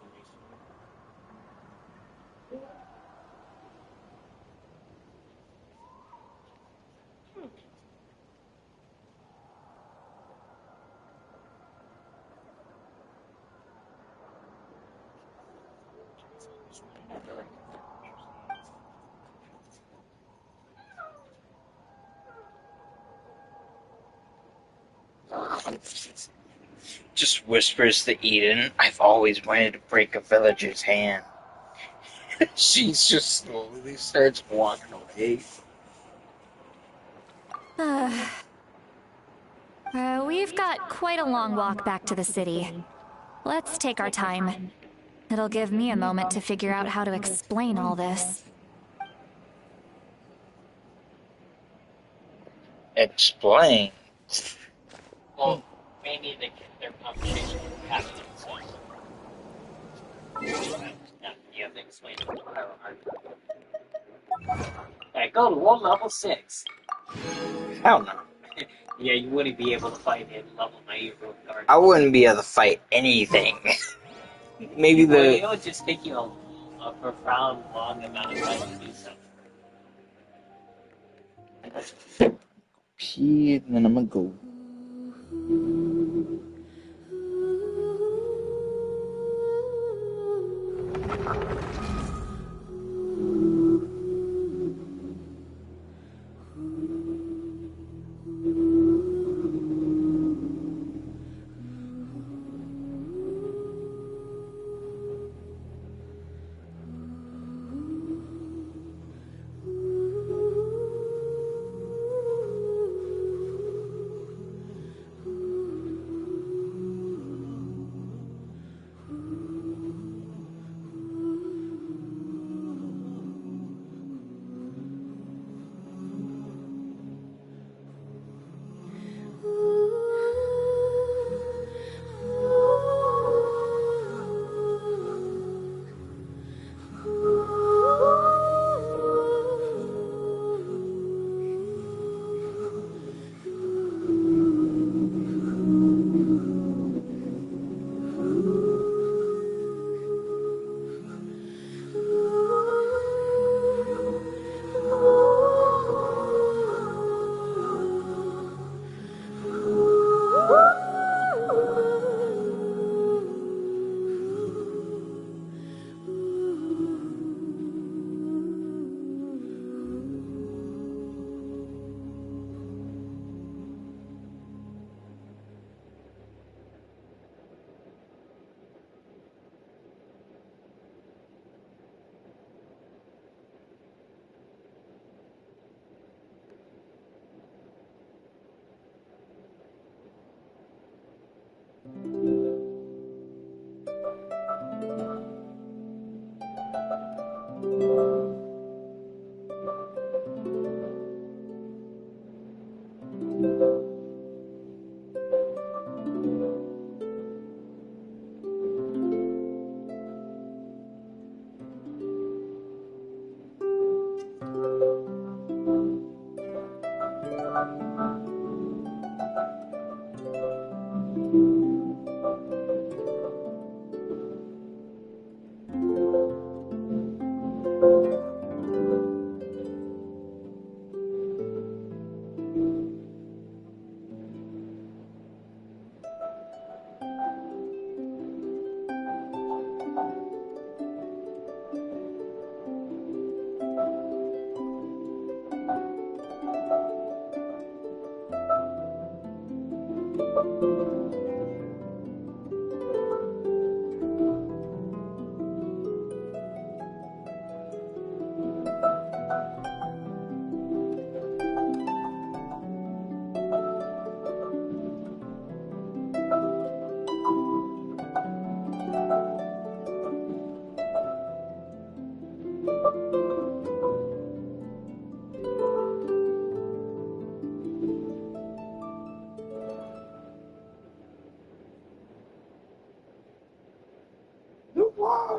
Just whispers to Eden, I've always wanted to break a villager's hand. She's just slowly starts walking away. We've got quite a long walk back to the city. Let's take our time. It'll give me a moment to figure out how to explain all this. Explain. Well, maybe their conversation with Captain, so. Yeah, you have to explain it. Alright, go to world level 6. Hell no. Yeah, you wouldn't be able to fight it level 9 road guard. I wouldn't be able to fight anything. Maybe Well, the... it would just take you a profound, long amount of time to do so. Pee, and then I'm gonna go.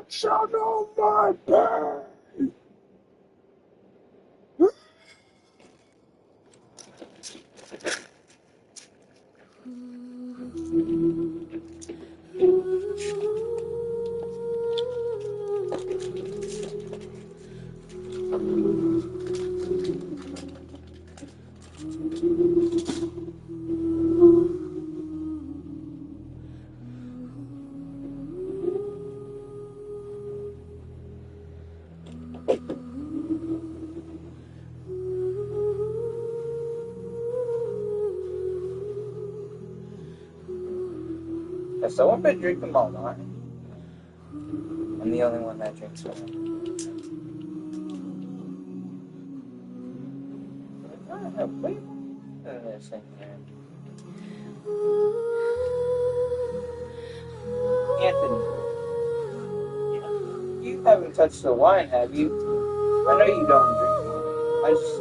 Shall know my pain. Has someone been drinking my wine? I'm the only one that drinks wine. I have way more than this in here. Anthony, you haven't touched the wine, have you? I know you don't drink wine. I just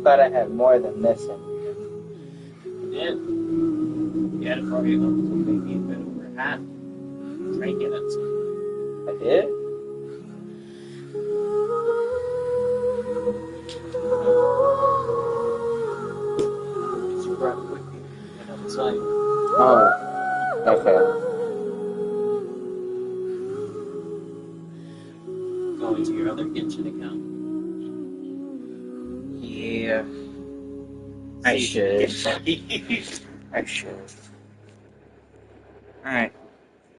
thought I had more than this in here. did. You had it probably maybe a bit over half. Drank it at some. I did? You brought it with you. Went outside. Oh, okay. Going to your other Genshin account. Yeah. I should. I should. Alright.